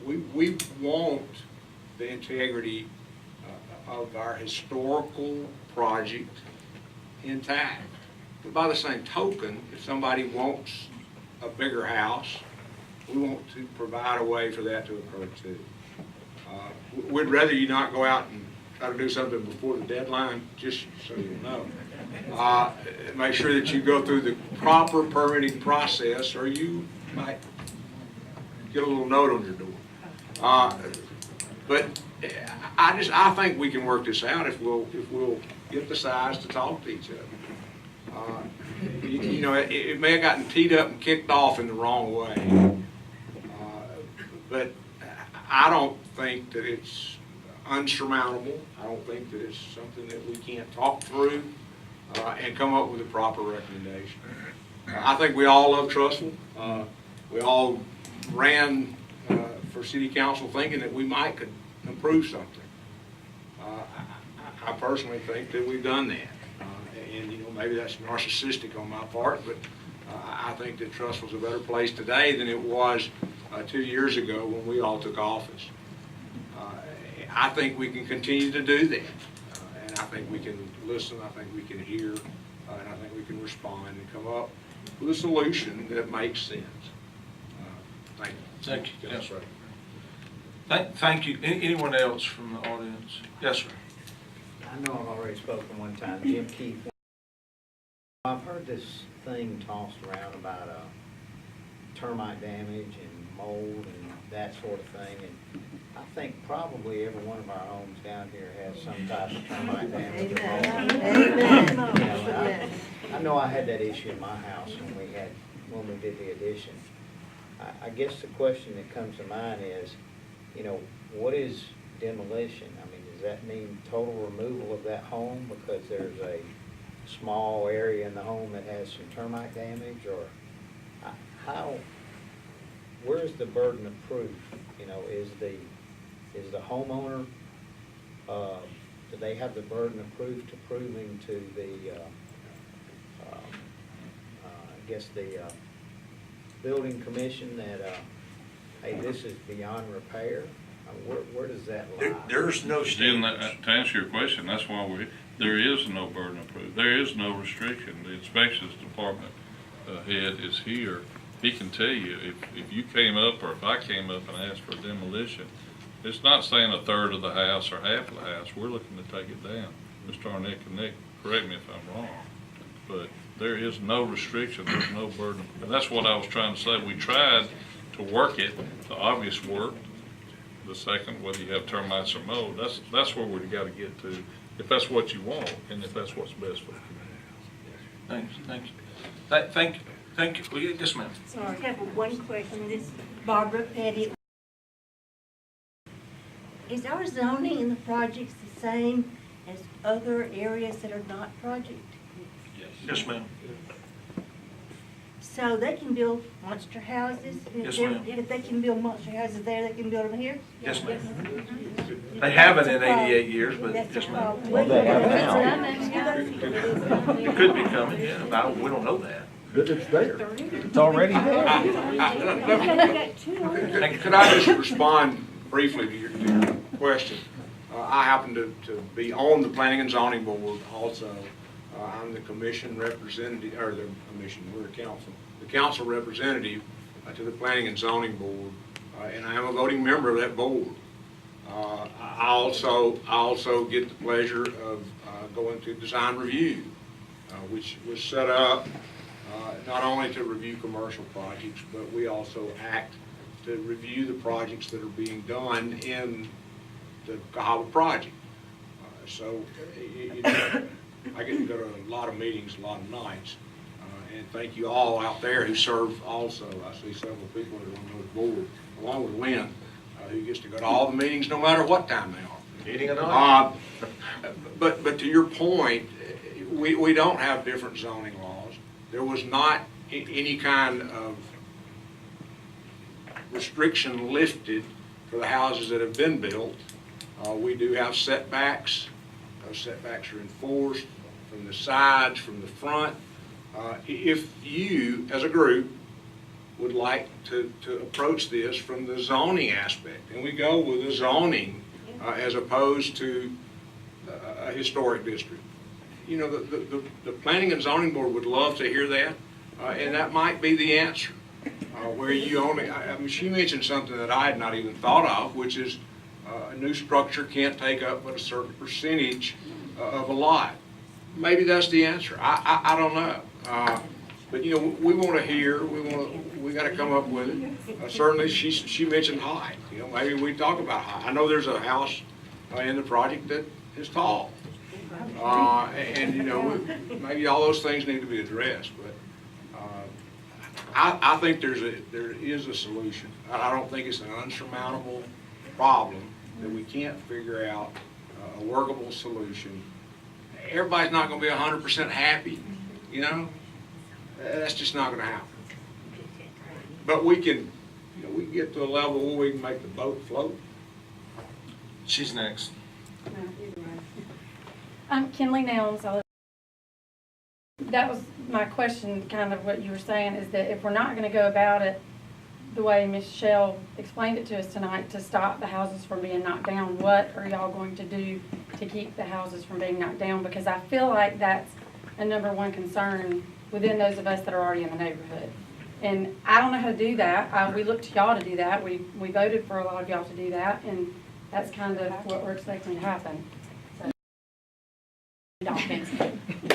Speaker 6: we want the integrity of our historical project intact. But by the same token, if somebody wants a bigger house, we want to provide a way for that to occur too. We'd rather you not go out and try to do something before the deadline, just so you know. Make sure that you go through the proper permitting process, or you might get a little note on your door. But I think we can work this out if we'll get the sides to talk to each other. You know, it may have gotten teed up and kicked off in the wrong way, but I don't think that it's unsurmountable. I don't think that it's something that we can't talk through and come up with a proper recommendation. I think we all love Trussville. We all ran for city council thinking that we might could improve something. I personally think that we've done that. And you know, maybe that's narcissistic on my part, but I think that Trussville's a better place today than it was 2 years ago when we all took office. I think we can continue to do that, and I think we can listen, I think we can hear, and I think we can respond and come up with a solution that makes sense. Thank you.
Speaker 4: Thank you. Yes, sir. Thank you. Anyone else from the audience? Yes, sir.
Speaker 15: I know I've already spoken one time, Jim Keith. I've heard this thing tossed around about termite damage and mold and that sort of thing, and I think probably every one of our homes down here has some type of termite damage or mold.
Speaker 12: Amen.
Speaker 15: I know I had that issue in my house when we did the addition. I guess the question that comes to mind is, you know, what is demolition? I mean, does that mean total removal of that home because there's a small area in the home that has some termite damage, or where's the burden of proof? You know, is the homeowner, do they have the burden of proof to proving to the, I guess the building commission that, hey, this is beyond repair? Where does that lie?
Speaker 4: There's no
Speaker 5: Again,
Speaker 4: state.
Speaker 5: to answer your question, that's why there is no burden of proof. There is no restriction. The inspections department head is here. He can tell you if you came up or if I came up and asked for demolition, it's not saying a third of the house or half of the house. We're looking to take it down. Mr. Arnett can correct me if I'm wrong, but there is no restriction. There's no burden. And that's what I was trying to say. We tried to work it, the obvious work. The second, whether you have termites or mold, that's where we've got to get to, if that's what you want and if that's what's best for the community.
Speaker 4: Thank you. Thank you. Well, yes, ma'am.
Speaker 12: Sorry, I have one question. This is Barbara Petty. Is our zoning in the projects the same as other areas that are not project?
Speaker 4: Yes, ma'am.
Speaker 12: So they can build monster houses?
Speaker 4: Yes, ma'am.
Speaker 12: If they can build monster houses there, they can build them here?
Speaker 4: Yes, ma'am. They haven't in 88 years, but
Speaker 12: That's
Speaker 4: yes,
Speaker 12: a
Speaker 4: ma'am.
Speaker 12: problem.
Speaker 21: Well, they have
Speaker 4: It could be coming, yeah. We don't know that.
Speaker 21: But it's there. It's already there.
Speaker 6: And could I just respond briefly to your question? I happen to be on the Planning and Zoning Board also. I'm the commission representative, or the commission, we're a council. The council representative to the Planning and Zoning Board, and I am a voting member of that board. I also get the pleasure of going to design review, which was set up not only to review commercial projects, but we also act to review the projects that are being done in the Cahaba project. So, I get to go to a lot of meetings, a lot of nights, and thank you all out there who serve also. I see several people that are on the board, along with Lynn, who gets to go to all the meetings no matter what time they are.
Speaker 4: Meeting or not.
Speaker 6: But to your point, we don't have different zoning laws. There was not any kind of restriction lifted for the houses that have been built. We do have setbacks. Those setbacks are enforced from the sides, from the front. If you, as a group, would like to approach this from the zoning aspect, and we go with the zoning as opposed to a historic district. You know, the Planning and Zoning Board would love to hear that, and that might be the answer. Where you only, I mean, she mentioned something that I had not even thought of, which is a new structure can't take up but a certain percentage of a lot. Maybe that's the answer. I don't know. But you know, we want to hear. We got to come up with it. Certainly, she mentioned height. You know, maybe we talk about height. I know there's a house in the project that is tall, and you know, maybe all those things need to be addressed. But I think there is a solution. I don't think it's an unsurmountable problem that we can't figure out a workable solution. Everybody's not going to be 100% happy, you know. That's just not going to happen. But we can, you know, we can get to a level where we can make the boat float.
Speaker 4: She's next.
Speaker 9: I'm Kinley Nelms. That was my question, kind of what you were saying, is that if we're not going to go about it the way Ms. Shell explained it to us tonight to stop the houses from being knocked down, what are y'all going to do to keep the houses from being knocked down? Because I feel like that's a #1 concern within those of us that are already in the neighborhood. And I don't know how to do that. We look to y'all to do that. We voted for a lot of y'all to do that, and that's kind of what we're expecting to happen.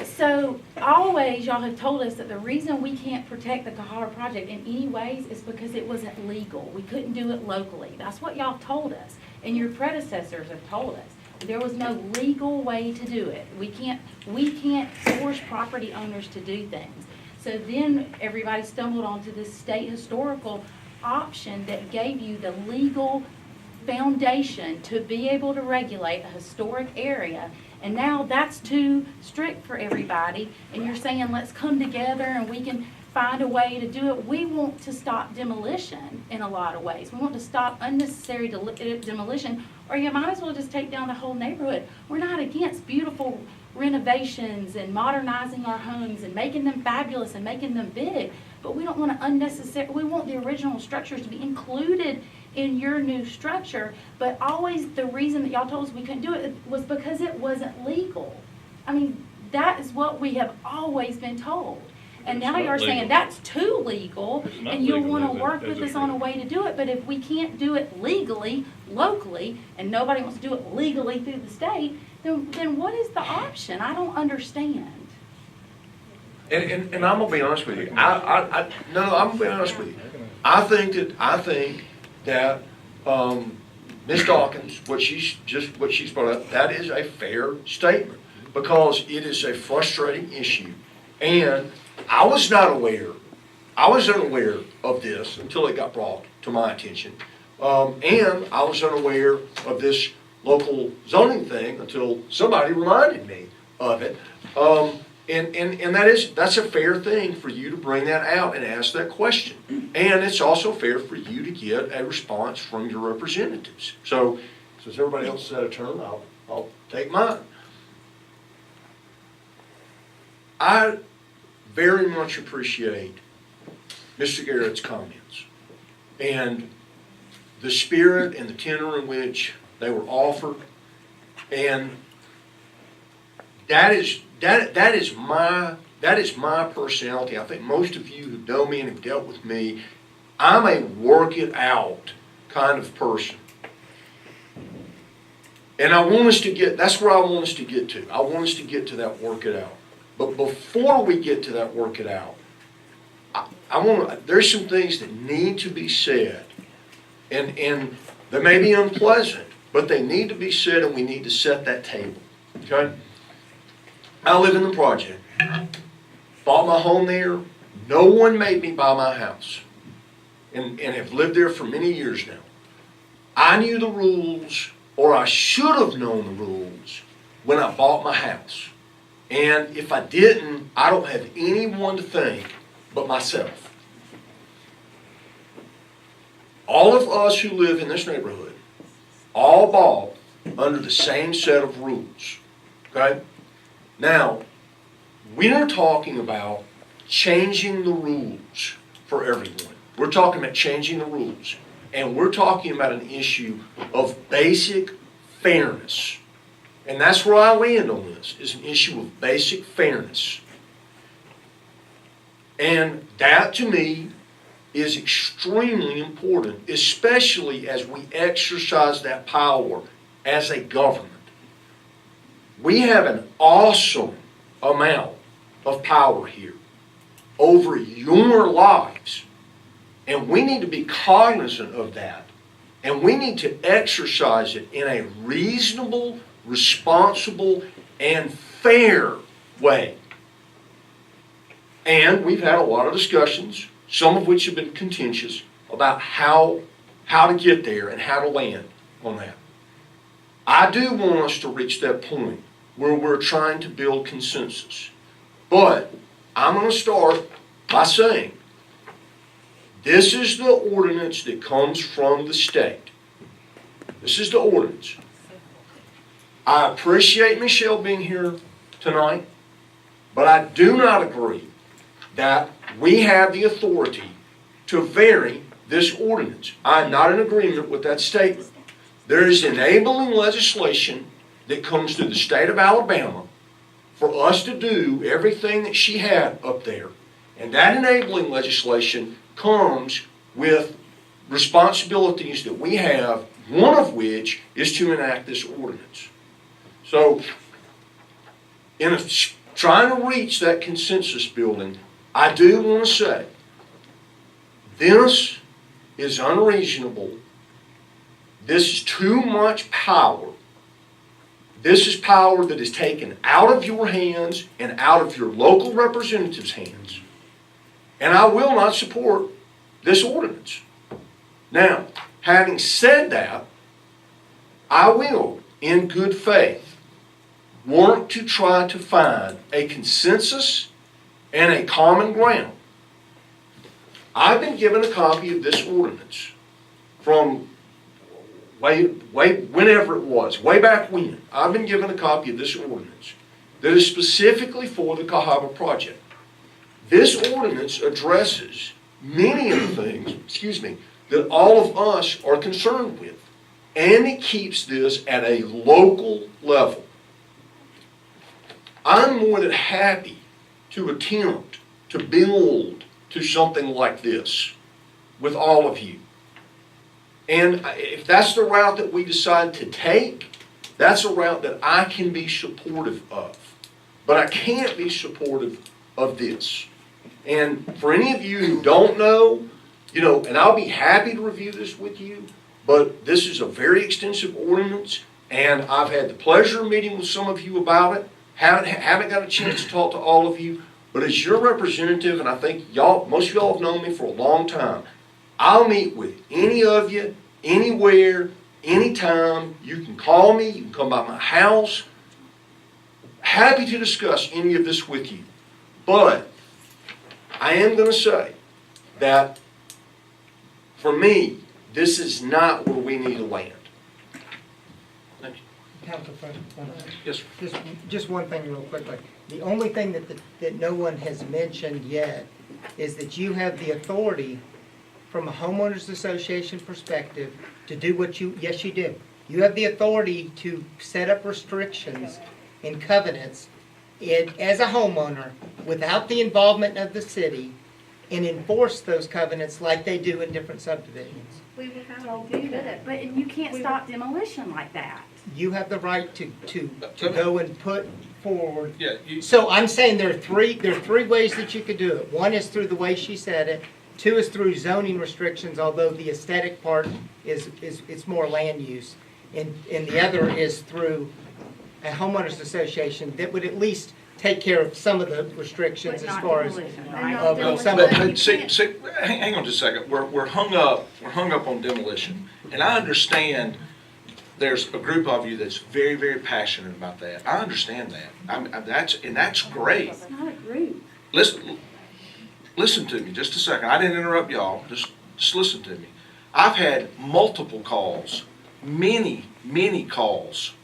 Speaker 9: So always y'all have told us that the reason we can't protect the Cahaba project in any ways is because it wasn't legal. We couldn't do it locally. That's what y'all told us, and your predecessors have told us. There was no legal way to do it. We can't force property owners to do things. So then everybody stumbled onto this state historical option that gave you the legal foundation to be able to regulate a historic area. And now that's too strict for everybody. And you're saying, let's come together and we can find a way to do it. We want to stop demolition in a lot of ways. We want to stop unnecessary demolition, or you might as well just take down the whole neighborhood. We're not against beautiful renovations and modernizing our homes and making them fabulous and making them big, but we don't want to we want the original structures to be included in your new structure. But always the reason that y'all told us we couldn't do it was because it wasn't legal. I mean, that is what we have always been told. And now you're saying that's too legal, and you'll want to work with us on a way to do it. But if we can't do it legally, locally, and nobody wants to do it legally through the state, then what is the option? I don't understand.
Speaker 11: And I'm gonna be honest with you. I'm gonna be honest with you. I think that Ms. Dawkins, what she's brought up, that is a fair statement, because it is a frustrating issue. And I was unaware of this until it got brought to my attention. And I was unaware of this local zoning thing until somebody reminded me of it. And that's a fair thing for you to bring that out and ask that question. And it's also fair for you to get a response from your representatives. So since everybody else has had a turn, I'll take mine. I very much appreciate Mr. Garrett's comments and the spirit and the tenor in which they were offered, and that is my personality. I think most of you who know me and have dealt with me, I'm a work it out kind of person. And I want us to that's where I want us to get to. I want us to get to that work it out. But before we get to that work it out, there's some things that need to be said, and they may be unpleasant, but they need to be said, and we need to set that table, okay? I live in the project. Bought my home there. No one made me buy my house, and have lived there for many years now. I knew the rules, or I should have known the rules, when I bought my house. And if I didn't, I don't have anyone to thank but myself. All of us who live in this neighborhood all bought under the same set of rules, okay? Now, we are talking about changing the rules for everyone. We're talking about changing the rules. And we're talking about an issue of basic fairness. And that's where I land on this, is an issue of basic fairness. And that, to me, is extremely important, especially as we exercise that power as a government. We have an awesome amount of power here over your lives. And we need to be cognizant of that. And we need to exercise it in a reasonable, responsible, and fair way. And we've had a lot of discussions, some of which have been contentious, about how to get there and how to land on that. I do want us to reach that point where we're trying to build consensus. But I'm going to start by saying, this is the ordinance that comes from the state. This is the ordinance. I appreciate Michelle being here tonight, but I do not agree that we have the authority to vary this ordinance. I'm not in agreement with that statement. There is enabling legislation that comes to the state of Alabama for us to do everything that she had up there. And that enabling legislation comes with responsibilities that we have, one of which is to enact this ordinance. So, in trying to reach that consensus building, I do want to say, this is unreasonable. This is too much power. This is power that is taken out of your hands and out of your local representatives' hands. And I will not support this ordinance. Now, having said that, I will, in good faith, work to try to find a consensus and a common ground. I've been given a copy of this ordinance from whenever it was, way back when. I've been given a copy of this ordinance that is specifically for the Cahaba project. This ordinance addresses many of the things, that all of us are concerned with. And it keeps this at a local level. I'm more than happy to attempt to build to something like this with all of you. And if that's the route that we decide to take, that's a route that I can be supportive of. But I can't be supportive of this. And for any of you who don't know, and I'll be happy to review this with you, but this is a very extensive ordinance, and I've had the pleasure of meeting with some of you about it. Haven't got a chance to talk to all of you, but as your representative, and I think most of y'all have known me for a long time, I'll meet with any of you, anywhere, anytime. You can call me, you can come by my house. Happy to discuss any of this with you. But I am going to say that for me, this is not where we need to land. Thank you.
Speaker 8: Council President,
Speaker 4: Yes,
Speaker 8: just one thing real quickly. The only thing that no one has mentioned yet is that you have the authority from a homeowners association perspective to do what yes you do. You have the authority to set up restrictions and covenants as a homeowner without the involvement of the city and enforce those covenants like they do in different subdivisions.
Speaker 9: We would do that, but and you can't stop demolition like that.
Speaker 8: You have the right to go and put forward.
Speaker 4: Yeah,
Speaker 8: So I'm saying there are three ways that you could do it. One is through the way she said it. Two is through zoning restrictions, although the aesthetic part is it's more land use. And the other is through a homeowners association that would at least take care of some of the restrictions
Speaker 9: But
Speaker 8: as
Speaker 9: not
Speaker 8: far as
Speaker 9: demolition,
Speaker 8: of some of
Speaker 4: But see, hang on just a second. We're hung up on demolition, and I understand. There's a group of you that's very, very passionate about that. I understand that. That's great.
Speaker 9: It's not a group.
Speaker 4: Listen to me just a second. I didn't interrupt y'all. Just listen to me. I've had multiple calls, many calls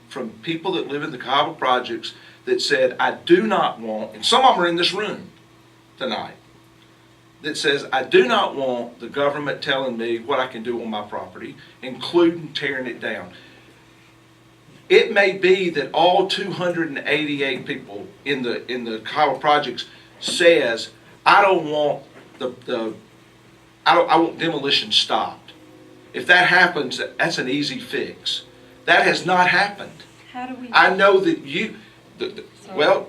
Speaker 4: from people that live in the Cahaba projects that said, I do not want, and some of them are in this room tonight, that says, I do not want the government telling me what I can do on my property, including tearing it down. It may be that all 288 people in the Cahaba projects says, I don't want I want demolition stopped. If that happens, that's an easy fix. That has not happened.
Speaker 14: How do we?
Speaker 4: I know that you, well,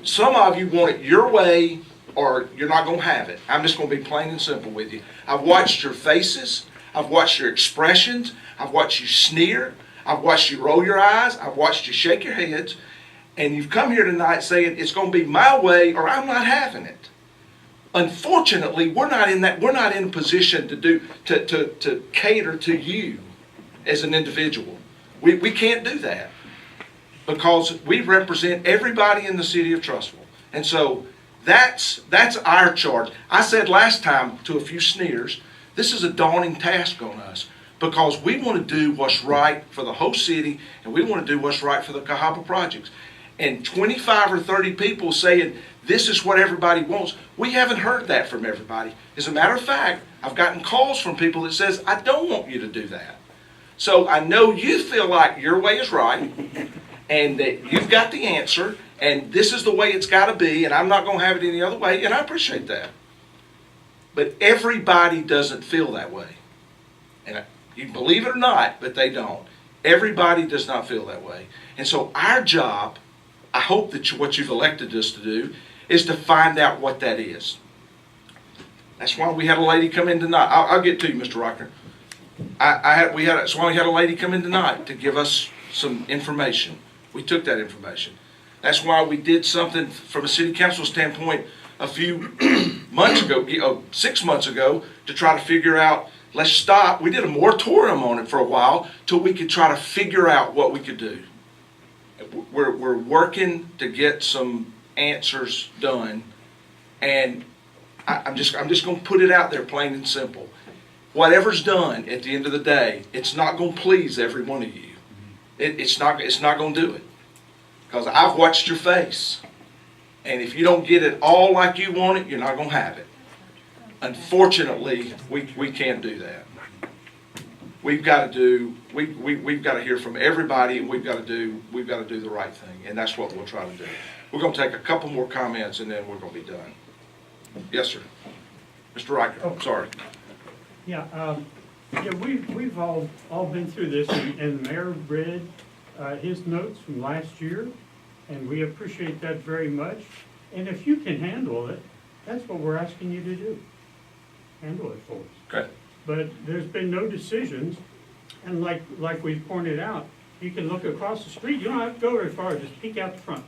Speaker 4: some of you want it your way, or you're not going to have it. I'm just going to be plain and simple with you. I've watched your faces. I've watched your expressions. I've watched you sneer. I've watched you roll your eyes. I've watched you shake your heads. And you've come here tonight saying it's going to be my way or I'm not having it. Unfortunately, we're not in a position to cater to you as an individual. We can't do that because we represent everybody in the city of Trussville. And so that's our charge. I said last time to a few sneers, this is a daunting task on us because we want to do what's right for the whole city and we want to do what's right for the Cahaba projects. And 25 or 30 people saying this is what everybody wants, we haven't heard that from everybody. As a matter of fact, I've gotten calls from people that says, I don't want you to do that. So I know you feel like your way is right and that you've got the answer and this is the way it's got to be and I'm not going to have it any other way, and I appreciate that. But everybody doesn't feel that way. And you believe it or not, but they don't. Everybody does not feel that way. And so our job, I hope that what you've elected us to do, is to find out what that is. That's why we had a lady come in tonight. I'll get to you, Mr. Rocker. That's why we had a lady come in tonight to give us some information. We took that information. That's why we did something from a city council standpoint a few months ago, 6 months ago, to try to figure out, let's stop. We did a moratorium on it for a while till we could try to figure out what we could do. We're working to get some answers done, and I'm just going to put it out there plain and simple. Whatever's done at the end of the day, it's not going to please every one of you. It's not going to do it, because I've watched your face, and if you don't get it all like you want it, you're not going to have it. Unfortunately, we can't do that. We've got to hear from everybody, and we've got to do the right thing, and that's what we'll try to do. We're going to take a couple more comments, and then we're going to be done. Yes, sir. Mr. Riker, I'm sorry.
Speaker 10: Yeah, we've all been through this, and the mayor read his notes from last year, and we appreciate that very much. And if you can handle it, that's what we're asking you to do. Handle it for us.
Speaker 4: Okay.
Speaker 10: But there's been no decisions, and like we've pointed out, you can look across the street. You don't have to go very far. Just peek out the front,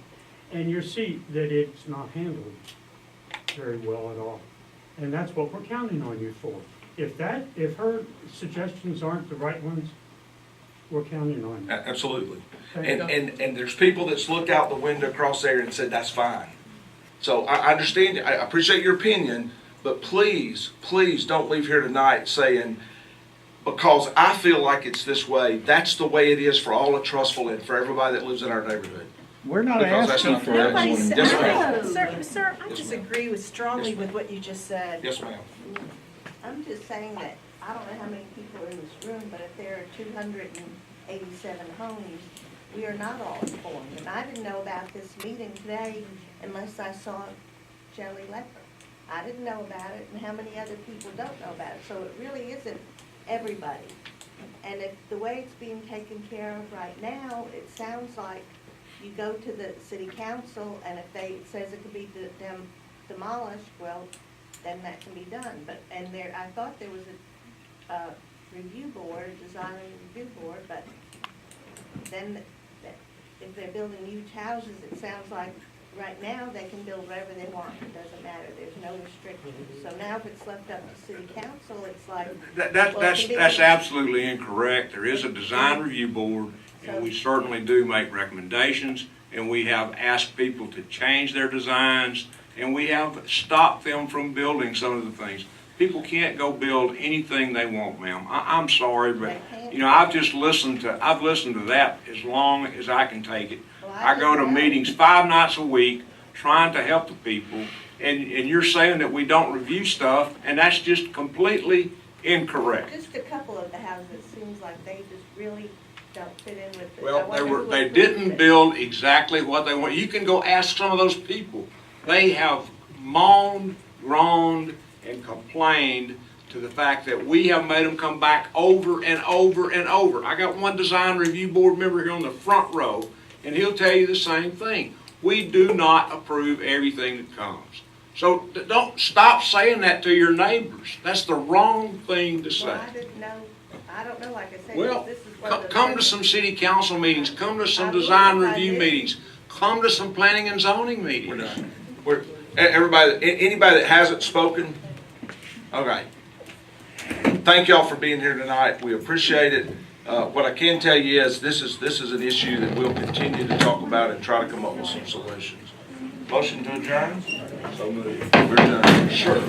Speaker 10: and you'll see that it's not handled very well at all. And that's what we're counting on you for. If her suggestions aren't the right ones, we're counting on you.
Speaker 4: Absolutely. And there's people that's looked out the window across there and said that's fine. So I understand. I appreciate your opinion. But please, please don't leave here tonight saying, because I feel like it's this way, that's the way it is for all of Trussville and for everybody that lives in our neighborhood.
Speaker 21: We're not
Speaker 4: Because
Speaker 21: asking
Speaker 4: that's
Speaker 21: for
Speaker 4: not
Speaker 21: everyone.
Speaker 4: Yes, ma'am.
Speaker 22: Sir, I disagree strongly with what you just said.
Speaker 4: Yes, ma'am.
Speaker 12: I'm just saying that, I don't know how many people are in this room, but if there are 287 homes, we are not all informed. And I didn't know about this meeting today unless I saw it Shelley Lepper. I didn't know about it, and how many other people don't know about it, so it really isn't everybody. And if the way it's being taken care of right now, it sounds like you go to the city council, and if they, it says it could be demolished, well, then that can be done. But, and there, I thought there was a review board, a design and review board, but then if they're building huge houses, it sounds like right now they can build wherever they want. It doesn't matter. There's no restrictions. So now if it's left up to city council, it's like.
Speaker 6: That's absolutely incorrect. There is a design review board, and we certainly do make recommendations, and we have asked people to change their designs, and we have stopped them from building some of the things. People can't go build anything they want, ma'am. I'm sorry, but, you know, I've listened to that as long as I can take it. I go to meetings 5 nights a week trying to help the people, and you're saying that we don't review stuff, and that's just completely incorrect.
Speaker 12: Just a couple of the houses, it seems like they just really don't fit in with the.
Speaker 6: Well, they didn't build exactly what they want. You can go ask some of those people. They have moaned, groaned, and complained to the fact that we have made them come back over and over and over. I got one design review board member here on the front row, and he'll tell you the same thing. We do not approve everything that comes. So don't stop saying that to your neighbors. That's the wrong thing to say.
Speaker 12: Well, I didn't know, I don't know, like I said,
Speaker 6: Well,
Speaker 12: this is what.
Speaker 6: come to some city council meetings, come to some design review meetings, come to some planning and zoning meetings.
Speaker 4: Anybody that hasn't spoken? Okay. Thank y'all for being here tonight. We appreciate it. What I can tell you is this is an issue that we'll continue to talk about and try to come up with some solutions. Motion to adjourn? So moved. We're done. Sure.